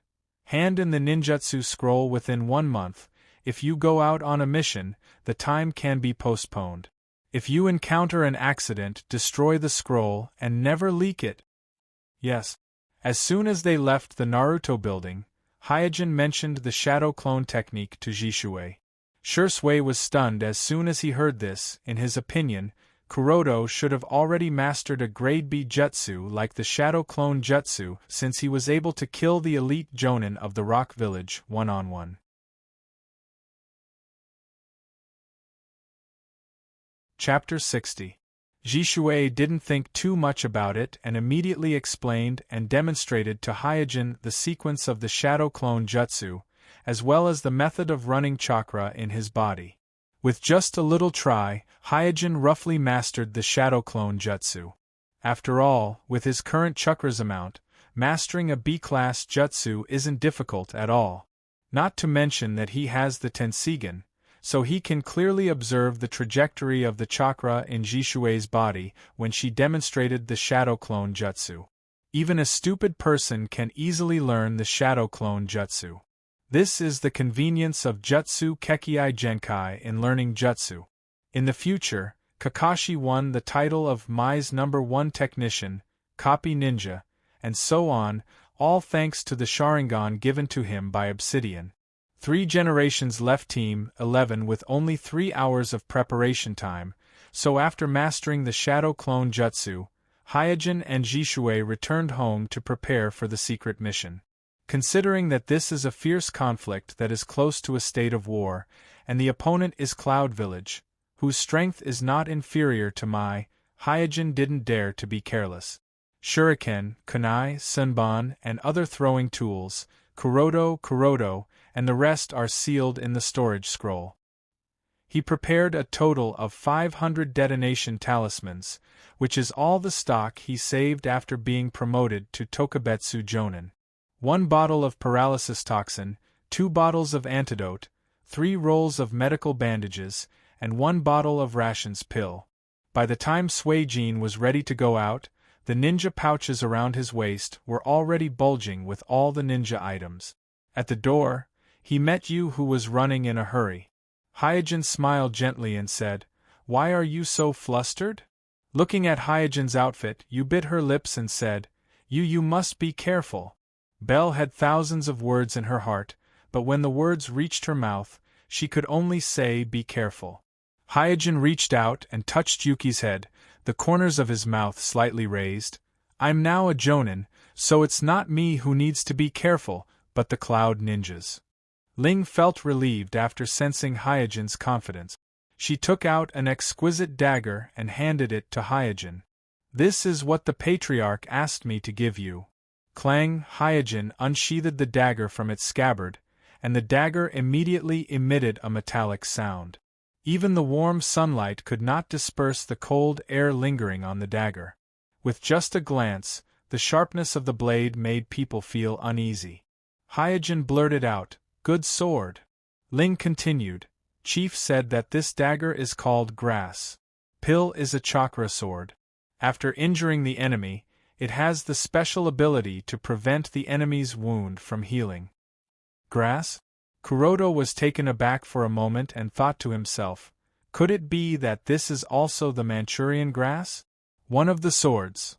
Hand in the ninjutsu scroll within 1 month. If you go out on a mission, the time can be postponed. If you encounter an accident, destroy the scroll and never leak it. Yes. As soon as they left the Naruto building, Hyojin mentioned the shadow clone technique to Jishui. Shui was stunned as soon as he heard this. In his opinion, Kuroda should have already mastered a grade B jutsu like the shadow clone jutsu since he was able to kill the elite jonin of the Rock Village one-on-one. Chapter 60. Jishui didn't think too much about it and immediately explained and demonstrated to Hyojin the sequence of the shadow clone jutsu, as well as the method of running chakra in his body. With just a little try, Hyojin roughly mastered the shadow clone jutsu. After all, with his current chakra's amount, mastering a B-class jutsu isn't difficult at all. Not to mention that he has the Tenseigan, so he can clearly observe the trajectory of the chakra in Jishui's body when she demonstrated the shadow clone jutsu. Even a stupid person can easily learn the shadow clone jutsu. This is the convenience of Jutsu Kekkei Genkai in learning jutsu. In the future, Kakashi won the title of Mai's #1 technician, copy ninja, and so on, all thanks to the Sharingan given to him by Obsidian. 3 generations left Team 11 with only 3 hours of preparation time, so after mastering the shadow clone jutsu, Hyojin and Jishui returned home to prepare for the secret mission. Considering that this is a fierce conflict that is close to a state of war, and the opponent is Cloud Village, whose strength is not inferior to Mai, Hyojin didn't dare to be careless. Shuriken, kunai, sunban, and other throwing tools, kurodo, and the rest are sealed in the storage scroll. He prepared a total of 500 detonation talismans, which is all the stock he saved after being promoted to Tokubetsu Jonin. 1 bottle of paralysis toxin, 2 bottles of antidote, 3 rolls of medical bandages, and 1 bottle of rations pill. By the time Suijin was ready to go out, the ninja pouches around his waist were already bulging with all the ninja items. At the door, he met Yu, who was running in a hurry. Hyojin smiled gently and said, "Why are you so flustered?" Looking at Hyojin's outfit, Yu bit her lips and said, You must be careful." Belle had thousands of words in her heart, but when the words reached her mouth, she could only say, "Be careful." Hyojin reached out and touched Yuki's head, the corners of his mouth slightly raised. "I'm now a Jonin, so it's not me who needs to be careful, but the Cloud Ninjas." Ling felt relieved after sensing Hyojin's confidence. She took out an exquisite dagger and handed it to Hyojin. "This is what the Patriarch asked me to give you." Clang! Hyojin unsheathed the dagger from its scabbard, and the dagger immediately emitted a metallic sound. Even the warm sunlight could not disperse the cold air lingering on the dagger. With just a glance, the sharpness of the blade made people feel uneasy. Hyojin blurted out, "Good sword." Ling continued, "Chief said that this dagger is called Grass. Pill is a chakra sword. After injuring the enemy, it has the special ability to prevent the enemy's wound from healing." Grass? Kuroda was taken aback for a moment and thought to himself, could it be that this is also the Manchurian grass? One of the swords.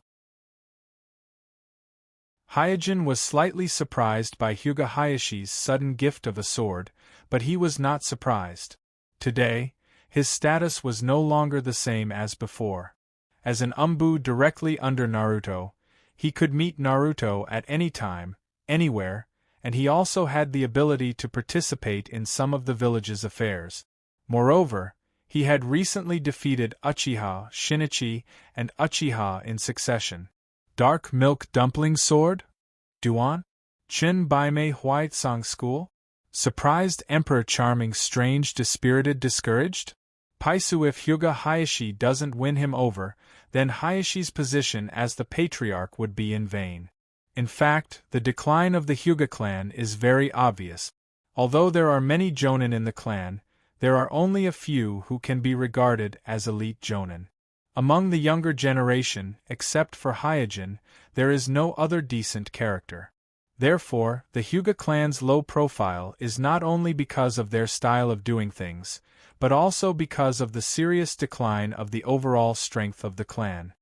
Hyojin was slightly surprised by Hyuga Hayashi's sudden gift of a sword, but he was not surprised. Today, his status was no longer the same as before. As an Umbu directly under Naruto, he could meet Naruto at any time, anywhere, and he also had the ability to participate in some of the village's affairs. Moreover, he had recently defeated Uchiha, Shinichi, and Uchiha in succession. Dark Milk Dumpling Sword? Duan? Chin Baimei Huaitsang School? Surprised Emperor Charming Strange Dispirited Discouraged? Paisu. If Hyuga Hayashi doesn't win him over, then Hayashi's position as the Patriarch would be in vain. In fact, the decline of the Hyuga clan is very obvious. Although there are many Jonin in the clan, there are only a few who can be regarded as elite Jonin. Among the younger generation, except for Hyojin, there is no other decent character. Therefore, the Hyuga clan's low profile is not only because of their style of doing things, but also because of the serious decline of the overall strength of the clan.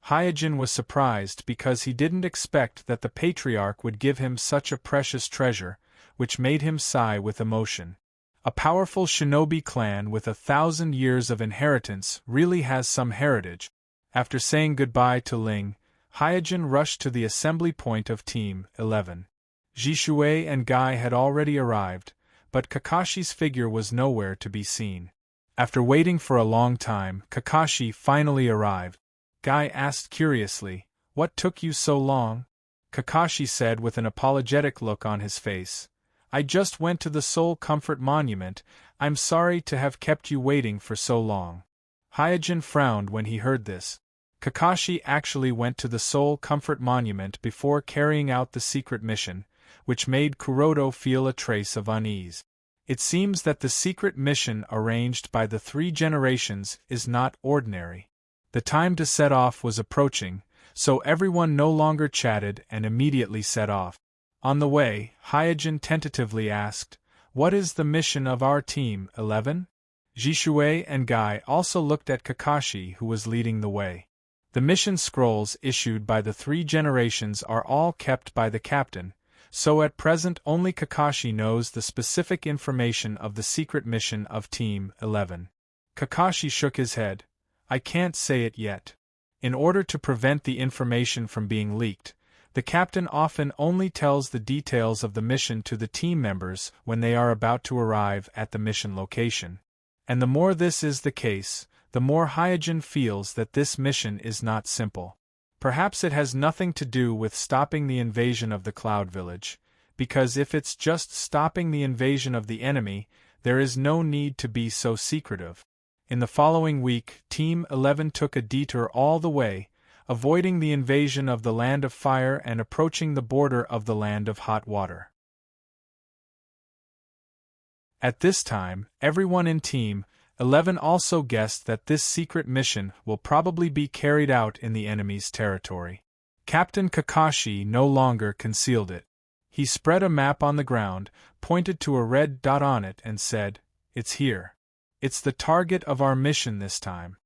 Hyojin was surprised because he didn't expect that the Patriarch would give him such a precious treasure, which made him sigh with emotion. A powerful shinobi clan with 1,000 years of inheritance really has some heritage. After saying goodbye to Ling, Hyojin rushed to the assembly point of Team 11. Jishui and Guy had already arrived, but Kakashi's figure was nowhere to be seen. After waiting for a long time, Kakashi finally arrived. Guy asked curiously, "What took you so long?" Kakashi said with an apologetic look on his face, "I just went to the Soul Comfort Monument. I'm sorry to have kept you waiting for so long." Hyojin frowned when he heard this. Kakashi actually went to the Soul Comfort Monument before carrying out the secret mission, which made Kuroto feel a trace of unease. It seems that the secret mission arranged by the 3 generations is not ordinary. The time to set off was approaching, so everyone no longer chatted and immediately set off. On the way, Hyojin tentatively asked, "What is the mission of our Team 11? Jishui and Guy also looked at Kakashi, who was leading the way. The mission scrolls issued by the 3 generations are all kept by the captain, so at present only Kakashi knows the specific information of the secret mission of Team 11. Kakashi shook his head. "I can't say it yet. In order to prevent the information from being leaked, the captain often only tells the details of the mission to the team members when they are about to arrive at the mission location. And the more this is the case, the more Hyojin feels that this mission is not simple. Perhaps it has nothing to do with stopping the invasion of the Cloud Village, because if it's just stopping the invasion of the enemy, there is no need to be so secretive." In the following week, Team 11 took a detour all the way, avoiding the invasion of the Land of Fire and approaching the border of the Land of Hot Water. At this time, everyone in Team 11 also guessed that this secret mission will probably be carried out in the enemy's territory. Captain Kakashi no longer concealed it. He spread a map on the ground, pointed to a red dot on it and said, "It's here. It's the target of our mission this time."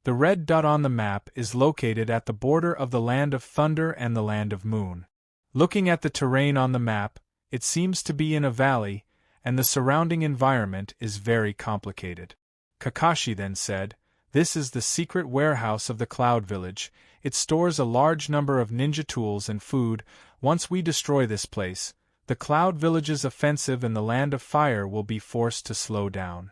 The red dot on the map is located at the border of the Land of Thunder and the Land of Moon. Looking at the terrain on the map, it seems to be in a valley, and the surrounding environment is very complicated. Kakashi then said, "This is the secret warehouse of the Cloud Village. It stores a large number of ninja tools and food. Once we destroy this place, the Cloud Village's offensive in the Land of Fire will be forced to slow down."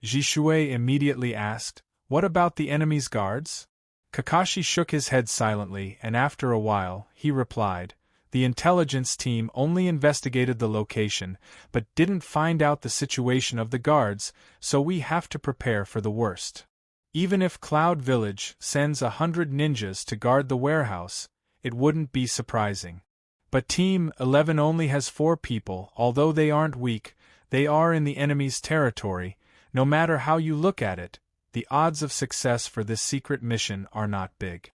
Jishui immediately asked, "What about the enemy's guards?" Kakashi shook his head silently, and after a while, he replied, "The intelligence team only investigated the location, but didn't find out the situation of the guards, so we have to prepare for the worst. Even if Cloud Village sends 100 ninjas to guard the warehouse, it wouldn't be surprising. But Team 11 only has 4 people. Although they aren't weak, they are in the enemy's territory. No matter how you look at it, the odds of success for this secret mission are not big."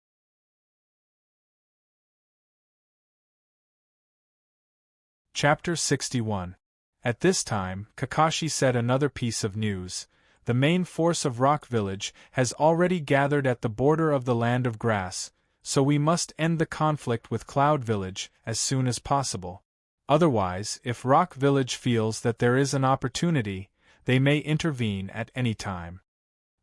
Chapter 61. At this time, Kakashi said another piece of news. The main force of Rock Village has already gathered at the border of the Land of Grass, so we must end the conflict with Cloud Village as soon as possible. Otherwise, if Rock Village feels that there is an opportunity, they may intervene at any time.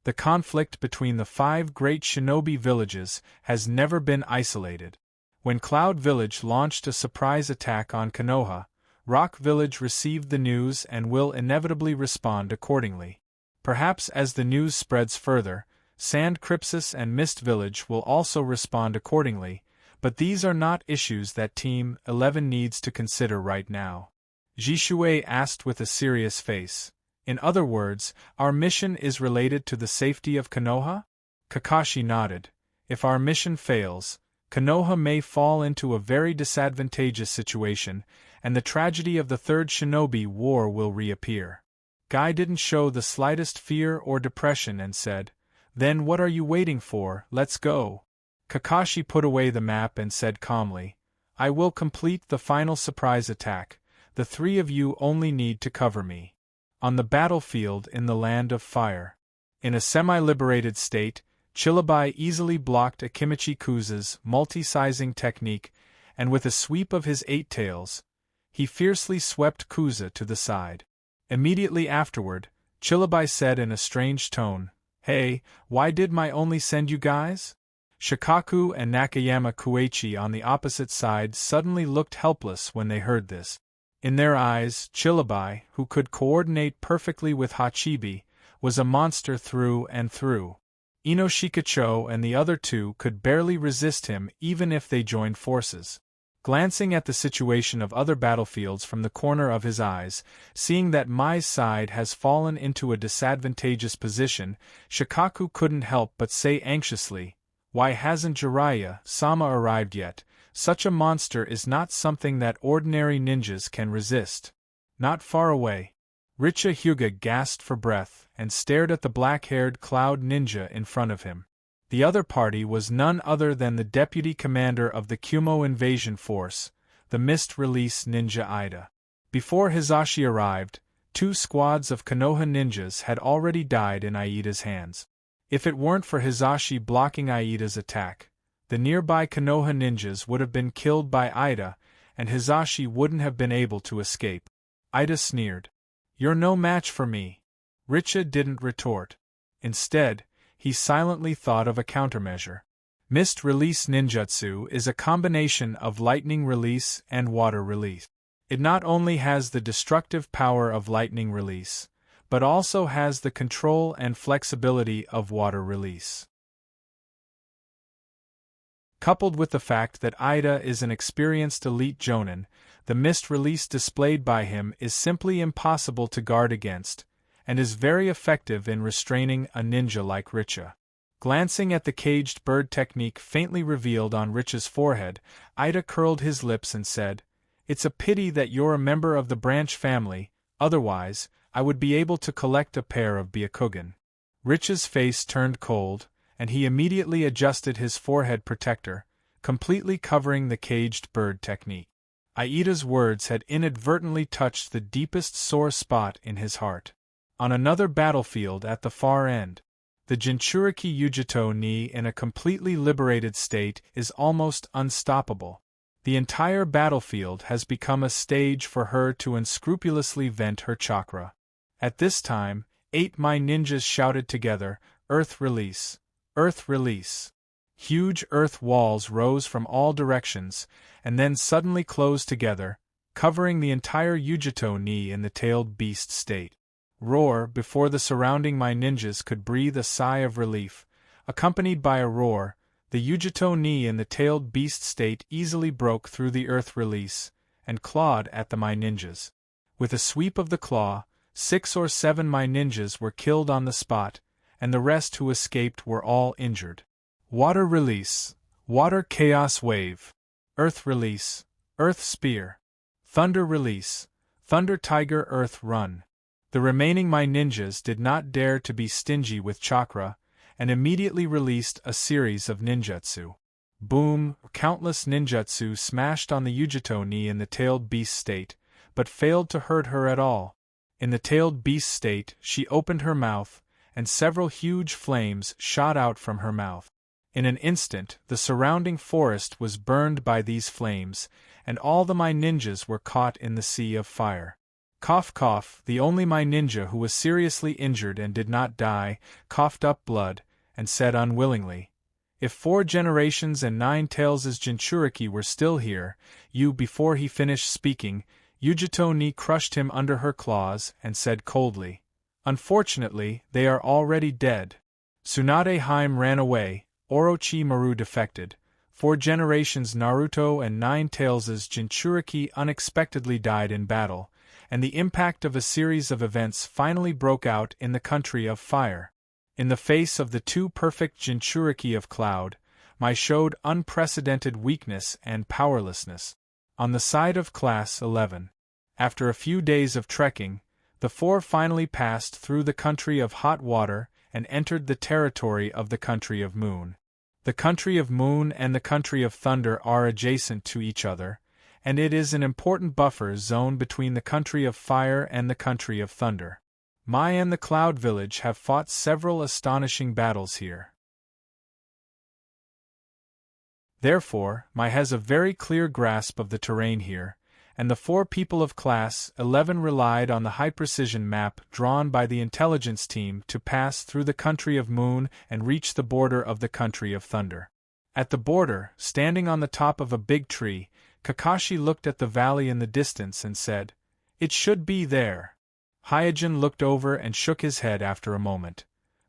The conflict between the 5 great shinobi villages has never been isolated. When Cloud Village launched a surprise attack on Konoha, Rock Village received the news and will inevitably respond accordingly. Perhaps as the news spreads further, Sand Crypsis and Mist Village will also respond accordingly, but these are not issues that Team 11 needs to consider right now. Jishui asked with a serious face, "In other words, our mission is related to the safety of Konoha?" Kakashi nodded. "If our mission fails, Konoha may fall into a very disadvantageous situation, and the tragedy of the Third Shinobi War will reappear." Guy didn't show the slightest fear or depression and said, "Then what are you waiting for? Let's go." Kakashi put away the map and said calmly, "I will complete the final surprise attack. The 3 of you only need to cover me." On the battlefield in the Land of Fire. In a semi-liberated state, Chilabai easily blocked Akimichi Kuza's multi-sizing technique, and with a sweep of his 8 tails, He fiercely swept Kuza to the side. Immediately afterward, Chilabai said in a strange tone, "Hey, why did my only send you guys?" Shikaku and Nakayama Kueichi on the opposite side suddenly looked helpless when they heard this. In their eyes, Chilabai, who could coordinate perfectly with Hachibi, was a monster through and through. Ino Shikacho and the other two could barely resist him even if they joined forces. Glancing at the situation of other battlefields from the corner of his eyes, seeing that Mai's side has fallen into a disadvantageous position, Shikaku couldn't help but say anxiously, "Why hasn't Jiraiya-sama arrived yet? Such a monster is not something that ordinary ninjas can resist." Not far away, Richa Hyuga gasped for breath and stared at the black-haired cloud ninja in front of him. The other party was none other than the deputy commander of the Kumo invasion force, the mist-release ninja Ida. Before Hizashi arrived, 2 squads of Konoha ninjas had already died in Aida's hands. If it weren't for Hizashi blocking Aida's attack, the nearby Konoha ninjas would have been killed by Ida, and Hizashi wouldn't have been able to escape. Ida sneered. "You're no match for me." Richa didn't retort. Instead, he silently thought of a countermeasure. Mist release ninjutsu is a combination of lightning release and water release. It not only has the destructive power of lightning release, but also has the control and flexibility of water release. Coupled with the fact that Ida is an experienced elite jonin, the mist release displayed by him is simply impossible to guard against, and is very effective in restraining a ninja like Richa. Glancing at the caged bird technique faintly revealed on Richa's forehead, Ida curled his lips and said, "It's a pity that you're a member of the branch family, otherwise, I would be able to collect a pair of Byakugan." Richa's face turned cold, and he immediately adjusted his forehead protector, completely covering the caged bird technique. Aida's words had inadvertently touched the deepest sore spot in his heart. On another battlefield at the far end, the Jinchuriki Yujito ni in a completely liberated state is almost unstoppable. The entire battlefield has become a stage for her to unscrupulously vent her chakra. At this time, 8 Mai ninjas shouted together, "Earth release! Earth release!" Huge earth walls rose from all directions, and then suddenly closed together, covering the entire Yujito ni in the tailed beast state. Roar! Before the surrounding Mai ninjas could breathe a sigh of relief, accompanied by a roar, the Yujito ni in the tailed beast state easily broke through the earth release, and clawed at the Mai ninjas. With a sweep of the claw, 6 or 7 Mai ninjas were killed on the spot, and the rest who escaped were all injured. Water release, water chaos wave. Earth release, earth spear. Thunder release, thunder tiger earth run. The remaining Mai ninjas did not dare to be stingy with chakra, and immediately released a series of ninjutsu. Boom! Countless ninjutsu smashed on the Yujito ni in the tailed beast state, but failed to hurt her at all. In the tailed beast state, she opened her mouth, and several huge flames shot out from her mouth. In an instant, the surrounding forest was burned by these flames, and all the Mai ninjas were caught in the sea of fire. Cough cough, the only Mai ninja who was seriously injured and did not die, coughed up blood, and said unwillingly, "If 4 generations and 9 tails' Jinchuriki were still here, you." Before he finished speaking, Yujito ni crushed him under her claws and said coldly, "Unfortunately, they are already dead." Tsunade Haim ran away, Orochi Maru defected, 4 generations Naruto and 9 tails' Jinchuriki unexpectedly died in battle, and the impact of a series of events finally broke out in the country of fire. In the face of the 2 perfect Jinchuriki of Cloud, Mai showed unprecedented weakness and powerlessness. On the side of Class 11, after a few days of trekking, the 4 finally passed through the country of hot water and entered the territory of the country of moon. The country of moon and the country of thunder are adjacent to each other, and it is an important buffer zone between the country of fire and the country of thunder. Mai and the Cloud Village have fought several astonishing battles here. Therefore, Mai has a very clear grasp of the terrain here, and the 4 people of Class 11 relied on the high-precision map drawn by the intelligence team to pass through the country of Moon and reach the border of the country of Thunder. At the border, standing on the top of a big tree, Kakashi looked at the valley in the distance and said, "It should be there." Hyojin looked over and shook his head after a moment.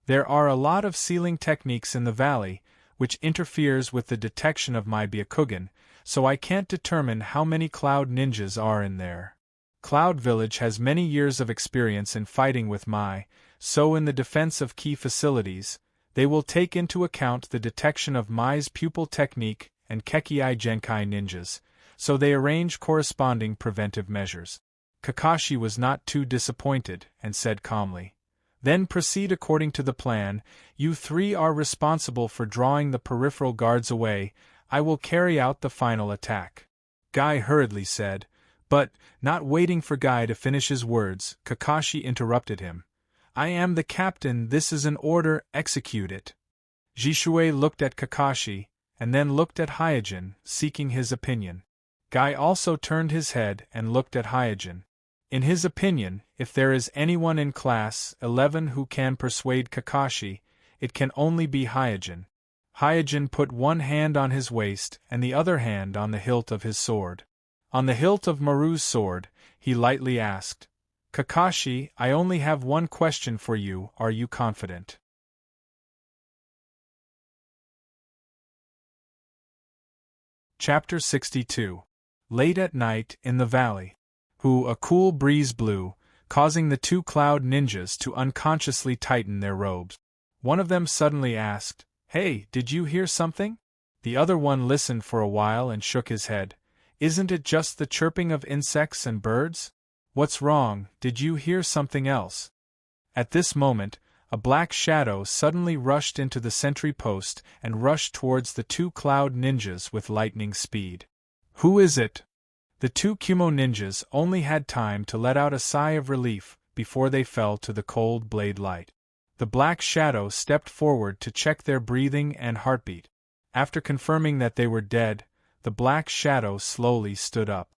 "There are a lot of sealing techniques in the valley, which interferes with the detection of my Byakugan, so I can't determine how many Cloud Ninjas are in there. Cloud Village has many years of experience in fighting with Mai, so in the defense of key facilities, they will take into account the detection of Mai's pupil technique and Kekkei Genkai ninjas, so they arrange corresponding preventive measures." Kakashi was not too disappointed, and said calmly, "Then proceed according to the plan. You 3 are responsible for drawing the peripheral guards away. I will carry out the final attack." Guy hurriedly said, but, not waiting for Guy to finish his words, Kakashi interrupted him. "I am the captain, this is an order, execute it." Jishue looked at Kakashi, and then looked at Hyojin, seeking his opinion. Guy also turned his head and looked at Hyojin. In his opinion, if there is anyone in Class 11 who can persuade Kakashi, it can only be Hyojin. Hyojin put one hand on his waist and the other hand on the hilt of his sword. On the hilt of Maru's sword, he lightly asked, "Kakashi, I only have one question for you, are you confident?" Chapter 62. Late at night, in the valley. A cool breeze blew, causing the 2 Cloud Ninjas to unconsciously tighten their robes. One of them suddenly asked, "Hey, did you hear something?" The other one listened for a while and shook his head. "Isn't it just the chirping of insects and birds? What's wrong, did you hear something else?" At this moment, a black shadow suddenly rushed into the sentry post and rushed towards the 2 Cloud Ninjas with lightning speed. "Who is it?" The 2 Kumo ninjas only had time to let out a sigh of relief before they fell to the cold blade light. The black shadow stepped forward to check their breathing and heartbeat. After confirming that they were dead, the black shadow slowly stood up.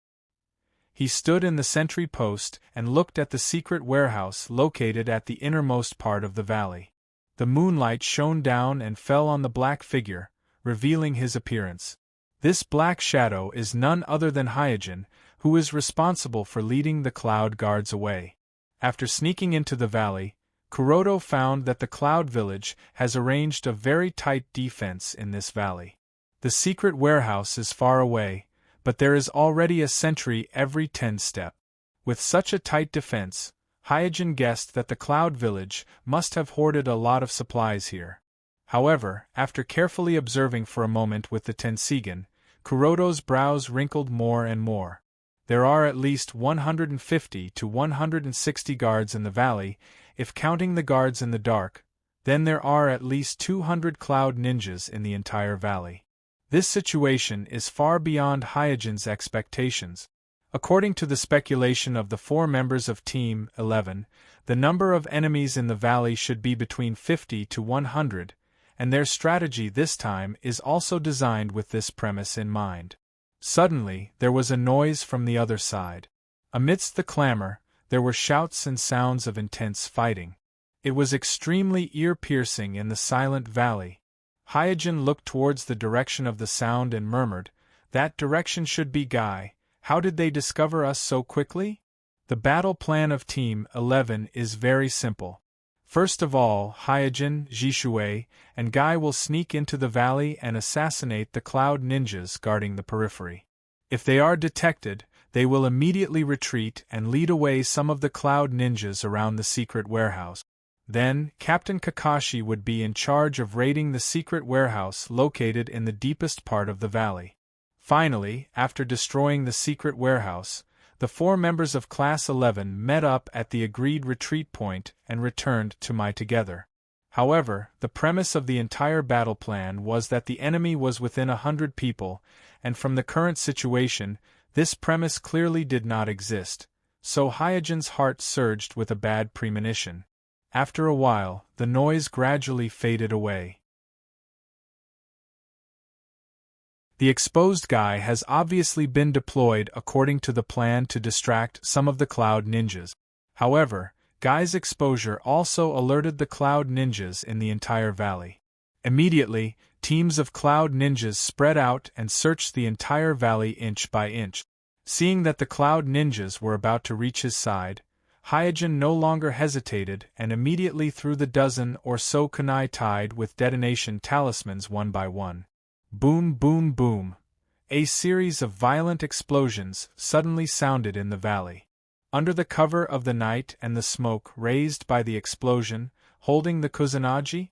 He stood in the sentry post and looked at the secret warehouse located at the innermost part of the valley. The moonlight shone down and fell on the black figure, revealing his appearance. This black shadow is none other than Hyojin, who is responsible for leading the Cloud Guards away. After sneaking into the valley, Kuroto found that the Cloud Village has arranged a very tight defense in this valley. The secret warehouse is far away, but there is already a sentry every 10 steps. With such a tight defense, Hyojin guessed that the Cloud Village must have hoarded a lot of supplies here. However, after carefully observing for a moment with the Tenseigan, Kuroto's brows wrinkled more and more. There are at least 150 to 160 guards in the valley, if counting the guards in the dark, then there are at least 200 Cloud Ninjas in the entire valley. This situation is far beyond Hyojin's expectations. According to the speculation of the 4 members of Team 11, the number of enemies in the valley should be between 50 to 100, and their strategy this time is also designed with this premise in mind. Suddenly, there was a noise from the other side. Amidst the clamor, there were shouts and sounds of intense fighting. It was extremely ear-piercing in the silent valley. Hyojin looked towards the direction of the sound and murmured, "That direction should be Guy. How did they discover us so quickly?" The battle plan of Team 11 is very simple. First of all, Hyojin, Jishue, and Guy will sneak into the valley and assassinate the Cloud Ninjas guarding the periphery. If they are detected, they will immediately retreat and lead away some of the Cloud Ninjas around the secret warehouse. Then, Captain Kakashi would be in charge of raiding the secret warehouse located in the deepest part of the valley. Finally, after destroying the secret warehouse, the 4 members of Class 11 met up at the agreed retreat point and returned to Mai together. However, the premise of the entire battle plan was that the enemy was within 100 people, and from the current situation, this premise clearly did not exist, so Hyojin's heart surged with a bad premonition. After a while, the noise gradually faded away. The exposed guy has obviously been deployed according to the plan to distract some of the Cloud Ninjas. However, Guy's exposure also alerted the Cloud Ninjas in the entire valley. Immediately, teams of Cloud Ninjas spread out and searched the entire valley inch by inch. Seeing that the Cloud Ninjas were about to reach his side, Hyojin no longer hesitated and immediately threw the dozen or so kunai tied with detonation talismans one by one. Boom, boom, boom. A series of violent explosions suddenly sounded in the valley. Under the cover of the night and the smoke raised by the explosion, holding the Kusanagi,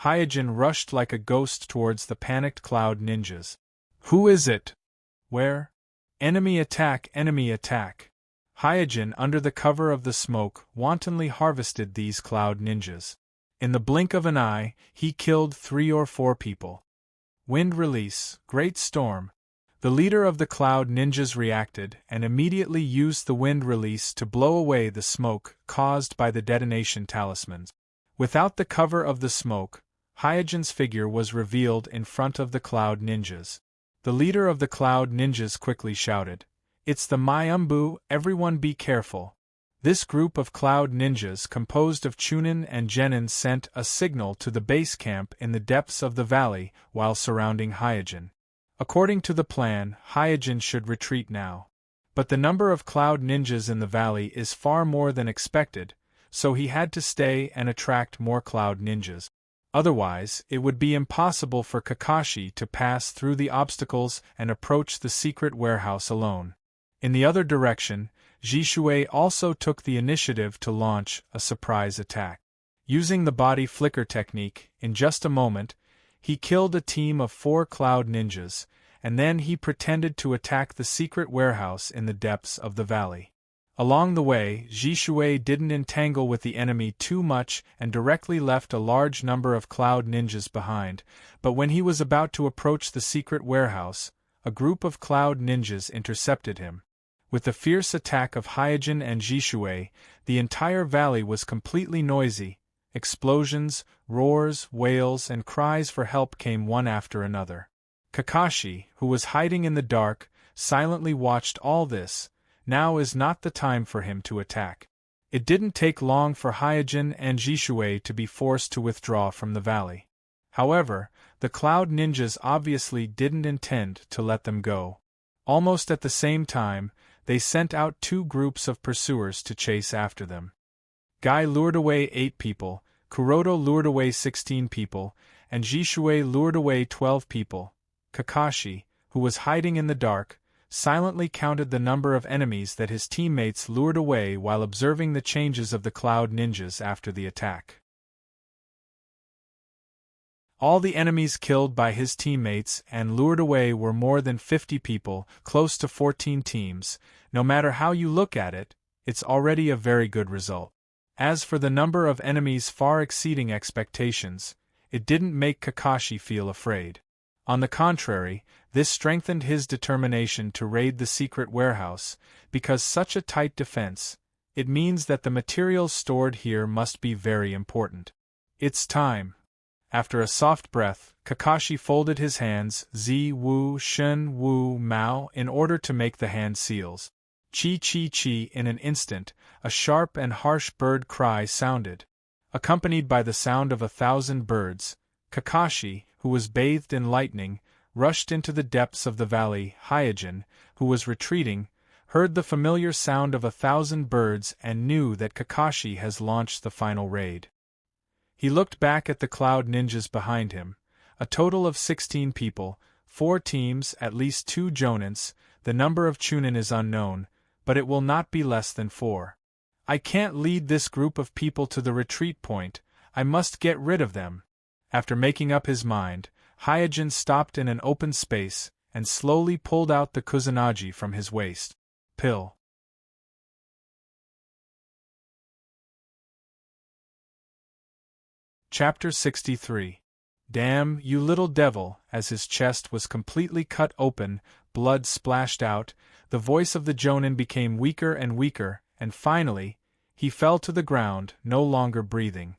Hyojin rushed like a ghost towards the panicked Cloud Ninjas. Who is it? Where? Enemy attack, enemy attack. Hyojin, under the cover of the smoke, wantonly harvested these Cloud Ninjas. In the blink of an eye, he killed 3 or 4 people. Wind release, great storm. The leader of the Cloud Ninjas reacted and immediately used the wind release to blow away the smoke caused by the detonation talismans. Without the cover of the smoke, Hyojin's figure was revealed in front of the Cloud Ninjas. The leader of the Cloud Ninjas quickly shouted, "It's the Mayumbu, everyone be careful." This group of Cloud Ninjas composed of Chunin and Genin sent a signal to the base camp in the depths of the valley while surrounding Hyojin. According to the plan, Hyojin should retreat now. But the number of Cloud Ninjas in the valley is far more than expected, so he had to stay and attract more Cloud Ninjas. Otherwise, it would be impossible for Kakashi to pass through the obstacles and approach the secret warehouse alone. In the other direction, Jishui also took the initiative to launch a surprise attack. Using the body flicker technique, in just a moment, he killed a team of 4 Cloud Ninjas, and then he pretended to attack the secret warehouse in the depths of the valley. Along the way, Jishui didn't entangle with the enemy too much and directly left a large number of Cloud Ninjas behind, but when he was about to approach the secret warehouse, a group of Cloud Ninjas intercepted him. With the fierce attack of Hyojin and Jishui, the entire valley was completely noisy. Explosions, roars, wails, and cries for help came one after another. Kakashi, who was hiding in the dark, silently watched all this. Now is not the time for him to attack. It didn't take long for Hyojin and Jishui to be forced to withdraw from the valley. However, the Cloud Ninjas obviously didn't intend to let them go. Almost at the same time, they sent out 2 groups of pursuers to chase after them. Guy lured away 8 people, Kuroto lured away 16 people, and Jishui lured away 12 people. Kakashi, who was hiding in the dark, silently counted the number of enemies that his teammates lured away while observing the changes of the Cloud Ninjas after the attack. All the enemies killed by his teammates and lured away were more than 50 people, close to 14 teams. No matter how you look at it, it's already a very good result. As for the number of enemies far exceeding expectations, it didn't make Kakashi feel afraid. On the contrary, this strengthened his determination to raid the secret warehouse, because such a tight defense, it means that the materials stored here must be very important. It's time. After a soft breath, Kakashi folded his hands, Zi Wu Shen Wu Mao, in order to make the hand seals. Chi chi chi. In an instant, a sharp and harsh bird cry sounded. Accompanied by the sound of 1,000 birds, Kakashi, who was bathed in lightning, rushed into the depths of the valley. Hyojin, who was retreating, heard the familiar sound of 1,000 birds and knew that Kakashi has launched the final raid. He looked back at the Cloud Ninjas behind him, a total of 16 people, 4 teams, at least 2 jonins. The number of Chunin is unknown, but it will not be less than 4. I can't lead this group of people to the retreat point, I must get rid of them. After making up his mind, Hyojin stopped in an open space and slowly pulled out the Kusanagi from his waist. Pill. Chapter 63. Damn, you little devil! As his chest was completely cut open, blood splashed out, the voice of the Jonin became weaker and weaker, and finally, he fell to the ground, no longer breathing.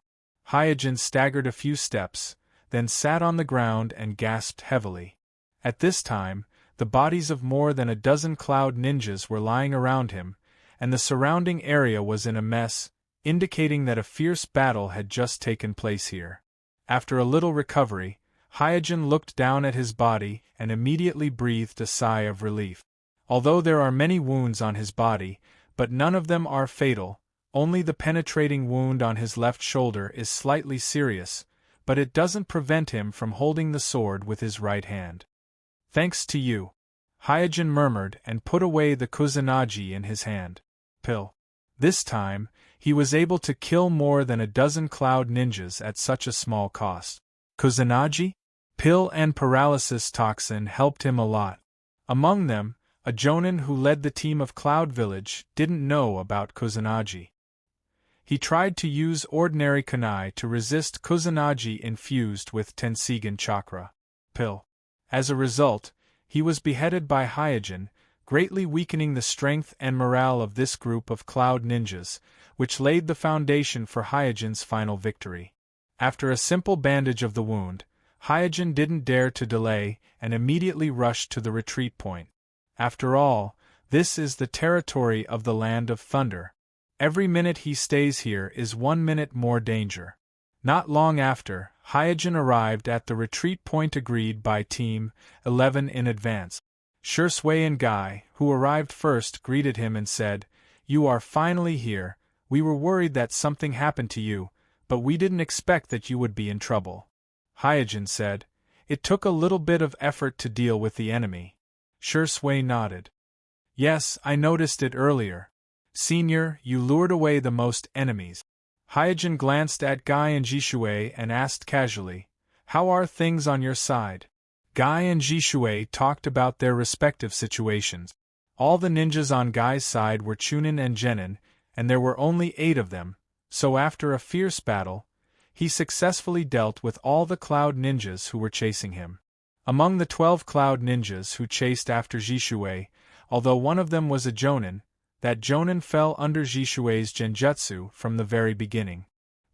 Hyojin staggered a few steps, then sat on the ground and gasped heavily. At this time, the bodies of more than a dozen cloud ninjas were lying around him, and the surrounding area was in a mess, indicating that a fierce battle had just taken place here. After a little recovery, Hyojin looked down at his body and immediately breathed a sigh of relief. Although there are many wounds on his body, but none of them are fatal, only the penetrating wound on his left shoulder is slightly serious, but it doesn't prevent him from holding the sword with his right hand. Thanks to you, Hyojin murmured and put away the kusanagi in his hand. Pill. This time, he was able to kill more than a dozen cloud ninjas at such a small cost. Kusanagi? Pill and paralysis toxin helped him a lot. Among them, a jonin who led the team of Cloud Village didn't know about kusanagi. He tried to use ordinary kunai to resist kusanagi infused with Tenseigan chakra. Pill. As a result, he was beheaded by Hyojin, greatly weakening the strength and morale of this group of cloud ninjas, which laid the foundation for Hyojin's final victory. After a simple bandage of the wound, Hyojin didn't dare to delay and immediately rushed to the retreat point. After all, this is the territory of the Land of Thunder. Every minute he stays here is 1 minute more danger. Not long after, Hyojin arrived at the retreat point agreed by Team 11 in advance. Shui and Guy, who arrived first, greeted him and said, "You are finally here. We were worried that something happened to you, but we didn't expect that you would be in trouble." Hyojin said, "It took a little bit of effort to deal with the enemy." Shui nodded. "Yes, I noticed it earlier. Senior, you lured away the most enemies." Hyojin glanced at Guy and Jishui and asked casually, "How are things on your side?" Guy and Jishui talked about their respective situations. All the ninjas on Guy's side were Chunin and Genin, and there were only 8 of them, so after a fierce battle, he successfully dealt with all the cloud ninjas who were chasing him. Among the 12 cloud ninjas who chased after Jishui, although one of them was a jonin, that jonin fell under Jishui's genjutsu from the very beginning.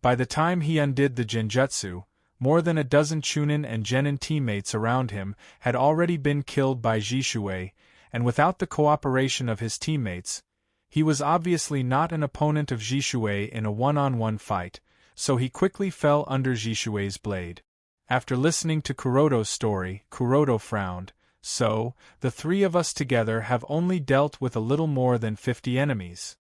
By the time he undid the genjutsu, more than a dozen Chunin and Genin teammates around him had already been killed by Jishui, and without the cooperation of his teammates, he was obviously not an opponent of Jishui in a one-on-one fight, so he quickly fell under Jishui's blade. After listening to Kuroto's story, Kuroto frowned. "So, the 3 of us together have only dealt with a little more than 50 enemies.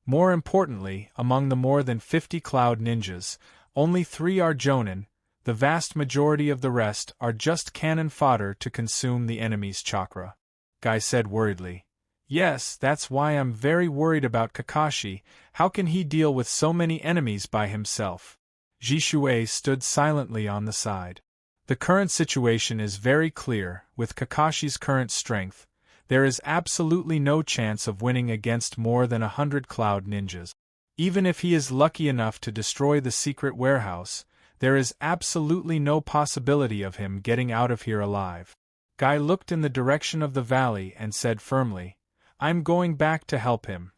More importantly, among the more than 50 cloud ninjas, only 3 are jonin, the vast majority of the rest are just cannon fodder to consume the enemy's chakra," Guy said worriedly. "Yes, that's why I'm very worried about Kakashi. How can he deal with so many enemies by himself?" Jishui stood silently on the side. "The current situation is very clear. With Kakashi's current strength, there is absolutely no chance of winning against more than 100 cloud ninjas. Even if he is lucky enough to destroy the secret warehouse, there is absolutely no possibility of him getting out of here alive." Guy looked in the direction of the valley and said firmly, "I'm going back to help him."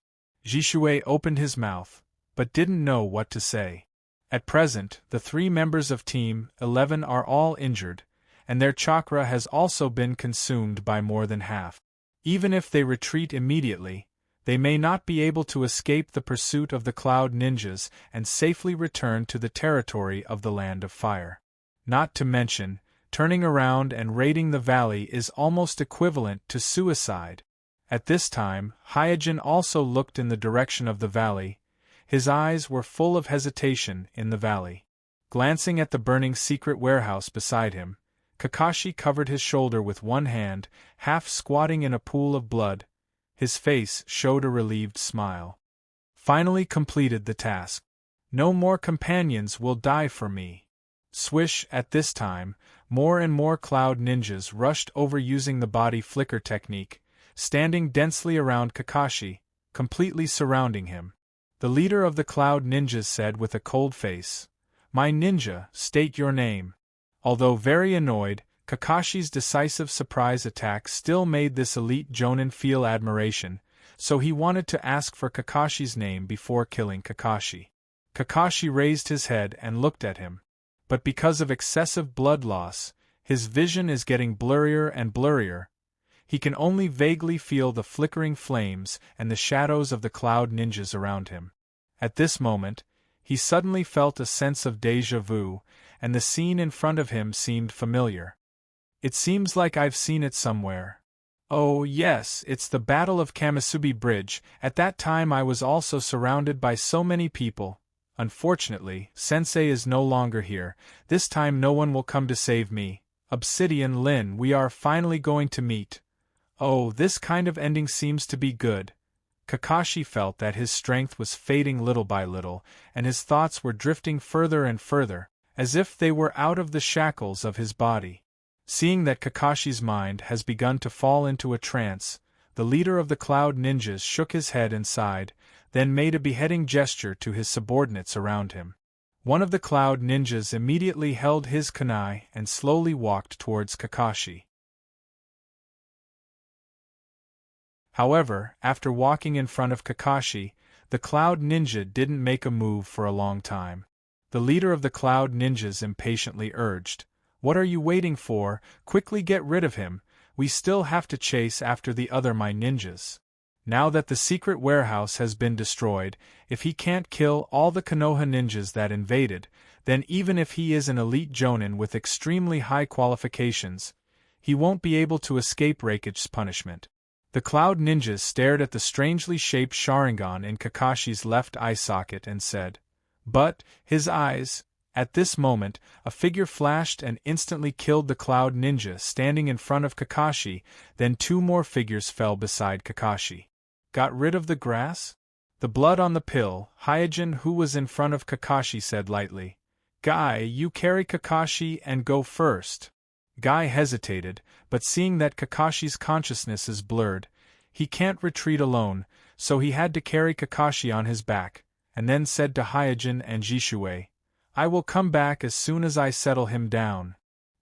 Jishui opened his mouth, but didn't know what to say. At present, the 3 members of Team 11 are all injured, and their chakra has also been consumed by more than half. Even if they retreat immediately, they may not be able to escape the pursuit of the cloud ninjas and safely return to the territory of the Land of Fire. Not to mention, turning around and raiding the valley is almost equivalent to suicide. At this time, Hyojin also looked in the direction of the valley. His eyes were full of hesitation in the valley. Glancing at the burning secret warehouse beside him, Kakashi covered his shoulder with one hand, half squatting in a pool of blood. His face showed a relieved smile. "Finally completed the task. No more companions will die for me." Swish! At this time, more and more cloud ninjas rushed over using the body flicker technique, standing densely around Kakashi, completely surrounding him. The leader of the cloud ninjas said with a cold face, "My ninja, state your name." Although very annoyed, Kakashi's decisive surprise attack still made this elite jonin feel admiration, so he wanted to ask for Kakashi's name before killing Kakashi. Kakashi raised his head and looked at him. but because of excessive blood loss, his vision is getting blurrier and blurrier. He can only vaguely feel the flickering flames and the shadows of the cloud ninjas around him. At this moment, he suddenly felt a sense of déjà vu, and the scene in front of him seemed familiar. It seems like I've seen it somewhere. Oh yes, it's the Battle of Kamisubi Bridge. At that time I was also surrounded by so many people. Unfortunately, Sensei is no longer here. This time no one will come to save me. Obsidian Lin, we are finally going to meet. Oh, this kind of ending seems to be good. Kakashi felt that his strength was fading little by little, and his thoughts were drifting further and further, as if they were out of the shackles of his body. Seeing that Kakashi's mind has begun to fall into a trance, the leader of the Cloud Ninjas shook his head and sighed, then made a beheading gesture to his subordinates around him. One of the Cloud Ninjas immediately held his kunai and slowly walked towards Kakashi. However, after walking in front of Kakashi, the Cloud Ninja didn't make a move for a long time. The leader of the Cloud Ninjas impatiently urged, "What are you waiting for? Quickly get rid of him. We still have to chase after the other my ninjas." Now that the secret warehouse has been destroyed, if he can't kill all the Konoha ninjas that invaded, then even if he is an elite jonin with extremely high qualifications, he won't be able to escape Raikage's punishment. The Cloud Ninjas stared at the strangely shaped Sharingan in Kakashi's left eye socket and said, "But, his eyes." At this moment, a figure flashed and instantly killed the Cloud Ninja standing in front of Kakashi, then two more figures fell beside Kakashi. Got rid of the grass? The blood on the pill, Hyojin, who was in front of Kakashi, said lightly. "Guy, you carry Kakashi and go first." Guy hesitated, but seeing that Kakashi's consciousness is blurred, he can't retreat alone, so he had to carry Kakashi on his back, and then said to Hyojin and Jishuei, "I will come back as soon as I settle him down."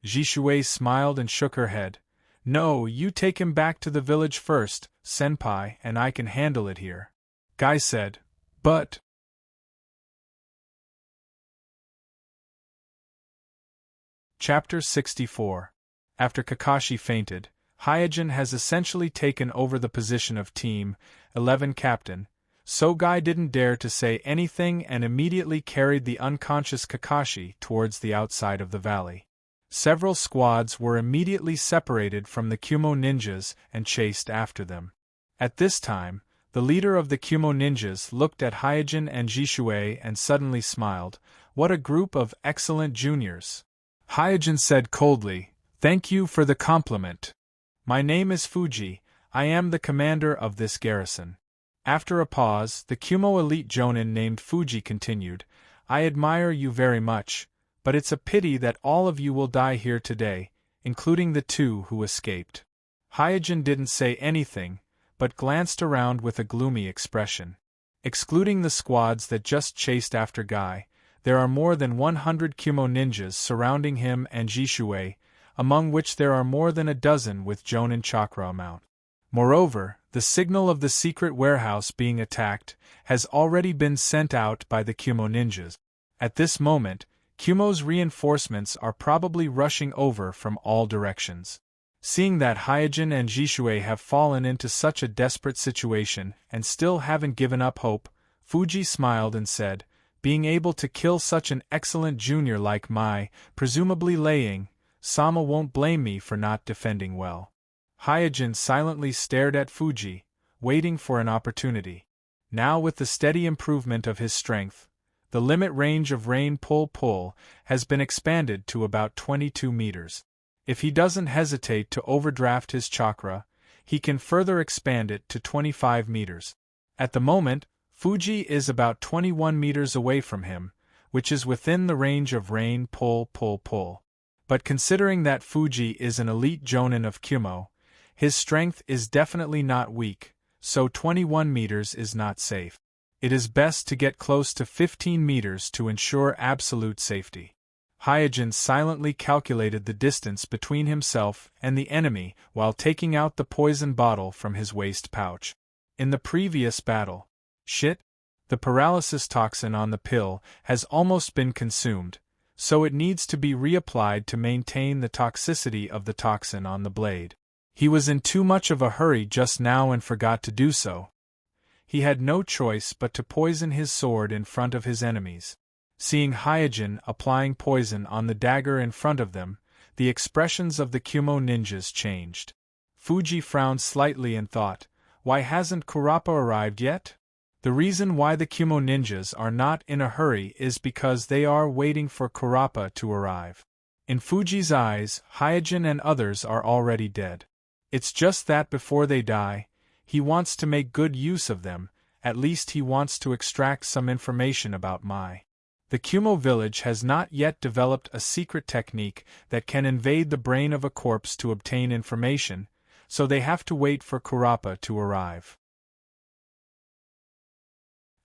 Jishuei smiled and shook her head. "No, you take him back to the village first, senpai, and I can handle it here." Guy said, "But..." Chapter 64. After Kakashi fainted, Hyojin has essentially taken over the position of Team 11 captain, so Guy didn't dare to say anything and immediately carried the unconscious Kakashi towards the outside of the valley. Several squads were immediately separated from the Kumo ninjas and chased after them. At this time, the leader of the Kumo ninjas looked at Hyojin and Jishuei and suddenly smiled. What a group of excellent juniors! Hyojin said coldly, "Thank you for the compliment. My name is Fuji, I am the commander of this garrison." After a pause, the Kumo elite jonin named Fuji continued, "I admire you very much, but it's a pity that all of you will die here today, including the two who escaped." Hyojin didn't say anything, but glanced around with a gloomy expression. Excluding the squads that just chased after Guy, there are more than 100 Kumo ninjas surrounding him and Jishuei, among which there are more than a dozen with Jonin chakra amount. Moreover, the signal of the secret warehouse being attacked has already been sent out by the Kumo ninjas. At this moment, Kumo's reinforcements are probably rushing over from all directions. Seeing that Hyojin and Jishuei have fallen into such a desperate situation and still haven't given up hope, Fuji smiled and said, "Being able to kill such an excellent junior like Mai, presumably laying, Sama won't blame me for not defending well." Hyojin silently stared at Fuji, waiting for an opportunity. Now with the steady improvement of his strength, the limit range of rain pull has been expanded to about 22 meters. If he doesn't hesitate to overdraft his chakra, he can further expand it to 25 meters. At the moment, Fuji is about 21 meters away from him, which is within the range of rain pull. But considering that Fuji is an elite jonin of Kumo, his strength is definitely not weak, so 21 meters is not safe. It is best to get close to 15 meters to ensure absolute safety. Hyojin silently calculated the distance between himself and the enemy while taking out the poison bottle from his waist pouch. In the previous battle, the paralysis toxin on the pill has almost been consumed, so it needs to be reapplied to maintain the toxicity of the toxin on the blade. He was in too much of a hurry just now and forgot to do so. He had no choice but to poison his sword in front of his enemies. Seeing Hyojin applying poison on the dagger in front of them, the expressions of the Kumo ninjas changed. Fuji frowned slightly and thought, why hasn't Kurappa arrived yet? The reason why the Kumo ninjas are not in a hurry is because they are waiting for Kurappa to arrive. In Fuji's eyes, Hyojin and others are already dead. It's just that before they die, he wants to make good use of them, at least he wants to extract some information about Mai. The Kumo village has not yet developed a secret technique that can invade the brain of a corpse to obtain information, so they have to wait for Kurappa to arrive.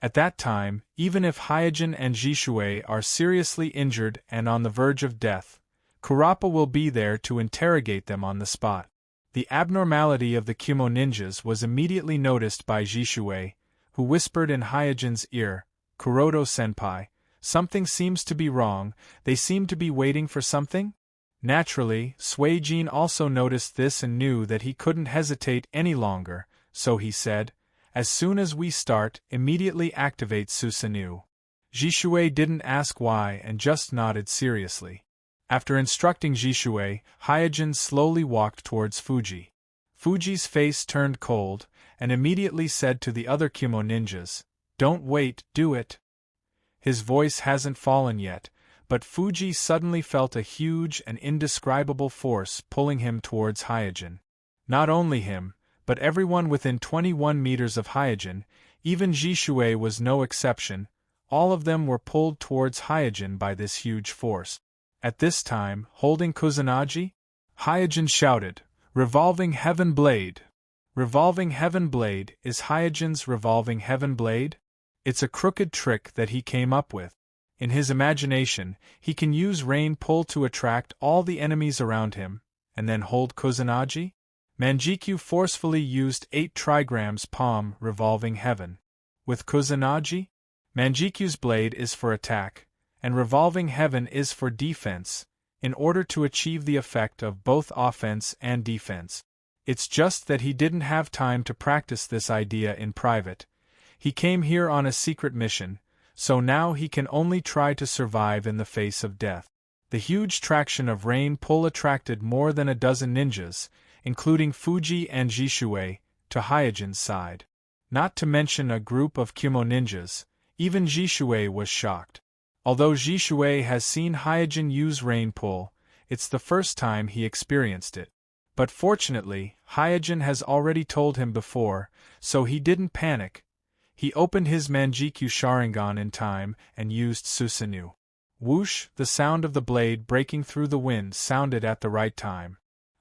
At that time, even if Hyojin and Jishui are seriously injured and on the verge of death, Kurappa will be there to interrogate them on the spot. The abnormality of the Kumo ninjas was immediately noticed by Jishui, who whispered in Hyojin's ear, Kuroto-senpai, something seems to be wrong, they seem to be waiting for something? Naturally, Suijin also noticed this and knew that he couldn't hesitate any longer, so he said, as soon as we start, immediately activate Susanoo. Jishui didn't ask why and just nodded seriously. After instructing Jishui, Hyojin slowly walked towards Fuji. Fuji's face turned cold, and immediately said to the other Kumo ninjas, "Don't wait, do it." His voice hasn't fallen yet, but Fuji suddenly felt a huge and indescribable force pulling him towards Hyojin. Not only him, but everyone within 21 meters of Hyojin, even Jishui was no exception, all of them were pulled towards Hyojin by this huge force. At this time, holding Kusanagi, Hyojin shouted, "Revolving Heaven Blade!" Revolving Heaven Blade is Hyojin's Revolving Heaven Blade? It's a crooked trick that he came up with. In his imagination, he can use rain pull to attract all the enemies around him, and then hold Kusanagi? Manjikyu forcefully used 8 trigrams palm Revolving Heaven. With Kusanagi, Manjikyu's blade is for attack, and Revolving Heaven is for defense, in order to achieve the effect of both offense and defense. It's just that he didn't have time to practice this idea in private. He came here on a secret mission, so now he can only try to survive in the face of death. The huge traction of rain pull attracted more than a dozen ninjas, including Fuji and Jishui, to Hyojin's side. Not to mention a group of Kumo ninjas, even Jishui was shocked. Although Jishui has seen Hyojin use rain pull, it's the first time he experienced it. But fortunately, Hyojin has already told him before, so he didn't panic. He opened his Manjikyu Sharingan in time and used Susanoo. Whoosh, the sound of the blade breaking through the wind sounded at the right time.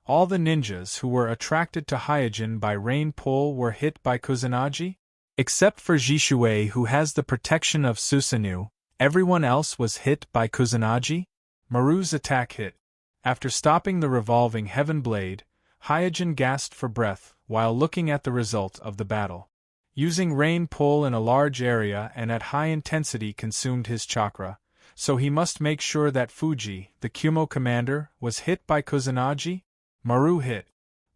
All the ninjas who were attracted to Hyojin by rain pull were hit by Kusanagi? Except for Jishui, who has the protection of Susanoo, everyone else was hit by Kusanagi? Maru's attack hit. After stopping the Revolving Heaven Blade, Hyojin gasped for breath while looking at the result of the battle. Using rain pull in a large area and at high intensity consumed his chakra, so he must make sure that Fuji, the Kumo commander, was hit by Kusanagi? Maru hit.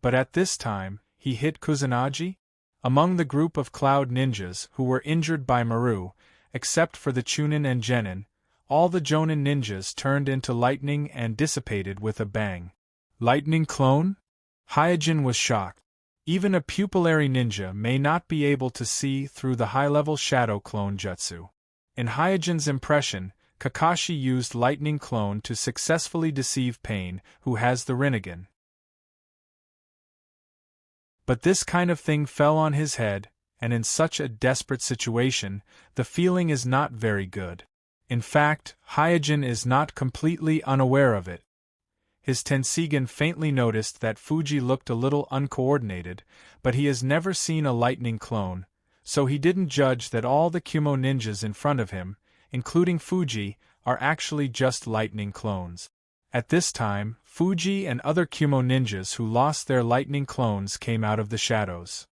But at this time, he hit Kusanagi? Among the group of cloud ninjas who were injured by Maru, except for the Chunin and Genin, all the Jonin ninjas turned into lightning and dissipated with a bang. Lightning clone? Hyojin was shocked. Even a pupillary ninja may not be able to see through the high-level shadow clone jutsu. In Hyojin's impression, Kakashi used lightning clone to successfully deceive Pain, who has the Rinnegan. But this kind of thing fell on his head, and in such a desperate situation, the feeling is not very good. In fact, Hyojin is not completely unaware of it. His Tenseigan faintly noticed that Fuji looked a little uncoordinated, but he has never seen a lightning clone, so he didn't judge that all the Kumo ninjas in front of him, including Fuji, are actually just lightning clones. At this time, Fuji and other Kumo ninjas who lost their lightning clones came out of the shadows.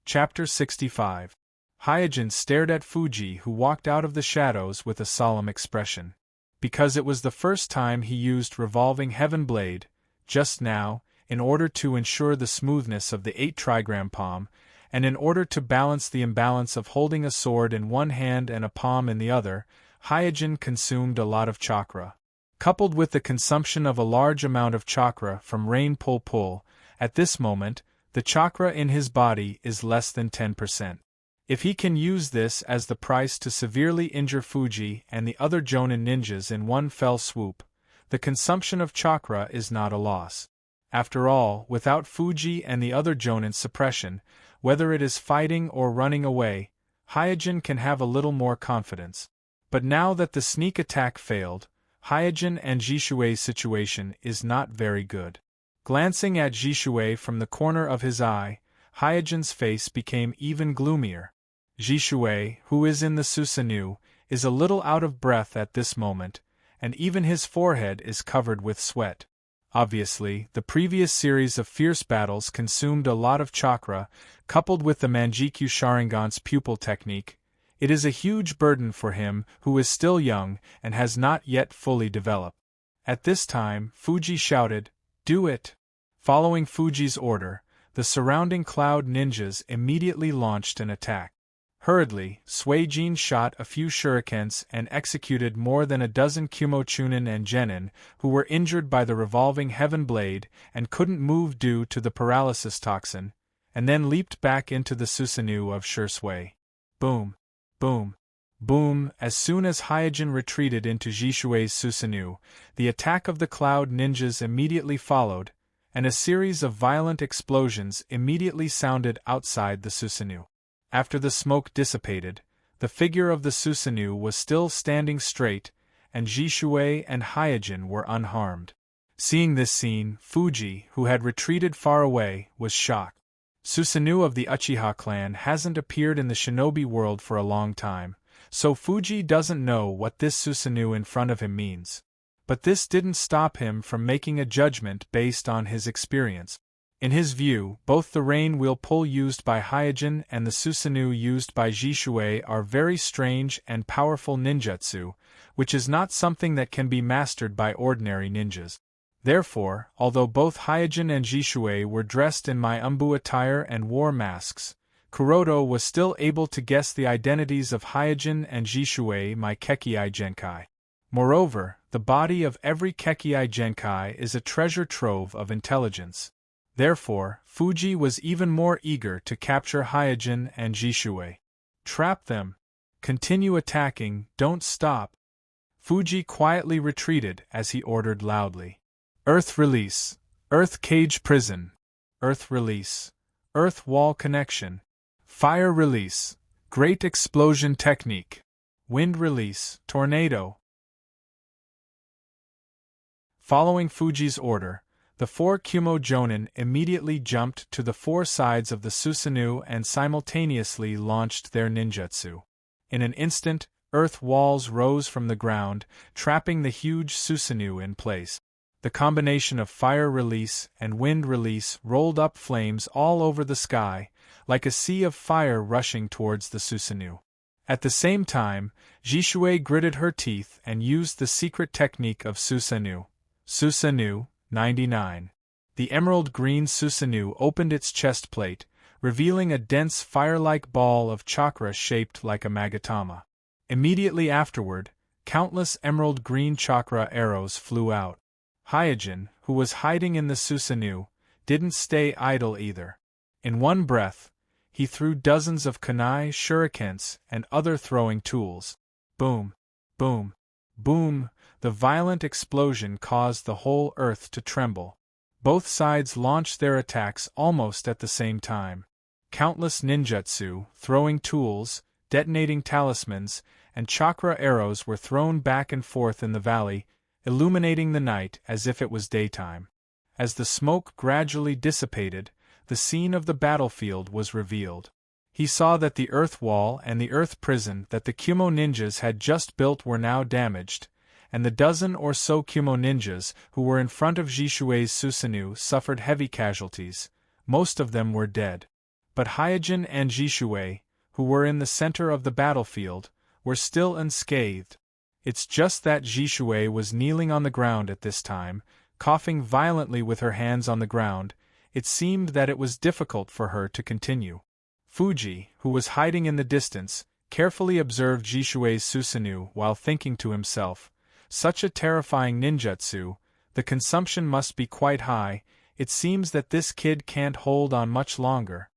Chapter 65. Hyojin stared at Fuji, who walked out of the shadows with a solemn expression. Because it was the first time he used revolving heaven blade, just now, in order to ensure the smoothness of the 8 trigram palm, and in order to balance the imbalance of holding a sword in one hand and a palm in the other, Hyojin consumed a lot of chakra. Coupled with the consumption of a large amount of chakra from Rain Pull, at this moment, the chakra in his body is less than 10%. If he can use this as the price to severely injure Fuji and the other Jonin ninjas in one fell swoop, the consumption of chakra is not a loss. After all, without Fuji and the other Jonin's suppression, whether it is fighting or running away, Hyojin can have a little more confidence. But now that the sneak attack failed, Hyojin and Jishui's situation is not very good. Glancing at Jishue from the corner of his eye, Hyojin's face became even gloomier. Jishue, who is in the Susanoo, is a little out of breath at this moment, and even his forehead is covered with sweat. Obviously, the previous series of fierce battles consumed a lot of chakra, coupled with the Manjikyu Sharingan's pupil technique. It is a huge burden for him who is still young and has not yet fully developed. At this time, Fuji shouted, "Do it!" Following Fuji's order, the surrounding cloud ninjas immediately launched an attack. Hurriedly, Suijin shot a few shurikens and executed more than a dozen Kumo-chunin and genin, who were injured by the revolving heaven blade and couldn't move due to the paralysis toxin, and then leaped back into the Susanoo of Shursui. Boom! Boom! Boom! As soon as Hyojin retreated into Jishui's Susanoo, the attack of the cloud ninjas immediately followed, and a series of violent explosions immediately sounded outside the Susanoo. After the smoke dissipated, the figure of the Susanoo was still standing straight, and Jishue and Hyojin were unharmed. Seeing this scene, Fuji, who had retreated far away, was shocked. Susanoo of the Uchiha clan hasn't appeared in the shinobi world for a long time, so Fuji doesn't know what this Susanoo in front of him means. But this didn't stop him from making a judgment based on his experience. In his view, both the rain wheel pull used by Hyojin and the Susanoo used by Jishue are very strange and powerful ninjutsu, which is not something that can be mastered by ordinary ninjas. Therefore, although both Hyojin and Jishue were dressed in my umbu attire and wore masks, Kuroto was still able to guess the identities of Hyojin and Jishue my Kekkei Genkai. Moreover, the body of every Kekkei Genkai is a treasure trove of intelligence. Therefore, Fuji was even more eager to capture Hyojin and Jishue. Trap them. Continue attacking, don't stop. Fuji quietly retreated as he ordered loudly. Earth release. Earth cage prison. Earth release. Earth wall connection. Fire release. Great explosion technique. Wind release. Tornado. Following Fuji's order, the 4 Kumo Jonin immediately jumped to the 4 sides of the Susanoo and simultaneously launched their ninjutsu. In an instant, earth walls rose from the ground, trapping the huge Susanoo in place. The combination of fire release and wind release rolled up flames all over the sky, like a sea of fire rushing towards the Susanoo. At the same time, Jishue gritted her teeth and used the secret technique of Susanoo. Susanoo 99. The emerald green Susanoo opened its chest plate, revealing a dense fire-like ball of chakra shaped like a magatama. Immediately afterward, countless emerald green chakra arrows flew out. Hyojin, who was hiding in the Susanoo, didn't stay idle either. In one breath, he threw dozens of kunai, shurikens, and other throwing tools. Boom! Boom! Boom! The violent explosion caused the whole earth to tremble. Both sides launched their attacks almost at the same time. Countless ninjutsu, throwing tools, detonating talismans, and chakra arrows were thrown back and forth in the valley, illuminating the night as if it was daytime. As the smoke gradually dissipated, the scene of the battlefield was revealed. He saw that the earth wall and the earth prison that the Kumo ninjas had just built were now damaged, and the dozen or so Kumo ninjas who were in front of Jishue's Susanoo suffered heavy casualties. Most of them were dead. But Hyojin and Jishue, who were in the center of the battlefield, were still unscathed. It's just that Jishui was kneeling on the ground at this time, coughing violently with her hands on the ground. It seemed that it was difficult for her to continue. Fuji, who was hiding in the distance, carefully observed Jishui's Susanoo while thinking to himself, such a terrifying ninjutsu, the consumption must be quite high. It seems that this kid can't hold on much longer.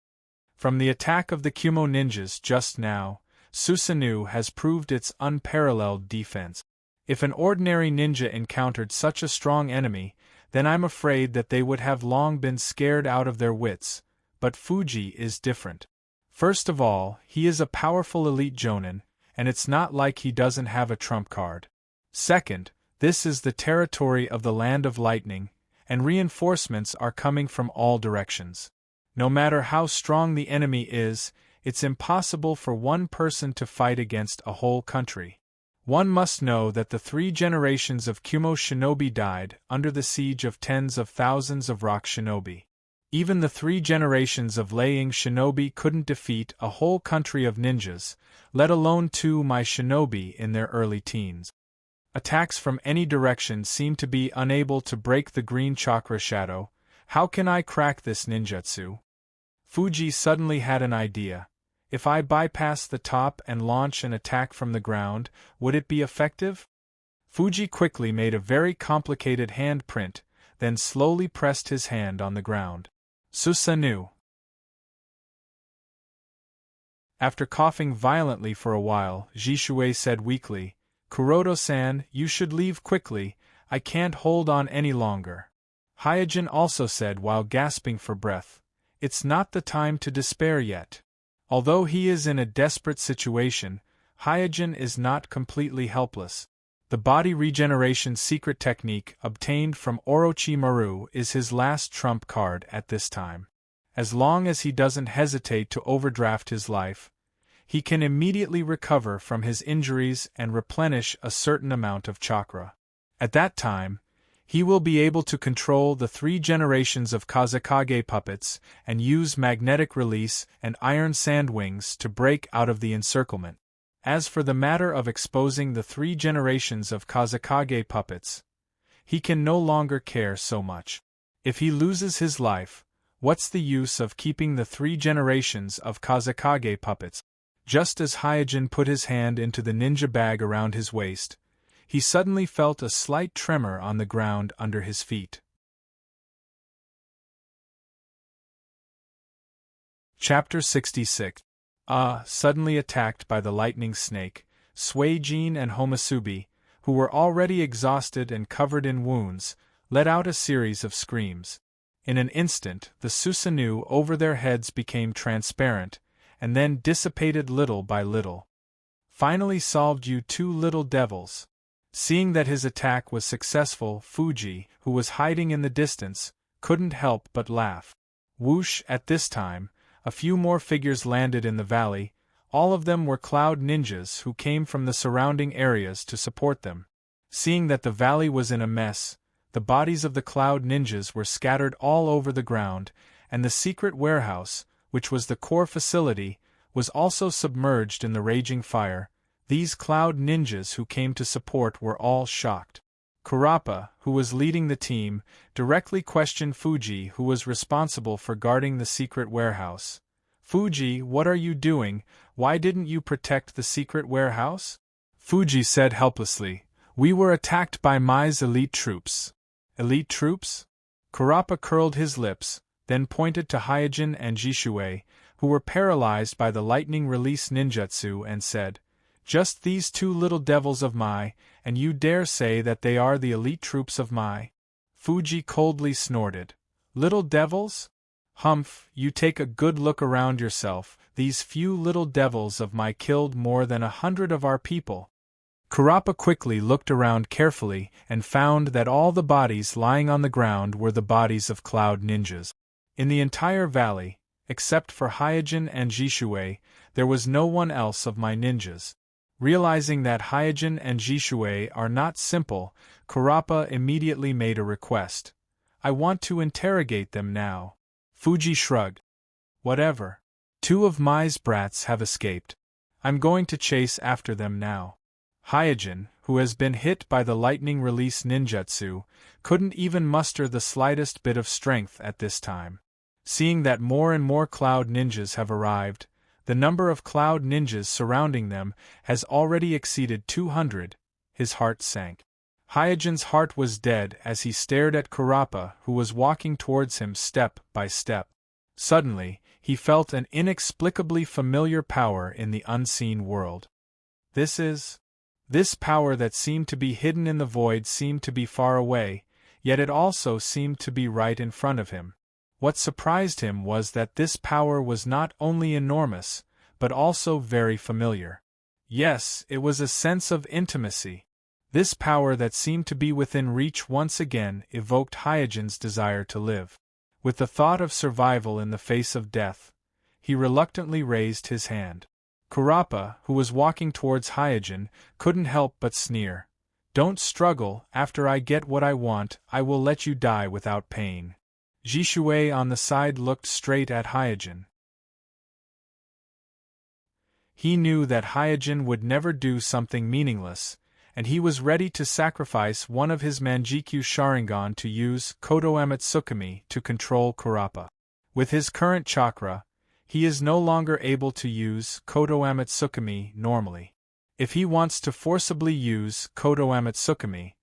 From the attack of the Kumo ninjas just now, Susanoo has proved its unparalleled defense. If an ordinary ninja encountered such a strong enemy, then I'm afraid that they would have long been scared out of their wits, but Fuji is different. First of all, he is a powerful elite jonin, and it's not like he doesn't have a trump card. Second, this is the territory of the Land of Lightning, and reinforcements are coming from all directions. No matter how strong the enemy is, it's impossible for one person to fight against a whole country. One must know that the 3 generations of Kumo shinobi died under the siege of tens of thousands of rock shinobi. Even the 3 generations of Liang shinobi couldn't defeat a whole country of ninjas, let alone 2 my shinobi in their early teens. Attacks from any direction seem to be unable to break the green chakra shadow. How can I crack this ninjutsu? Fuji suddenly had an idea. If I bypass the top and launch an attack from the ground, would it be effective? Fuji quickly made a very complicated handprint, then slowly pressed his hand on the ground. Susanoo. After coughing violently for a while, Jishui said weakly, Kuroto-san, you should leave quickly, I can't hold on any longer. Hyojin also said while gasping for breath, it's not the time to despair yet. Although he is in a desperate situation, Hyojin is not completely helpless. The body regeneration secret technique obtained from Orochimaru is his last trump card at this time. As long as he doesn't hesitate to overdraft his life, he can immediately recover from his injuries and replenish a certain amount of chakra. At that time, he will be able to control the 3 generations of Kazekage puppets and use magnetic release and iron sandwings to break out of the encirclement. As for the matter of exposing the 3 generations of Kazekage puppets, he can no longer care so much. If he loses his life, what's the use of keeping the 3 generations of Kazekage puppets? Just as Hyojin put his hand into the ninja bag around his waist, he suddenly felt a slight tremor on the ground under his feet. Chapter 66. Suddenly attacked by the lightning snake, Suijin and Homasubi, who were already exhausted and covered in wounds, let out a series of screams. In an instant, the Susanoo over their heads became transparent, and then dissipated little by little. Finally solved you 2 little devils. Seeing that his attack was successful, Fuji, who was hiding in the distance, couldn't help but laugh. Whoosh! At this time, a few more figures landed in the valley. All of them were cloud ninjas who came from the surrounding areas to support them. Seeing that the valley was in a mess, the bodies of the cloud ninjas were scattered all over the ground, and the secret warehouse, which was the core facility, was also submerged in the raging fire. These cloud ninjas who came to support were all shocked. Kurappa, who was leading the team, directly questioned Fuji, who was responsible for guarding the secret warehouse. Fuji, what are you doing? Why didn't you protect the secret warehouse? Fuji said helplessly, we were attacked by Mai's elite troops. Elite troops? Kurappa curled his lips, then pointed to Hyojin and Jishui, who were paralyzed by the lightning release ninjutsu, and said, just these 2 little devils of Mai, and you dare say that they are the elite troops of Mai? Fuji coldly snorted. Little devils? Humph, you take a good look around yourself, these few little devils of Mai killed more than 100 of our people. Kurappa quickly looked around carefully and found that all the bodies lying on the ground were the bodies of cloud ninjas. In the entire valley, except for Hyojin and Jishui, there was no one else of my ninjas. Realizing that Hyojin and Jishui are not simple, Kurappa immediately made a request. I want to interrogate them now. Fuji shrugged. Whatever. 2 of Mai's brats have escaped. I'm going to chase after them now. Hyojin, who has been hit by the lightning release ninjutsu, couldn't even muster the slightest bit of strength at this time. Seeing that more and more cloud ninjas have arrived, the number of cloud ninjas surrounding them has already exceeded 200, his heart sank. Hyojin's heart was dead as he stared at Kurappa, who was walking towards him step by step. Suddenly, he felt an inexplicably familiar power in the unseen world. This power that seemed to be hidden in the void seemed to be far away, yet it also seemed to be right in front of him. What surprised him was that this power was not only enormous, but also very familiar. Yes, it was a sense of intimacy. This power that seemed to be within reach once again evoked Hyojin's desire to live. With the thought of survival in the face of death, he reluctantly raised his hand. Kurappa, who was walking towards Hyojin, couldn't help but sneer. "Don't struggle, after I get what I want, I will let you die without pain." Jishui on the side looked straight at Hyojin. He knew that Hyojin would never do something meaningless, and he was ready to sacrifice one of his Manjikyu Sharingan to use Kodo Amatsukami to control Kurappa. With his current chakra, he is no longer able to use Kodo Amatsukami normally. If he wants to forcibly use Kodo Amatsukami,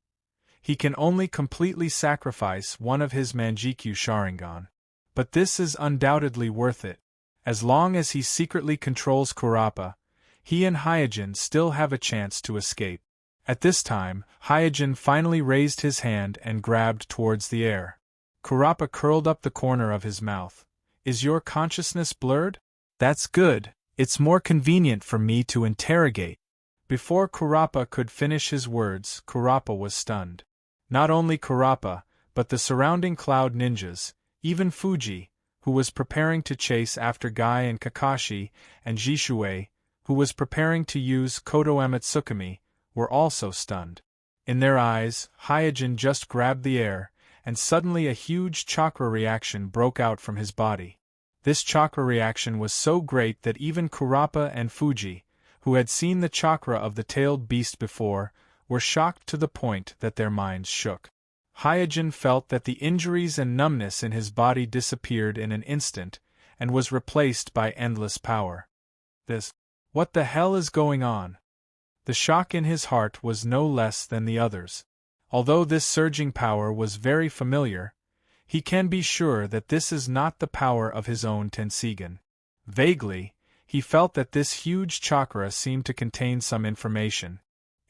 he can only completely sacrifice one of his Manjikyu Sharingan. But this is undoubtedly worth it. As long as he secretly controls Kurappa, he and Hyojin still have a chance to escape. At this time, Hyojin finally raised his hand and grabbed towards the air. Kurappa curled up the corner of his mouth. "Is your consciousness blurred? That's good, it's more convenient for me to interrogate." Before Kurappa could finish his words, Kurappa was stunned. Not only Kurappa, but the surrounding cloud ninjas, even Fuji, who was preparing to chase after Guy and Kakashi, and Jishui, who was preparing to use Kodo Amatsukami, were also stunned. In their eyes, Hyojin just grabbed the air, and suddenly a huge chakra reaction broke out from his body. This chakra reaction was so great that even Kurappa and Fuji, who had seen the chakra of the tailed beast before, were shocked to the point that their minds shook. Hyojin felt that the injuries and numbness in his body disappeared in an instant, and was replaced by endless power. What the hell is going on? The shock in his heart was no less than the others. Although this surging power was very familiar, he can be sure that this is not the power of his own Tenseigan. Vaguely, he felt that this huge chakra seemed to contain some information.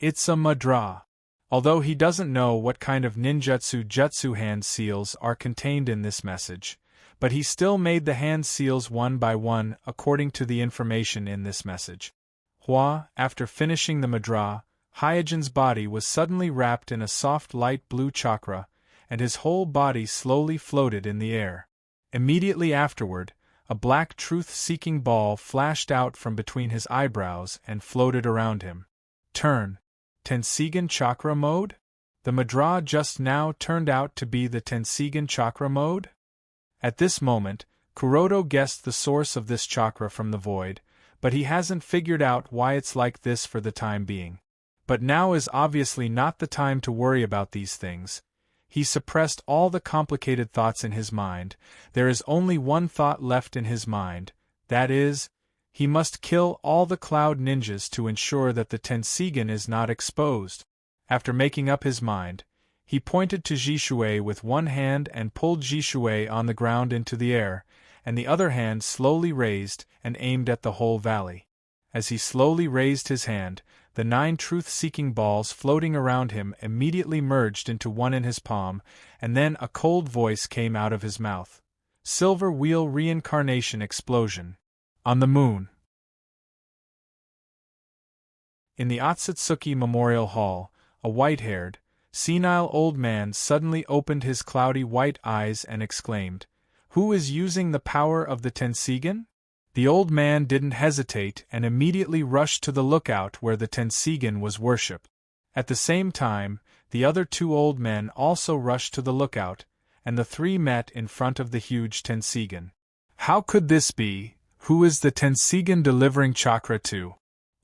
It's a mudra. Although he doesn't know what kind of ninjutsu jutsu hand seals are contained in this message, but he still made the hand seals one by one according to the information in this message. After finishing the mudra, Hyojin's body was suddenly wrapped in a soft light blue chakra, and his whole body slowly floated in the air. Immediately afterward, a black truth-seeking ball flashed out from between his eyebrows and floated around him. Turn. Tenseigan Chakra Mode? The mudra just now turned out to be the Tenseigan Chakra Mode? At this moment, Kuroto guessed the source of this chakra from the void, but he hasn't figured out why it's like this for the time being. But now is obviously not the time to worry about these things. He suppressed all the complicated thoughts in his mind. There is only one thought left in his mind, that is, he must kill all the cloud ninjas to ensure that the Tenseigan is not exposed. After making up his mind, he pointed to Jishui with one hand and pulled Jishui on the ground into the air, and the other hand slowly raised and aimed at the whole valley. As he slowly raised his hand, the 9 truth-seeking balls floating around him immediately merged into one in his palm, and then a cold voice came out of his mouth. Silver Wheel Reincarnation Explosion. On the moon. In the Otsutsuki Memorial Hall, a white-haired, senile old man suddenly opened his cloudy white eyes and exclaimed, "Who is using the power of the Tenseigan?" The old man didn't hesitate and immediately rushed to the lookout where the Tenseigan was worshipped. At the same time, the other 2 old men also rushed to the lookout, and the 3 met in front of the huge Tenseigan. "How could this be? Who is the Tenseigan delivering chakra to?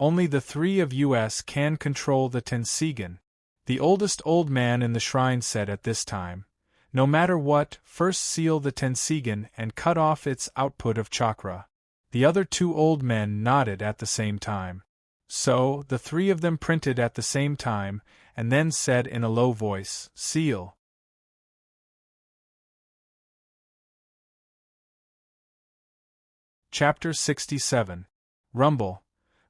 Only the three of us can control the Tenseigan, the oldest old man in the shrine said at this time. No matter what, first seal the Tenseigan and cut off its output of chakra. The other two old men nodded at the same time. So, the three of them printed at the same time, and then said in a low voice, "Seal." Chapter 67. Rumble.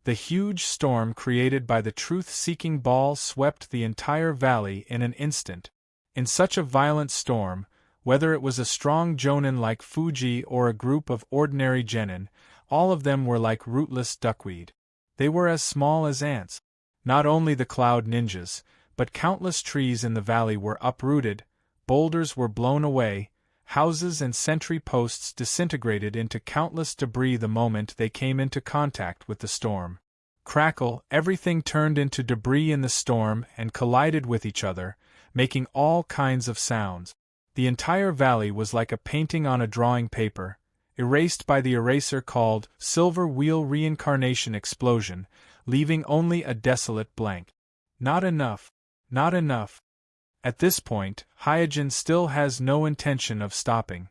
The huge storm created by the truth-seeking ball swept the entire valley in an instant. In such a violent storm, whether it was a strong jonin like Fuji or a group of ordinary genin, all of them were like rootless duckweed. They were as small as ants. Not only the cloud ninjas, but countless trees in the valley were uprooted, boulders were blown away, houses and sentry posts disintegrated into countless debris the moment they came into contact with the storm. Crackle, everything turned into debris in the storm and collided with each other, making all kinds of sounds. The entire valley was like a painting on a drawing paper, erased by the eraser called Silver Wheel Reincarnation Explosion, leaving only a desolate blank. Not enough. Not enough. At this point, Hyojin still has no intention of stopping.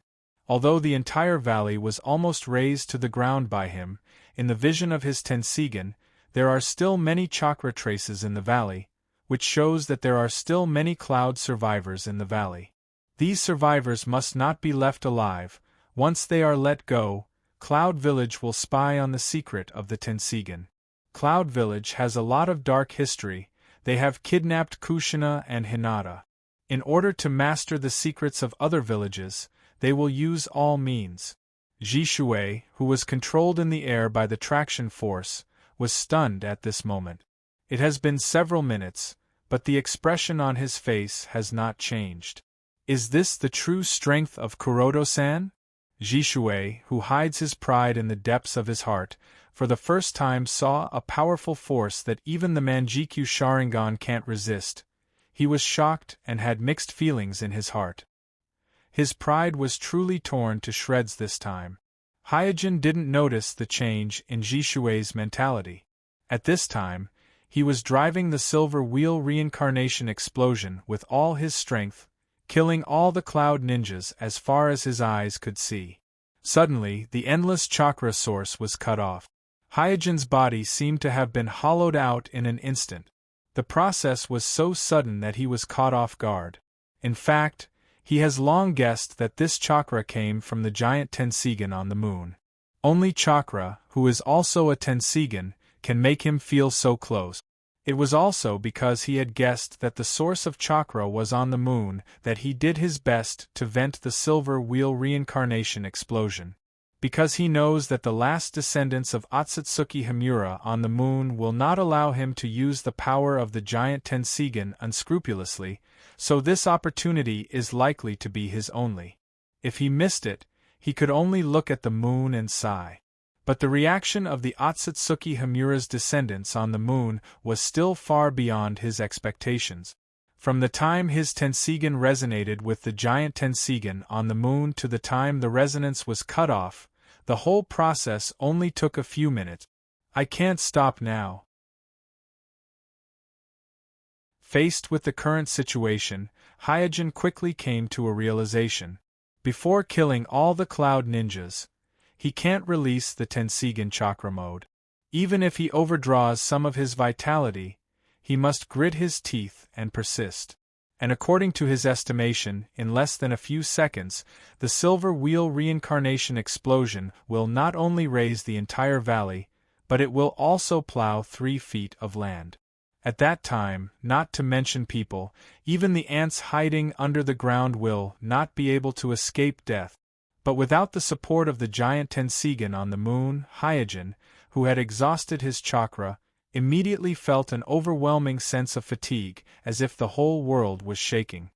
Although the entire valley was almost razed to the ground by him, in the vision of his Tenseigan, there are still many chakra traces in the valley, which shows that there are still many cloud survivors in the valley. These survivors must not be left alive. Once they are let go, Cloud Village will spy on the secret of the Tenseigan. Cloud Village has a lot of dark history. They have kidnapped Kushina and Hinata. In order to master the secrets of other villages, they will use all means. Jishui, who was controlled in the air by the traction force, was stunned at this moment. It has been several minutes, but the expression on his face has not changed. Is this the true strength of Kuroto-san? Jishui, who hides his pride in the depths of his heart, for the first time saw a powerful force that even the Manjikyu Sharingan can't resist. He was shocked and had mixed feelings in his heart. His pride was truly torn to shreds this time. Hyojin didn't notice the change in Jishui's mentality. At this time, he was driving the Silver Wheel Reincarnation Explosion with all his strength, killing all the cloud ninjas as far as his eyes could see. Suddenly, the endless chakra source was cut off. Hyojin's body seemed to have been hollowed out in an instant. The process was so sudden that he was caught off guard. In fact, he has long guessed that this chakra came from the giant Tenseigan on the moon. Only chakra, who is also a Tenseigan, can make him feel so close. It was also because he had guessed that the source of chakra was on the moon that he did his best to vent the Silver Wheel Reincarnation Explosion. Because he knows that the last descendants of Otsutsuki Himura on the moon will not allow him to use the power of the giant Tenseigan unscrupulously, so this opportunity is likely to be his only. If he missed it, he could only look at the moon and sigh. But the reaction of the Otsutsuki Himura's descendants on the moon was still far beyond his expectations. From the time his Tenseigan resonated with the giant Tenseigan on the moon to the time the resonance was cut off, the whole process only took a few minutes. I can't stop now. Faced with the current situation, Hyojin quickly came to a realization. Before killing all the cloud ninjas, he can't release the Tenseigan chakra mode. Even if he overdraws some of his vitality, he must grit his teeth and persist. And according to his estimation, in less than a few seconds, the Silver Wheel Reincarnation Explosion will not only raise the entire valley, but it will also plow 3 feet of land. At that time, not to mention people, even the ants hiding under the ground will not be able to escape death. But without the support of the giant Tenseigan on the moon, Hyojin, who had exhausted his chakra, immediately felt an overwhelming sense of fatigue, as if the whole world was shaking.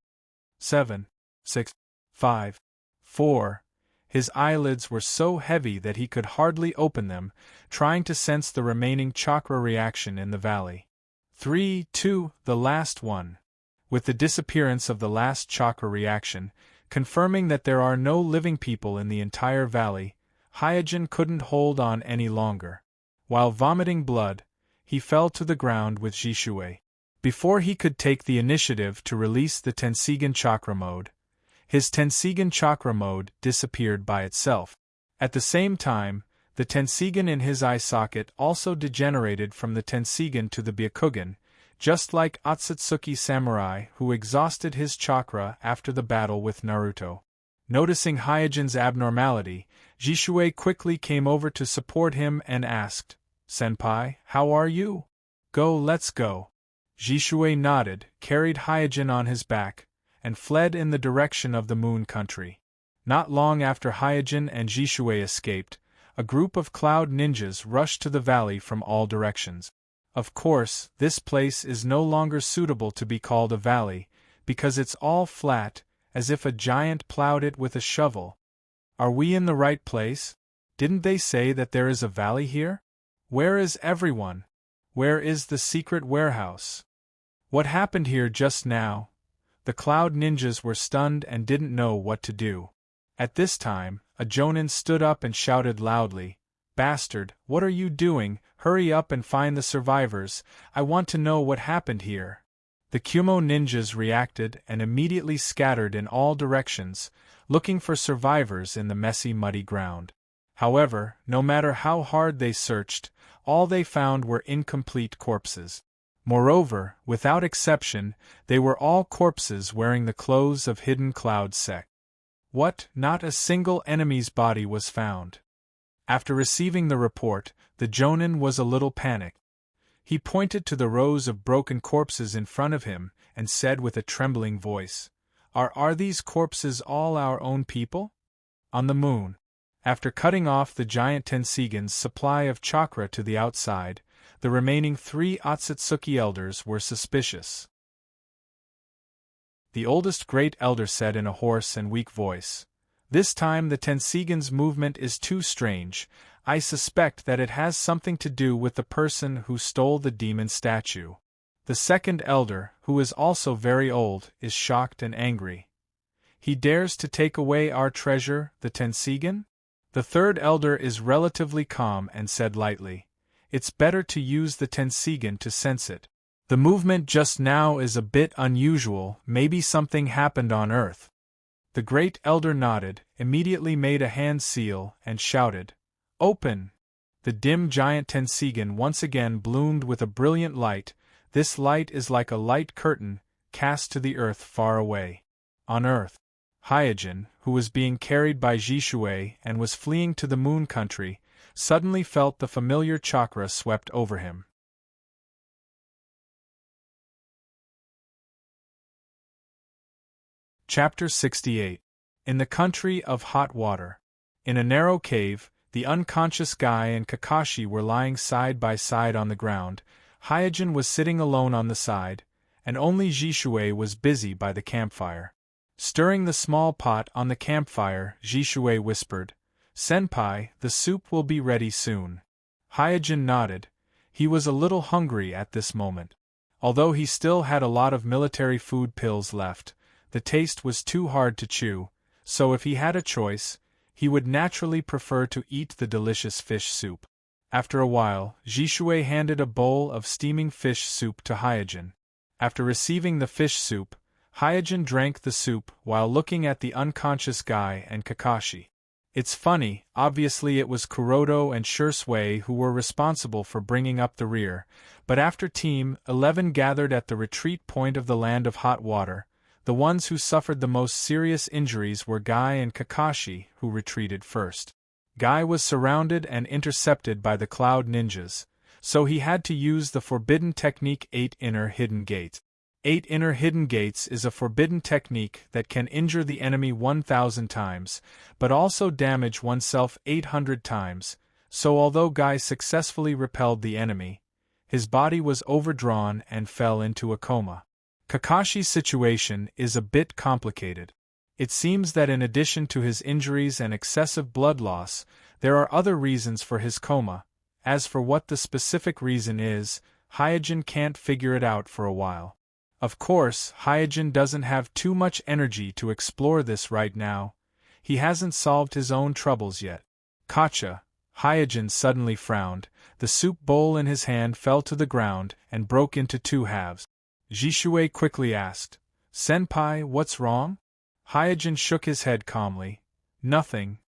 7, 6, 5, 4. His eyelids were so heavy that he could hardly open them, trying to sense the remaining chakra reaction in the valley. 3, 2, the last one. With the disappearance of the last chakra reaction, confirming that there are no living people in the entire valley, Hyojin couldn't hold on any longer. While vomiting blood, he fell to the ground with Jishui. Before he could take the initiative to release the Tenseigan chakra mode, his Tenseigan chakra mode disappeared by itself. At the same time, the Tenseigan in his eye socket also degenerated from the Tenseigan to the Byakugan, just like Otsutsuki Samurai who exhausted his chakra after the battle with Naruto. Noticing Hyojin's abnormality, Jishui quickly came over to support him and asked, "Senpai, how are you? Let's go." Jishui nodded, carried Hyojin on his back, and fled in the direction of the Moon Country. Not long after Hyojin and Jishui escaped, a group of cloud ninjas rushed to the valley from all directions. Of course, this place is no longer suitable to be called a valley, because it's all flat, as if a giant plowed it with a shovel. Are we in the right place? Didn't they say that there is a valley here? Where is everyone? Where is the secret warehouse? What happened here just now? The cloud ninjas were stunned and didn't know what to do. At this time, a Jonin stood up and shouted loudly, "Bastard, what are you doing? Hurry up and find the survivors, I want to know what happened here." The Kumo ninjas reacted and immediately scattered in all directions, looking for survivors in the messy muddy ground. However, no matter how hard they searched, all they found were incomplete corpses. Moreover, without exception, they were all corpses wearing the clothes of hidden cloud sect. What? Not a single enemy's body was found. After receiving the report, the Jonin was a little panicked. He pointed to the rows of broken corpses in front of him and said with a trembling voice, Are these corpses all our own people? On the moon. After cutting off the giant Tenseigan's supply of chakra to the outside, the remaining 3 Otsutsuki elders were suspicious. The oldest great elder said in a hoarse and weak voice, "This time the Tenseigan's movement is too strange. I suspect that it has something to do with the person who stole the demon statue." The second elder, who is also very old, is shocked and angry. "He dares to take away our treasure, the Tenseigan?" The third elder is relatively calm and said lightly, "It's better to use the Tenseigan to sense it. The movement just now is a bit unusual, maybe something happened on Earth." The great elder nodded, immediately made a hand seal, and shouted, "Open!" The dim giant Tenseigan once again bloomed with a brilliant light. This light is like a light curtain, cast to the earth far away. On Earth, Hyojin, who was being carried by Jishui and was fleeing to the Moon Country, suddenly felt the familiar chakra swept over him. Chapter 68. In the Country of Hot Water. In a narrow cave, the unconscious Guy and Kakashi were lying side by side on the ground. Hyojin was sitting alone on the side, and only Jishui was busy by the campfire. Stirring the small pot on the campfire, Jishui whispered, "Senpai, the soup will be ready soon." Hyojin nodded. He was a little hungry at this moment. Although he still had a lot of military food pills left, the taste was too hard to chew, so if he had a choice, he would naturally prefer to eat the delicious fish soup. After a while, Jishui handed a bowl of steaming fish soup to Hyojin. After receiving the fish soup, Hyojin drank the soup while looking at the unconscious Guy and Kakashi. It's funny, obviously it was Kuroto and Shursui who were responsible for bringing up the rear, but after Team 11 gathered at the retreat point of the Land of Hot Water, the ones who suffered the most serious injuries were Guy and Kakashi, who retreated first. Guy was surrounded and intercepted by the Cloud Ninjas, so he had to use the forbidden technique 8 Inner Hidden Gates. 8 Inner Hidden Gates is a forbidden technique that can injure the enemy 1,000 times, but also damage oneself 800 times, so although Guy successfully repelled the enemy, his body was overdrawn and fell into a coma. Kakashi's situation is a bit complicated. It seems that in addition to his injuries and excessive blood loss, there are other reasons for his coma. As for what the specific reason is, Hyojin can't figure it out for a while. Of course, Hyojin doesn't have too much energy to explore this right now. He hasn't solved his own troubles yet. Kacha, Hyojin suddenly frowned, the soup bowl in his hand fell to the ground and broke into two halves. Jishui quickly asked, Senpai, what's wrong? Hyojin shook his head calmly. Nothing.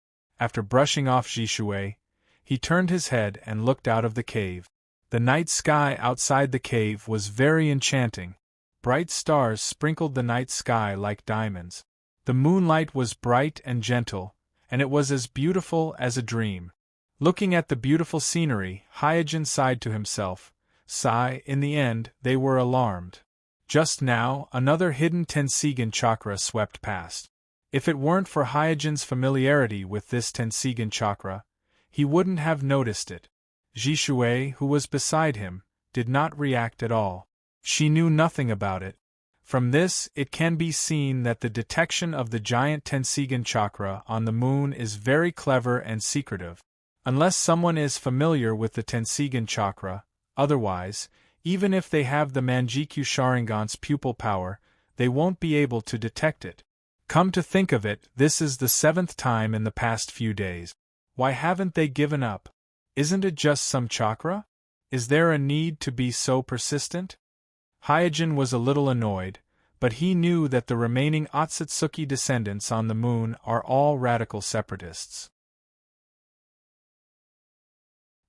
After brushing off Jishui, he turned his head and looked out of the cave. The night sky outside the cave was very enchanting. Bright stars sprinkled the night sky like diamonds. The moonlight was bright and gentle, and it was as beautiful as a dream. Looking at the beautiful scenery, Hyojin sighed to himself. Sigh, in the end, they were alarmed. Just now, another hidden Tenseigan chakra swept past. If it weren't for Hyojin's familiarity with this Tenseigan chakra, he wouldn't have noticed it. Jishui, who was beside him, did not react at all. She knew nothing about it. From this, it can be seen that the detection of the giant Tenseigan chakra on the moon is very clever and secretive. Unless someone is familiar with the Tenseigan chakra, otherwise, even if they have the Manjikyu Sharingan's pupil power, they won't be able to detect it. Come to think of it, this is the 7th time in the past few days. Why haven't they given up? Isn't it just some chakra? Is there a need to be so persistent? Hyojin was a little annoyed, but he knew that the remaining Otsutsuki descendants on the moon are all radical separatists.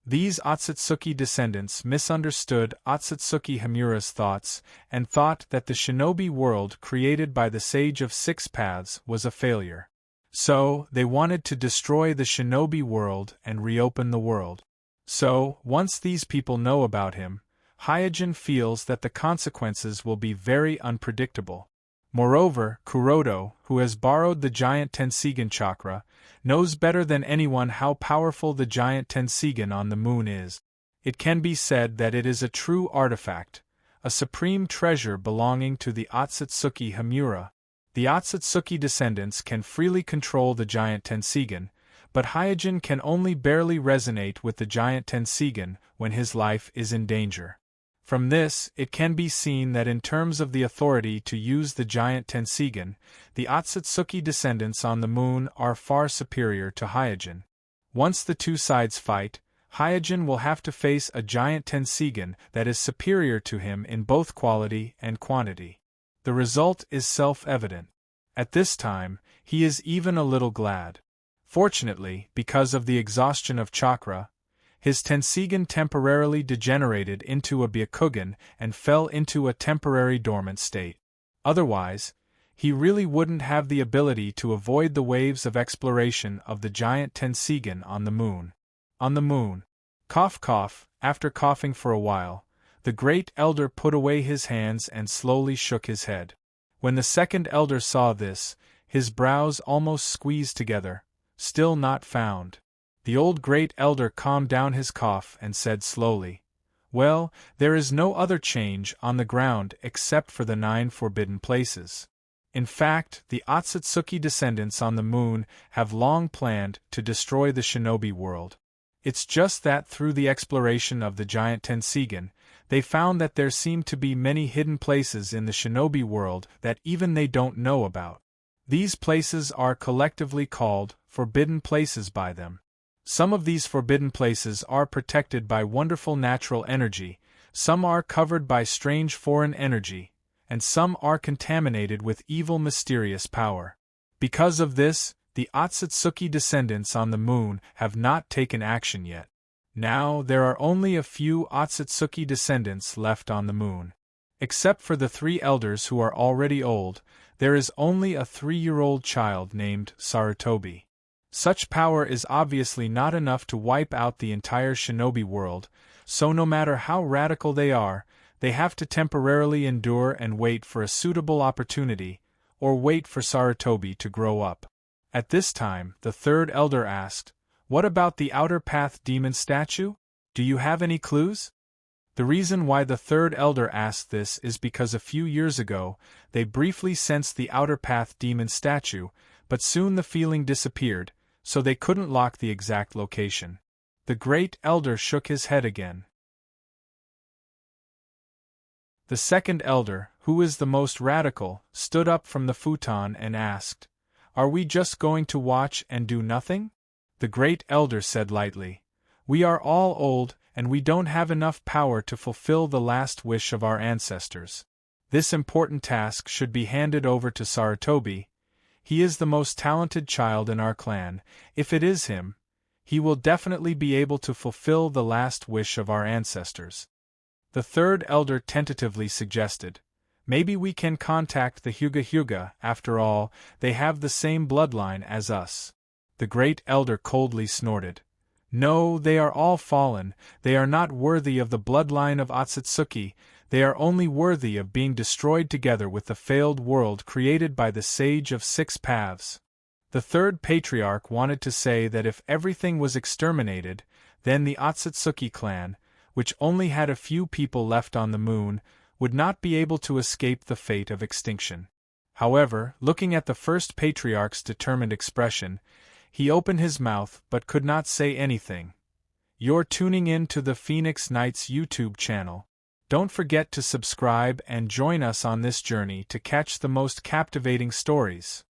These Otsutsuki descendants misunderstood Otsutsuki Himura's thoughts and thought that the shinobi world created by the Sage of Six Paths was a failure. So, they wanted to destroy the shinobi world and reopen the world. So, once these people know about him, Hyojin feels that the consequences will be very unpredictable. Moreover, Kuroto, who has borrowed the giant Tenseigan chakra, knows better than anyone how powerful the giant Tenseigan on the moon is. It can be said that it is a true artifact, a supreme treasure belonging to the Otsutsuki Himura. The Otsutsuki descendants can freely control the giant Tenseigan, but Hyojin can only barely resonate with the giant Tenseigan when his life is in danger. From this, it can be seen that in terms of the authority to use the giant Tenseigan, the Otsutsuki descendants on the moon are far superior to Hyojin. Once the two sides fight, Hyojin will have to face a giant Tenseigan that is superior to him in both quality and quantity. The result is self-evident. At this time, he is even a little glad. Fortunately, because of the exhaustion of chakra, his Tenseigan temporarily degenerated into a Byakugan and fell into a temporary dormant state. Otherwise, he really wouldn't have the ability to avoid the waves of exploration of the giant Tenseigan on the moon. On the moon. Cough cough, after coughing for a while, the great elder put away his hands and slowly shook his head. When the second elder saw this, his brows almost squeezed together. Still not found. The old great elder calmed down his cough and said slowly, Well, there is no other change on the ground except for the 9 forbidden places. In fact, the Otsutsuki descendants on the moon have long planned to destroy the shinobi world. It's just that through the exploration of the giant Tenseigan, they found that there seem to be many hidden places in the shinobi world that even they don't know about. These places are collectively called forbidden places by them. Some of these forbidden places are protected by wonderful natural energy, some are covered by strange foreign energy, and some are contaminated with evil mysterious power. Because of this, the Otsutsuki descendants on the moon have not taken action yet. Now there are only a few Otsutsuki descendants left on the moon. Except for the 3 elders who are already old, there is only a 3-year-old child named Sarutobi. Such power is obviously not enough to wipe out the entire shinobi world, so no matter how radical they are, they have to temporarily endure and wait for a suitable opportunity, or wait for Sarutobi to grow up. At this time, the 3rd elder asked, What about the outer path demon statue? Do you have any clues? The reason why the 3rd elder asked this is because a few years ago, they briefly sensed the outer path demon statue, but soon the feeling disappeared, so they couldn't lock the exact location. The great elder shook his head again. The 2nd elder, who is the most radical, stood up from the futon and asked, Are we just going to watch and do nothing? The great elder said lightly. We are all old, and we don't have enough power to fulfill the last wish of our ancestors. This important task should be handed over to Sarutobi. He is the most talented child in our clan. If it is him, he will definitely be able to fulfill the last wish of our ancestors. The third elder tentatively suggested, maybe we can contact the Hyuga Hyuga, after all, they have the same bloodline as us. The great elder coldly snorted. No, they are all fallen, they are not worthy of the bloodline of Otsutsuki, they are only worthy of being destroyed together with the failed world created by the Sage of Six Paths. The third patriarch wanted to say that if everything was exterminated, then the Otsutsuki clan, which only had a few people left on the moon, would not be able to escape the fate of extinction. However, looking at the first patriarch's determined expression, he opened his mouth but could not say anything. You're tuning in to the Phoenix Knights YouTube channel. Don't forget to subscribe and join us on this journey to catch the most captivating stories.